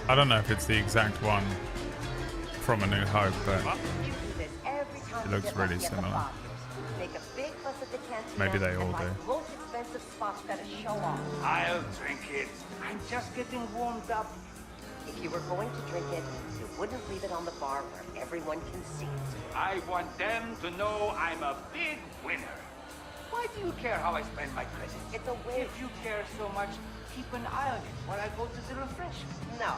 I don't know if it's the exact one from A New Hope, but it looks really similar. Maybe they all do. I'll drink it. I'm just getting warmed up. If you were going to drink it, you wouldn't leave it on the bar where everyone can see it. I want them to know I'm a big winner. Why do you care how I spend my credits? It's a way. If you care so much, keep an eye on it while I go to the refreshment. No,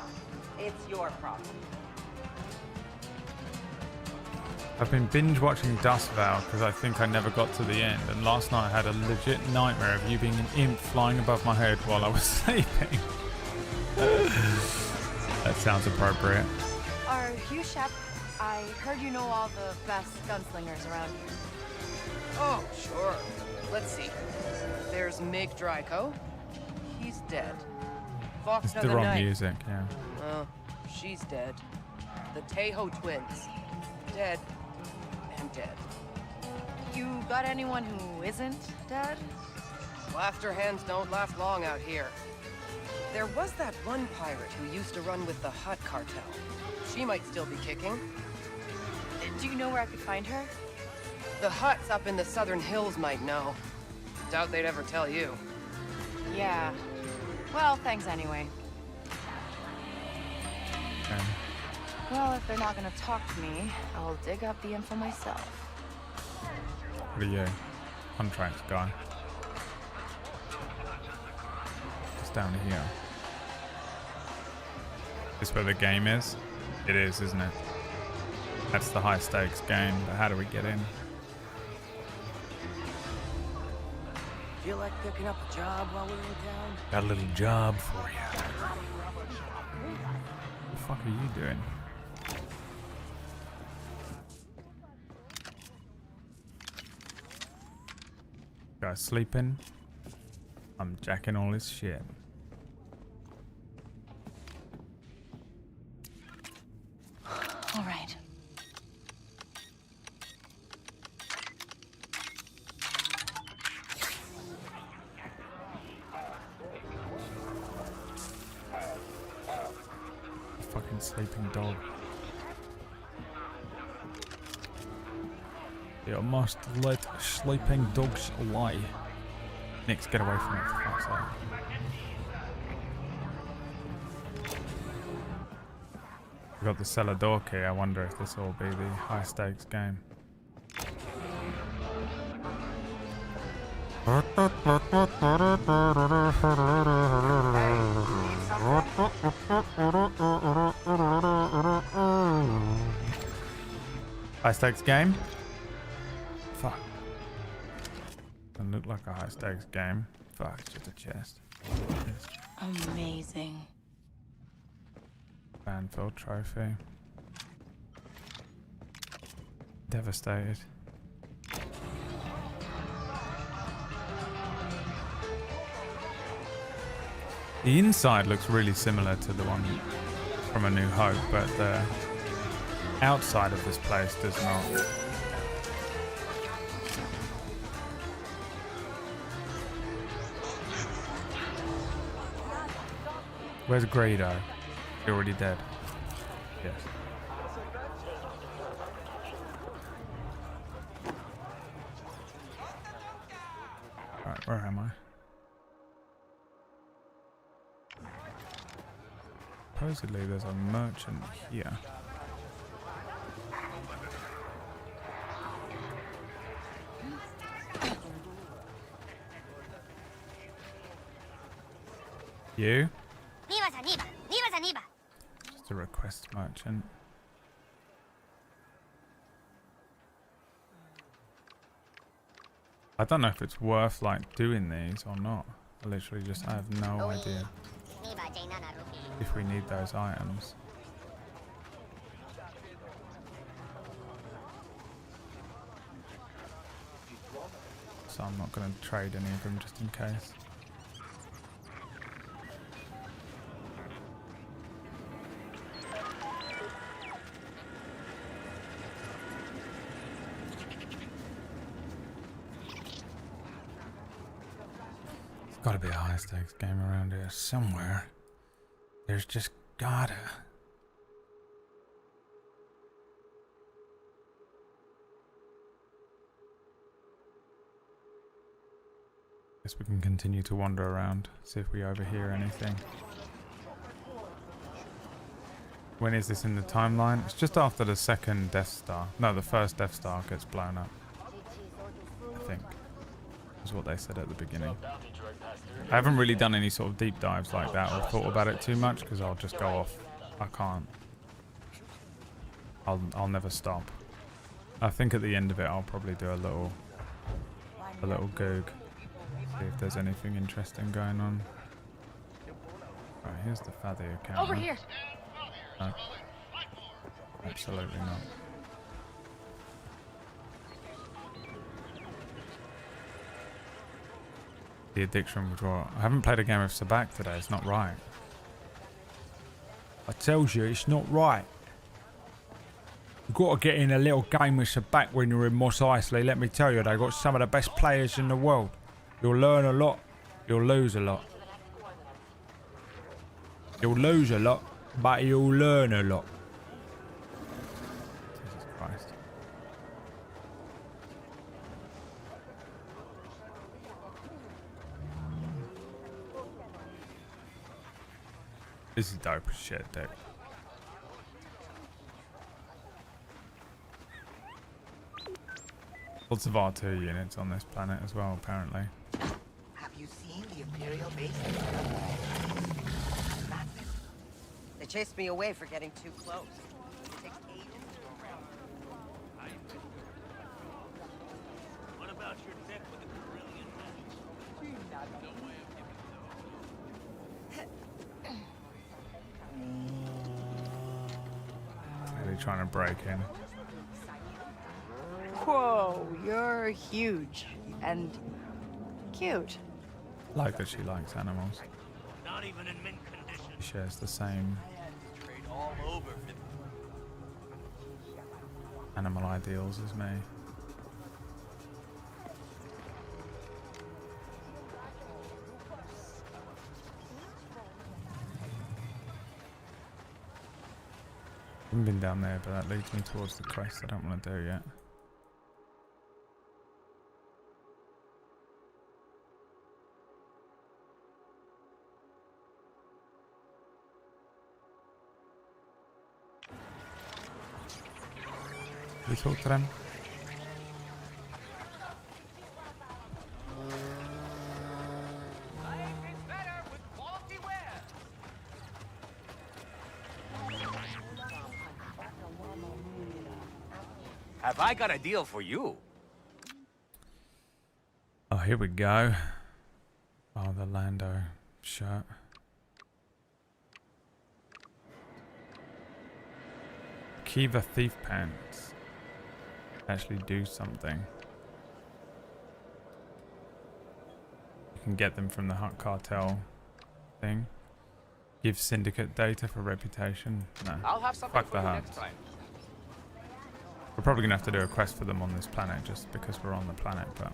it's your problem. I've been binge watching Dust Vow because I think I never got to the end, and last night I had a legit nightmare of you being an imp flying above my head while I was sleeping. That sounds appropriate. Are you Shep? I heard you know all the best gunslingers around here. Oh, sure. Let's see. There's Mig Draco. He's dead. It's the wrong music, yeah. Oh, she's dead. The Tejo twins. Dead. And dead. You got anyone who isn't dead? Laughter hands don't last long out here. There was that one pirate who used to run with the Hutt cartel. She might still be kicking. Do you know where I could find her? The Hutts up in the southern hills might know. Doubt they'd ever tell you. Yeah. Well, thanks anyway. Okay. Well, if they're not gonna talk to me, I'll dig up the info myself. What are you? Contracts guy. It's down here. Is this where the game is? It is, isn't it? That's the high stakes game, but how do we get in? Feel like picking up a job while we're in town? Got a little job for you. What the fuck are you doing? Guys sleeping? I'm jacking all his shit. All right. Fucking sleeping dog. You must let sleeping dogs lie. Nix, get away from it, for fuck's sake. We got the cellar door key. I wonder if this will be the high stakes game. High stakes game? Fuck. Doesn't look like a high stakes game. Fuck, it's just a chest. Amazing. Banfield trophy. Devastated. The inside looks really similar to the one from A New Hope, but the outside of this place does not. Where's Greedo? You're already dead. Yes. Alright, where am I? Supposedly there's a merchant here. You? Just a request merchant. I don't know if it's worth like doing these or not. I literally just have no idea if we need those items. So I'm not going to trade any of them just in case. Gotta be a high stakes game around here somewhere. There's just gotta. Guess we can continue to wander around, see if we overhear anything. When is this in the timeline? It's just after the second Death Star. No, the first Death Star gets blown up. I think. Is what they said at the beginning. I haven't really done any sort of deep dives like that or thought about it too much because I'll just go off. I can't. I'll never stop. I think at the end of it I'll probably do a little goog. See if there's anything interesting going on. Right, here's the Fatty account. Over here. No. Absolutely not. The addiction withdrawal. I haven't played a game of Sabacc today. It's not right. I tells you, it's not right. You've got to get in a little game with Sabacc when you're in Mos Eisley. Let me tell you, they've got some of the best players in the world. You'll learn a lot. You'll lose a lot. You'll lose a lot, but you'll learn a lot. Jesus Christ. This is dope as shit, dude. Lots of R2 units on this planet as well, apparently. Have you seen the Imperial base? Massive. They chased me away for getting too close. It takes ages to go around. What about your deck with the Carillion men? Really trying to break in. Whoa, you're huge and cute. Like that she likes animals. Not even in mint condition. She shares the same Trade all over for animal ideals as me. I haven't been down there, but that leads me towards the crest I don't want to do yet. We talk to them. Have I got a deal for you? Oh, here we go. Oh, the Lando shirt. Kiva thief pants. Actually do something. You can get them from the Hutt cartel thing. Give syndicate data for reputation. No. I'll have something Fuck for the you Hutt. next time. We're probably gonna have to do a quest for them on this planet just because we're on the planet, but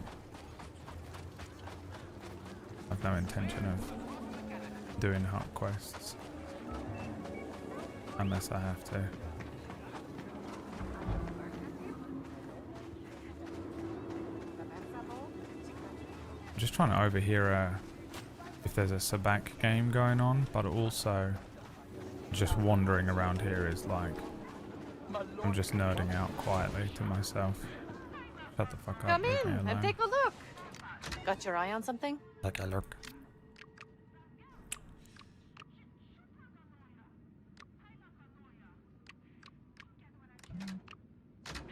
I've no intention of doing Hutt quests unless I have to. I'm just trying to overhear if there's a Sabacc game going on, but also just wandering around here is like I'm just nerding out quietly to myself. Shut the fuck up. Come leave me in and alone. take a look. Got your eye on something? Take a look.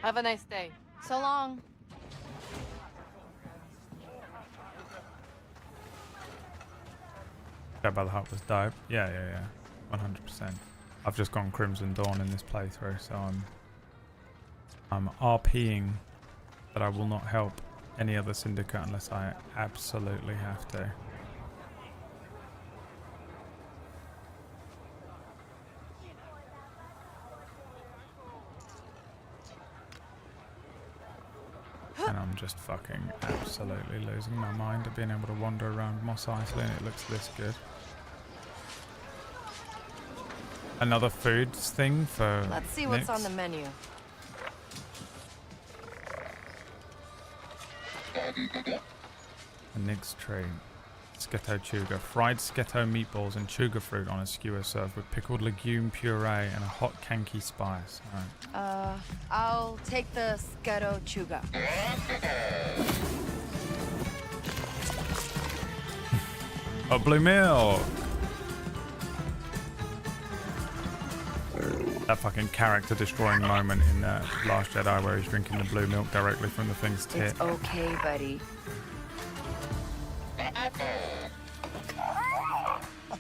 Have a nice day. So long. That by the Hutt was dope. Yeah, 100%. I've just gone Crimson Dawn in this playthrough, so I'm RPing, but I will not help any other syndicate unless I absolutely have to. And I'm just fucking absolutely losing my mind at being able to wander around Mos Eisley and it looks this good. Another foods thing for Let's see what's Nyx. on the menu. A Nyx tree. Sketo chuga. Fried sketo meatballs and chuga fruit on a skewer served with pickled legume puree and a hot kanki spice. Alright. I'll take the Sketo Chuga. Oh, blue milk! That fucking character destroying moment in Last Jedi where he's drinking the blue milk directly from the thing's tit. It's okay, buddy.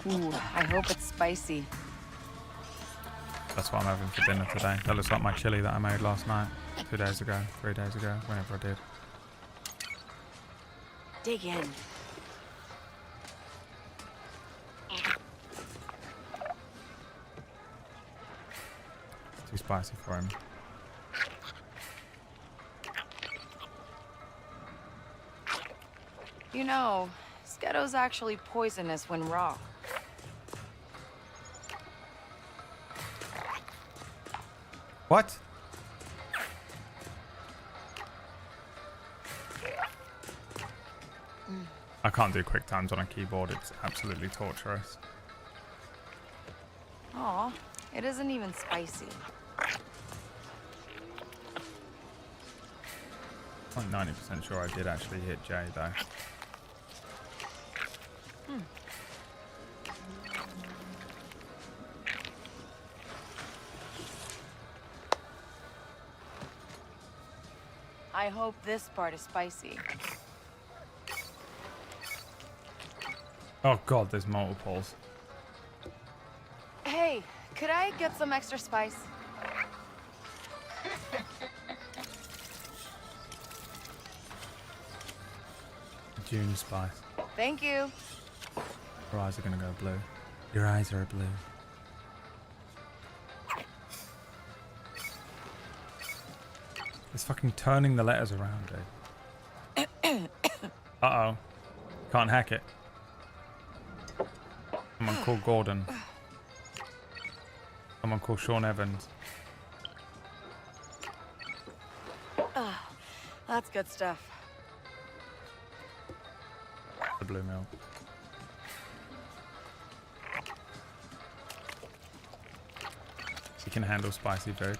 Ooh, I hope it's spicy. That's what I'm having for dinner today. That looks like my chili that I made last night, 2 days ago, 3 days ago, whenever I did. Dig in. Too spicy for him. You know, Sketo's actually poisonous when raw. What? I can't do quick times on a keyboard. It's absolutely torturous. Aw, it isn't even spicy. I'm 90% sure I did actually hit Jay though. I hope this part is spicy. Oh god, there's multiples. Hey, could I get some extra spice? June spice. Thank you. Your eyes are gonna go blue. Your eyes are blue. It's fucking turning the letters around, dude. Uh-oh. Can't hack it. Someone call Gordon. Someone call Sean Evans. That's good stuff. The blue milk. You can handle spicy food.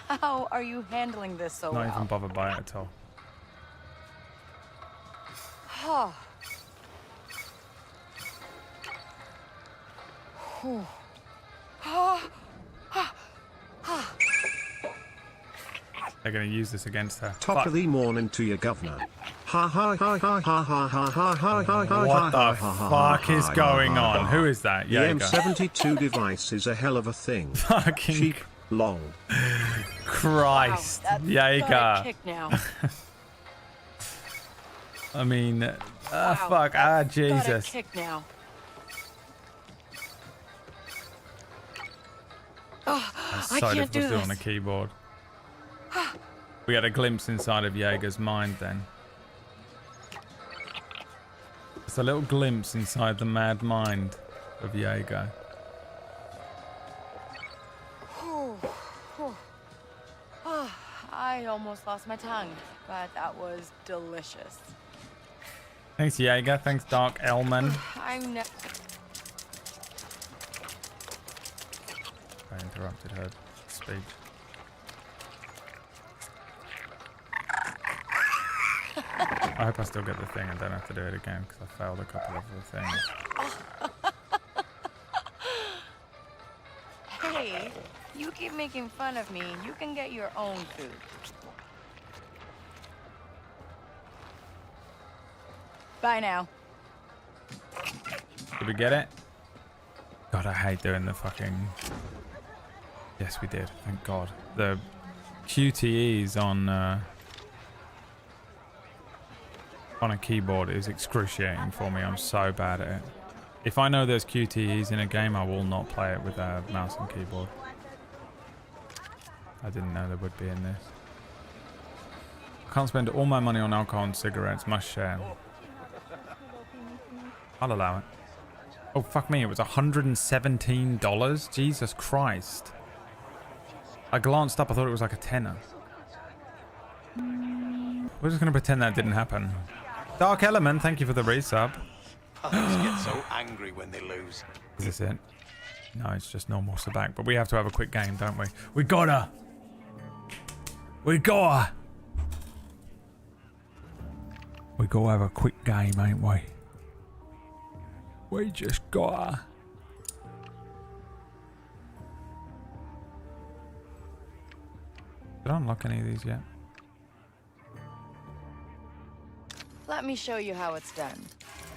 How are you handling this so Not well? even bothered by it at all. Oh. They're gonna use this against her. Top of the morning to your governor. Ha ha ha ha ha ha ha ha ha ha ha. What the fuck is going on? Who is that? The Jaeger. M72 device is a hell of a thing. Fucking cheap, long. Christ, Wow, Jaeger. got a kick now. I mean, Wow, fuck, got a Jesus. kick now. Oh, That's I so can't do difficult to do this. on a keyboard. We had a glimpse inside of Jaeger's mind then. It's a little glimpse inside the mad mind of Jaeger. Oh, I almost lost my tongue, but that was delicious. Thanks, Jaeger. Thanks, Dark Elman. I'm ne- I interrupted her speech. I hope I still get the thing and don't have to do it again because I failed a couple of the things. Hey, you keep making fun of me. You can get your own food. Bye now. Did we get it? God, I hate doing the fucking... Yes, we did. Thank God. The QTEs on a keyboard is excruciating for me. I'm so bad at it. If I know there's QTEs in a game, I will not play it with a mouse and keyboard. I didn't know there would be in this. I can't spend all my money on alcohol and cigarettes. Must share. I'll allow it. Oh, fuck me. It was $117? Jesus Christ. I glanced up. I thought it was like a tenner. We're just going to pretend that didn't happen. Dark Element, thank you for the resub. Puppies get so angry when they lose. Is this it? No, it's just normal Sabacc. But we have to have a quick game, don't we? We gotta! We gotta! We gotta have a quick game, ain't we? We just gotta. Did I unlock any of these yet? Let me show you how it's done.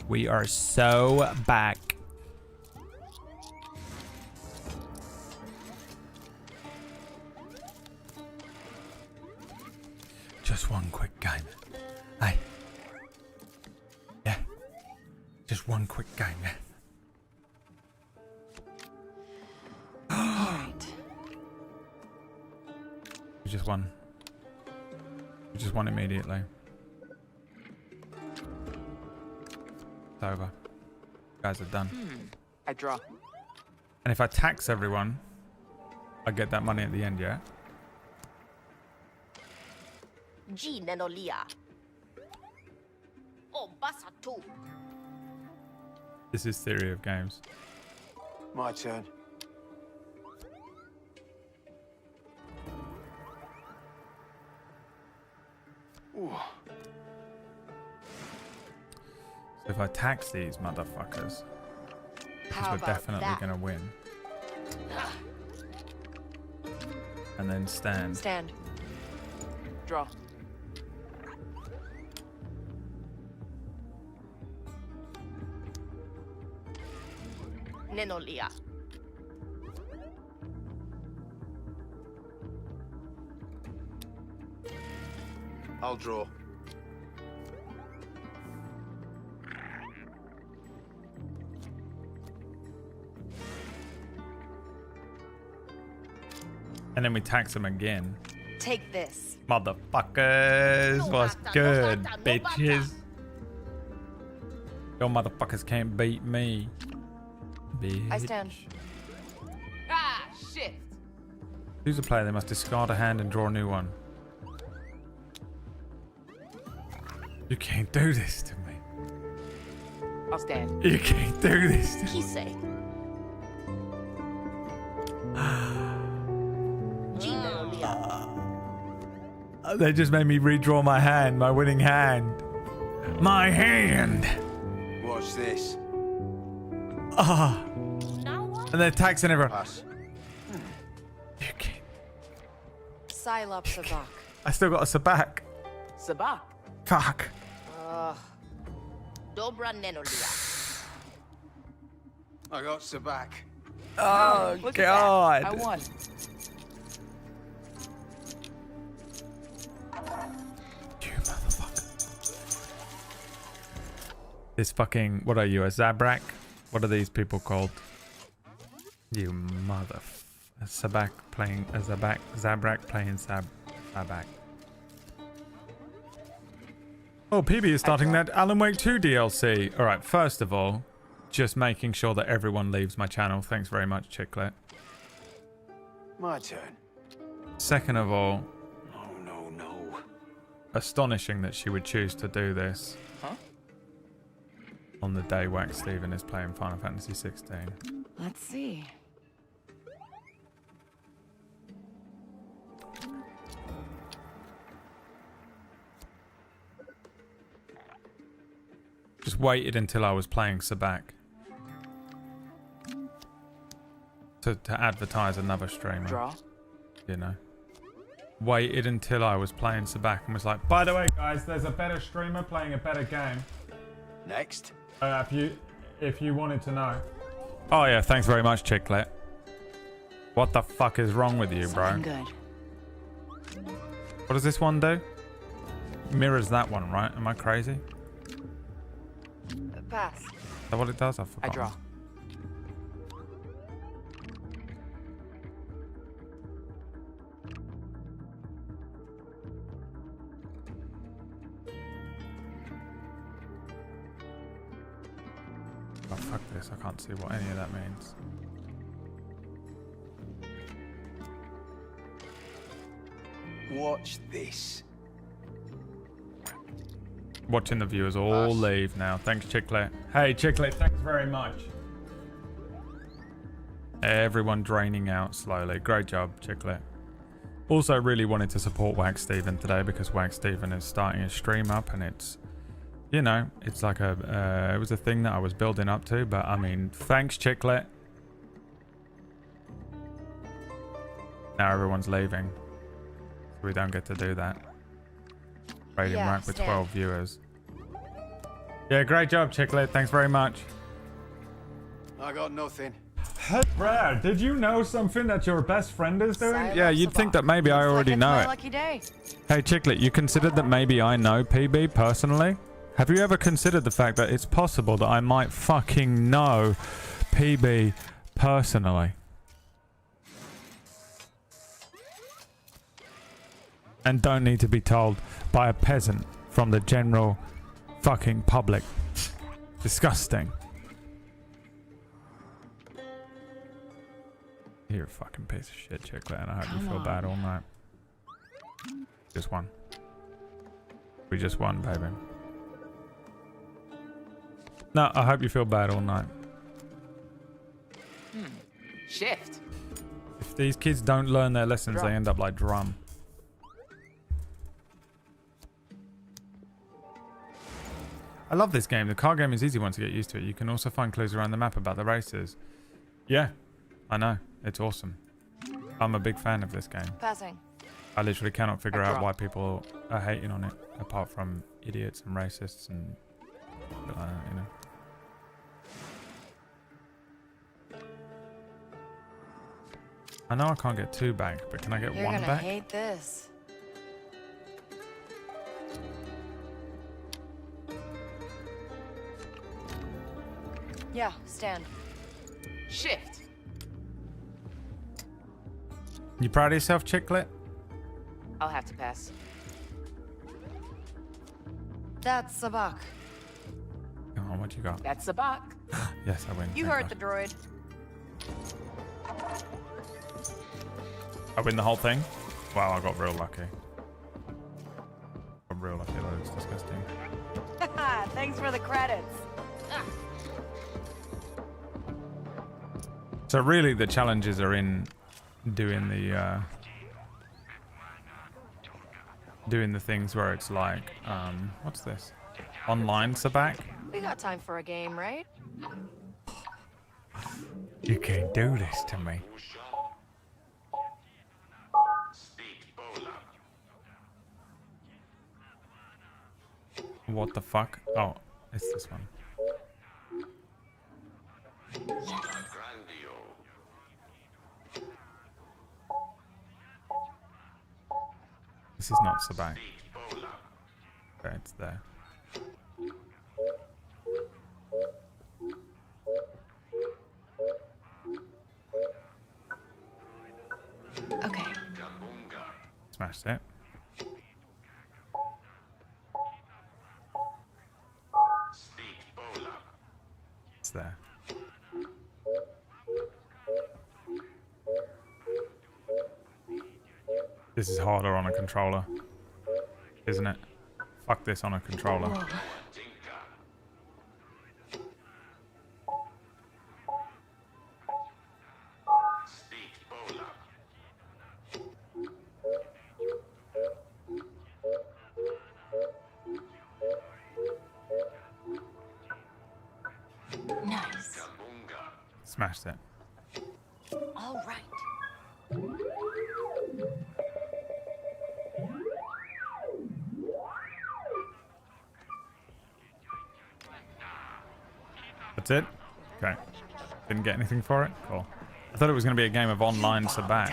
We are so back. Just one quick game. Hey. Yeah. Just one quick game, yeah. Alright. We just won. We just won immediately. It's over. You guys are done. I draw. And if I tax everyone, I get that money at the end, yeah? G Nanolia. Oh, Basa too. This is theory of games. My turn. Ooh. So if I tax these motherfuckers, How we're about definitely that? gonna win. And then stand. Stand. Draw. Nenolia. I'll draw. And then we tax them again. Take this. Motherfuckers, what's good, bitches? Your motherfuckers can't beat me. Bitch. I stand. Ah, shit. Choose a player, they must discard a hand and draw a new one. You can't do this to me. I'll stand. You can't do this to me. Kise. They just made me redraw my hand, my winning hand. My hand! Watch this. Ah. And they're taxing everyone. Pass. You can't. Silop Sabacc. I still got a Sabacc. Sabacc. Fuck. Dobra Nenolia. I got Sabacc. Oh, Look God. At that. I won. You motherfucker. This fucking, what are you, a Zabrak? What are these people called? You mother... A Sabacc playing... A Zabrak playing Sabacc. Oh, PB is starting that Alan Wake 2 DLC. Alright, first of all, just making sure that everyone leaves my channel. Thanks very much, Chicklet. My turn. Second of all... No. Astonishing that she would choose to do this. Huh? On the day Wax Steven is playing Final Fantasy 16. Let's see. Just waited until I was playing Sabacc to advertise another streamer. Draw. You know. Waited until I was playing Sabacc and was like, by the way, guys, there's a better streamer playing a better game. Next. If you wanted to know. Oh yeah, thanks very much, Chicklet. What the fuck is wrong with you, bro? Something good. What does this one do? Mirrors that one, right? Am I crazy? Pass. Is that what it does? I forgot. I draw. Oh, fuck this. I can't see what any of that means. Watch this. Watching the viewers all leave now. Thanks, Chicklet. Hey, Chicklet, thanks very much. Everyone draining out slowly. Great job, Chicklet. Also, really wanted to support Wax Steven today because Wax Steven is starting a stream up and it's, you know, it's like a, it was a thing that I was building up to, but I mean, thanks, Chicklet. Now everyone's leaving. So we don't get to do that. Rating rank with 12 viewers. Yeah, great job, Chicklet. Thanks very much. I got nothing. Hey, Brad, did you know something that your best friend is doing? Silence Yeah, you'd think that maybe I already know my it. lucky day. Hey, Chicklet, you considered that maybe I know PB personally? Have you ever considered the fact that it's possible that I might fucking know PB personally? And don't need to be told by a peasant from the general fucking public. Disgusting. You're a fucking piece of shit, Chicklet, and I hope you feel bad all night. Just won. We just won, baby. No, I hope you feel bad all night. Shift. If these kids don't learn their lessons, they end up like Drum. I love this game. The car game is easy once you get used to it. You can also find clues around the map about the races. Yeah, I know. It's awesome. I'm a big fan of this game. Passing. I literally cannot figure out why people are hating on it, apart from idiots and racists and, you know. I know I can't get 2 back, but can I get 1 You're gonna back? hate this. Yeah, stand. Shift. You proud of yourself, Chicklet? I'll have to pass. That's Sabacc. Come on, what you got? That's Sabacc. Yes, I win. You Thank heard God. the droid. I win the whole thing? Wow, I got real lucky. Got real lucky. That was disgusting. Thanks for the credits. So really, the challenges are in doing the things where it's like, what's this? Online Sabacc? We got time for a game, right? You can't do this to me. What the fuck? Oh, it's this one. This is not Sabacc. Okay, it's there. Okay. Smashed it. It's there. This is harder on a controller, isn't it? Fuck this on a controller. Whoa. Nice. Smashed it. All right. That's it? Okay. Didn't get anything for it? Cool. I thought it was going to be a game of online Sabacc.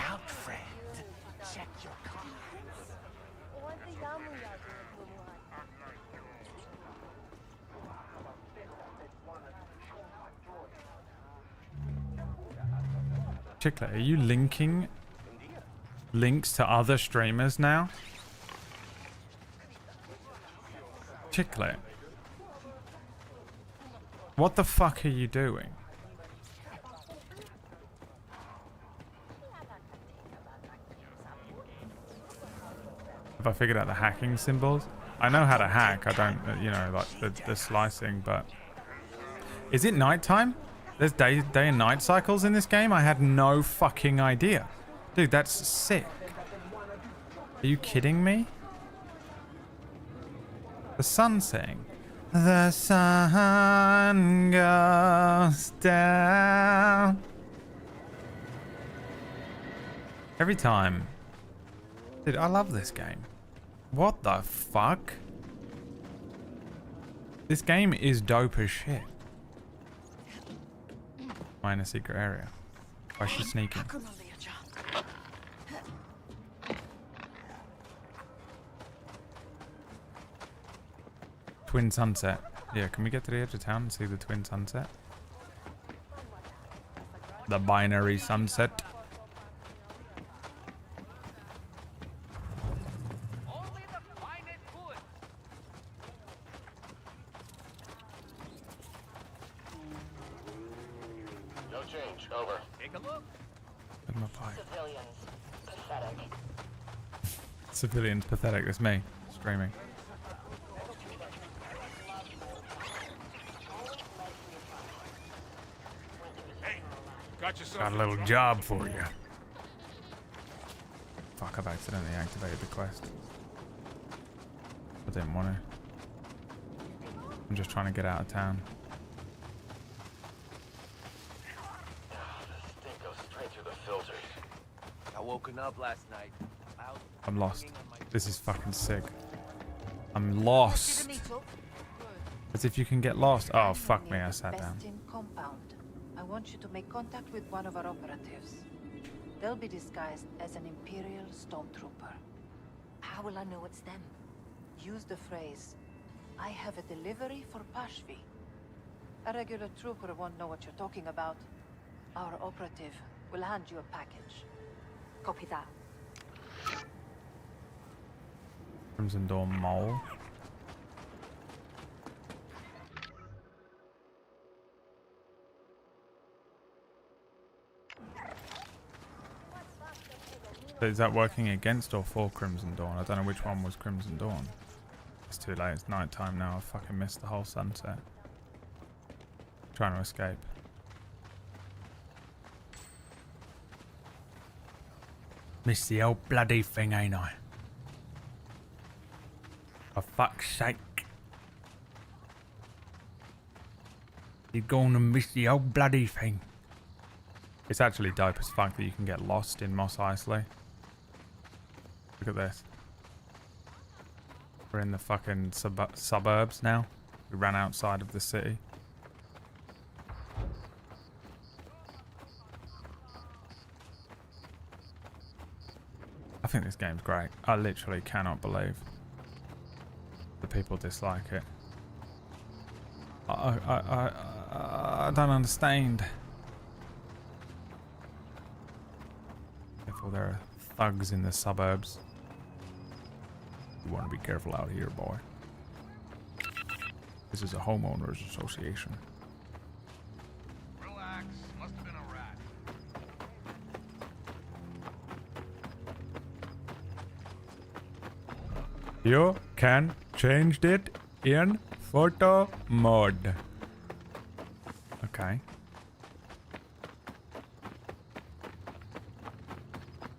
Chicklet, are you linking links to other streamers now? Chicklet. What the fuck are you doing? Have I figured out the hacking symbols? I know how to hack. I don't, you know, like the slicing, but... Is it nighttime? There's day and night cycles in this game? I had no fucking idea. Dude, that's sick. Are you kidding me? The sun's setting. The sun goes down. Every time. Dude, I love this game. What the fuck? This game is dope as shit. Find a secret area. Why is she sneaking? Twin sunset. Yeah, can we get to the edge of town and see the twin sunset? The binary sunset. No change. Over. Take a look. Civilians. Pathetic. Civilians pathetic. That's me streaming. Got a little job for you. Fuck, I've accidentally activated the quest. I didn't want to. I'm just trying to get out of town. The stink goes straight through the filters. I woken up last night. I'm lost. This is fucking sick. I'm lost. As if you can get lost. Oh, fuck me, I sat down. Compound. I want you to make contact with one of our operatives. They'll be disguised as an Imperial stormtrooper. How will I know it's them? Use the phrase, I have a delivery for Pashvi. A regular trooper won't know what you're talking about. Our operative will hand you a package. Copy that. Crimson Dawn Mole. Is that working against or for Crimson Dawn? I don't know which one was Crimson Dawn. It's too late. It's night time now. I fucking missed the whole sunset. Trying to escape. Missed the old bloody thing, ain't I? For fuck's sake. You're going to miss the old bloody thing. It's actually dope as fuck that you can get lost in Mos Eisley. Look at this. We're in the fucking suburbs now. We ran outside of the city. I think this game's great. I literally cannot believe the people dislike it. I don't understand. Careful, there are thugs in the suburbs. You want to be careful out here, boy. This is a homeowners association. Relax. Must have been a rat. You can change it in photo mode. Okay.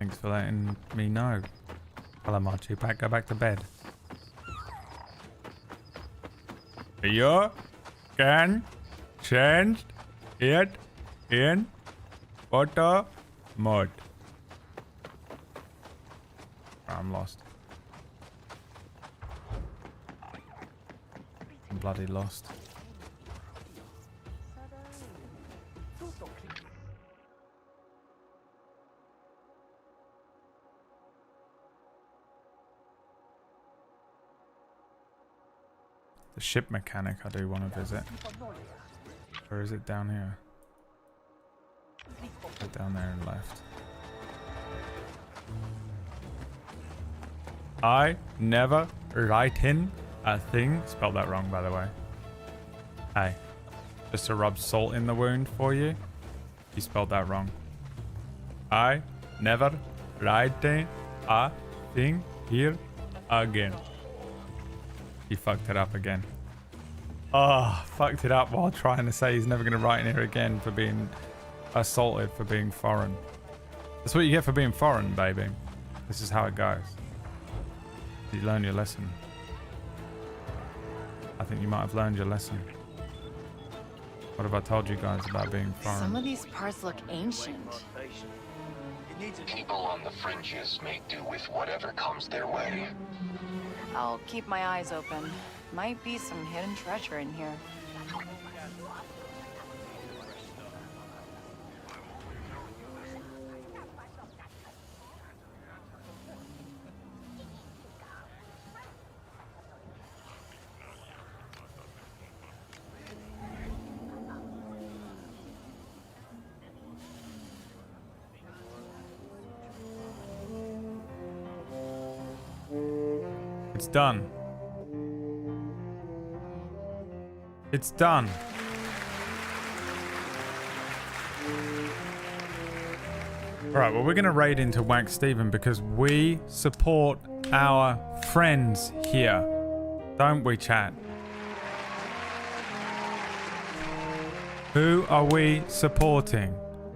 Thanks for letting me know. Calamari, go back to bed. You can change it in photo mode. I'm lost. I'm bloody lost. The ship mechanic I do want to visit. Or is it down here? Right down there and left. I never write in a thing. Spelled that wrong, by the way. Hey, just to rub salt in the wound for you. You spelled that wrong. I never write in a thing here again. He fucked it up again. Oh, fucked it up while trying to say he's never going to write in here again for being assaulted for being foreign. That's what you get for being foreign, baby. This is how it goes. You learn your lesson. I think you might have learned your lesson. What have I told you guys about being foreign? Some of these parts look ancient. People on the fringes may do with whatever comes their way. I'll keep my eyes open. Might be some hidden treasure in here. It's done. It's done. Alright, well, we're going to raid into Wax Steven because we support our friends here. Don't we, chat? Who are we supporting?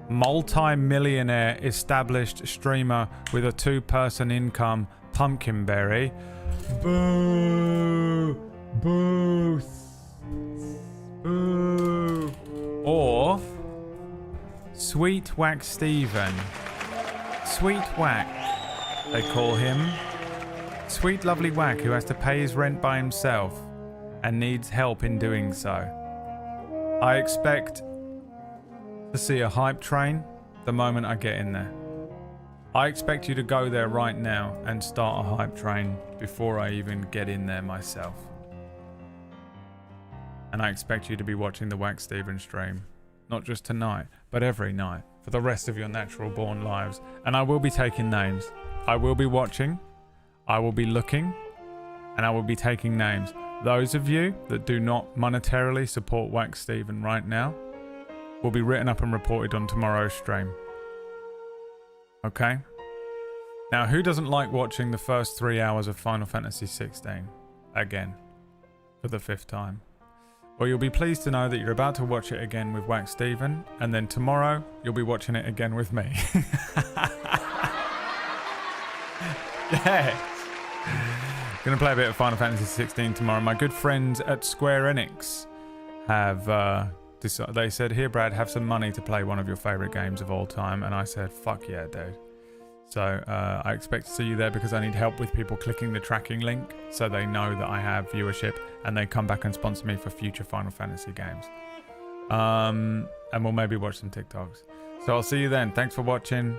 multi-millionaire established streamer with a 2-person income, Pumpkinberry. Boo! Boo! Boo! Or Sweet Whack Steven. Sweet Whack, they call him. Sweet lovely Whack who has to pay his rent by himself and needs help in doing so. I expect to see a hype train the moment I get in there. I expect you to go there right now and start a hype train before I even get in there myself. And I expect you to be watching the Whack Steven stream, not just tonight, but every night for the rest of your natural born lives. And I will be taking names. I will be watching, I will be looking, and I will be taking names. Those of you that do not monetarily support Whack Steven right now will be written up and reported on tomorrow's stream. Okay? Now, who doesn't like watching the first 3 hours of Final Fantasy 16 again for the 5th time? Well, you'll be pleased to know that you're about to watch it again with Whack Steven, and then tomorrow you'll be watching it again with me. Yes. Gonna play a bit of Final Fantasy 16 tomorrow. My good friends at Square Enix have they said, "Here, Brad, have some money to play one of your favorite games of all time." And I said, "Fuck yeah, dude." So I expect to see you there because I need help with people clicking the tracking link so they know that I have viewership and they come back and sponsor me for future Final Fantasy games. And we'll maybe watch some TikToks. So I'll see you then. Thanks for watching.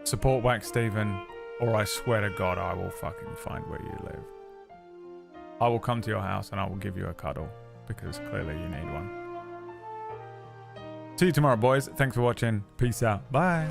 Support Whack Steven, or I swear to God I will fucking find where you live. I will come to your house and I will give you a cuddle because clearly you need one. See you tomorrow, boys. Thanks for watching. Peace out. Bye.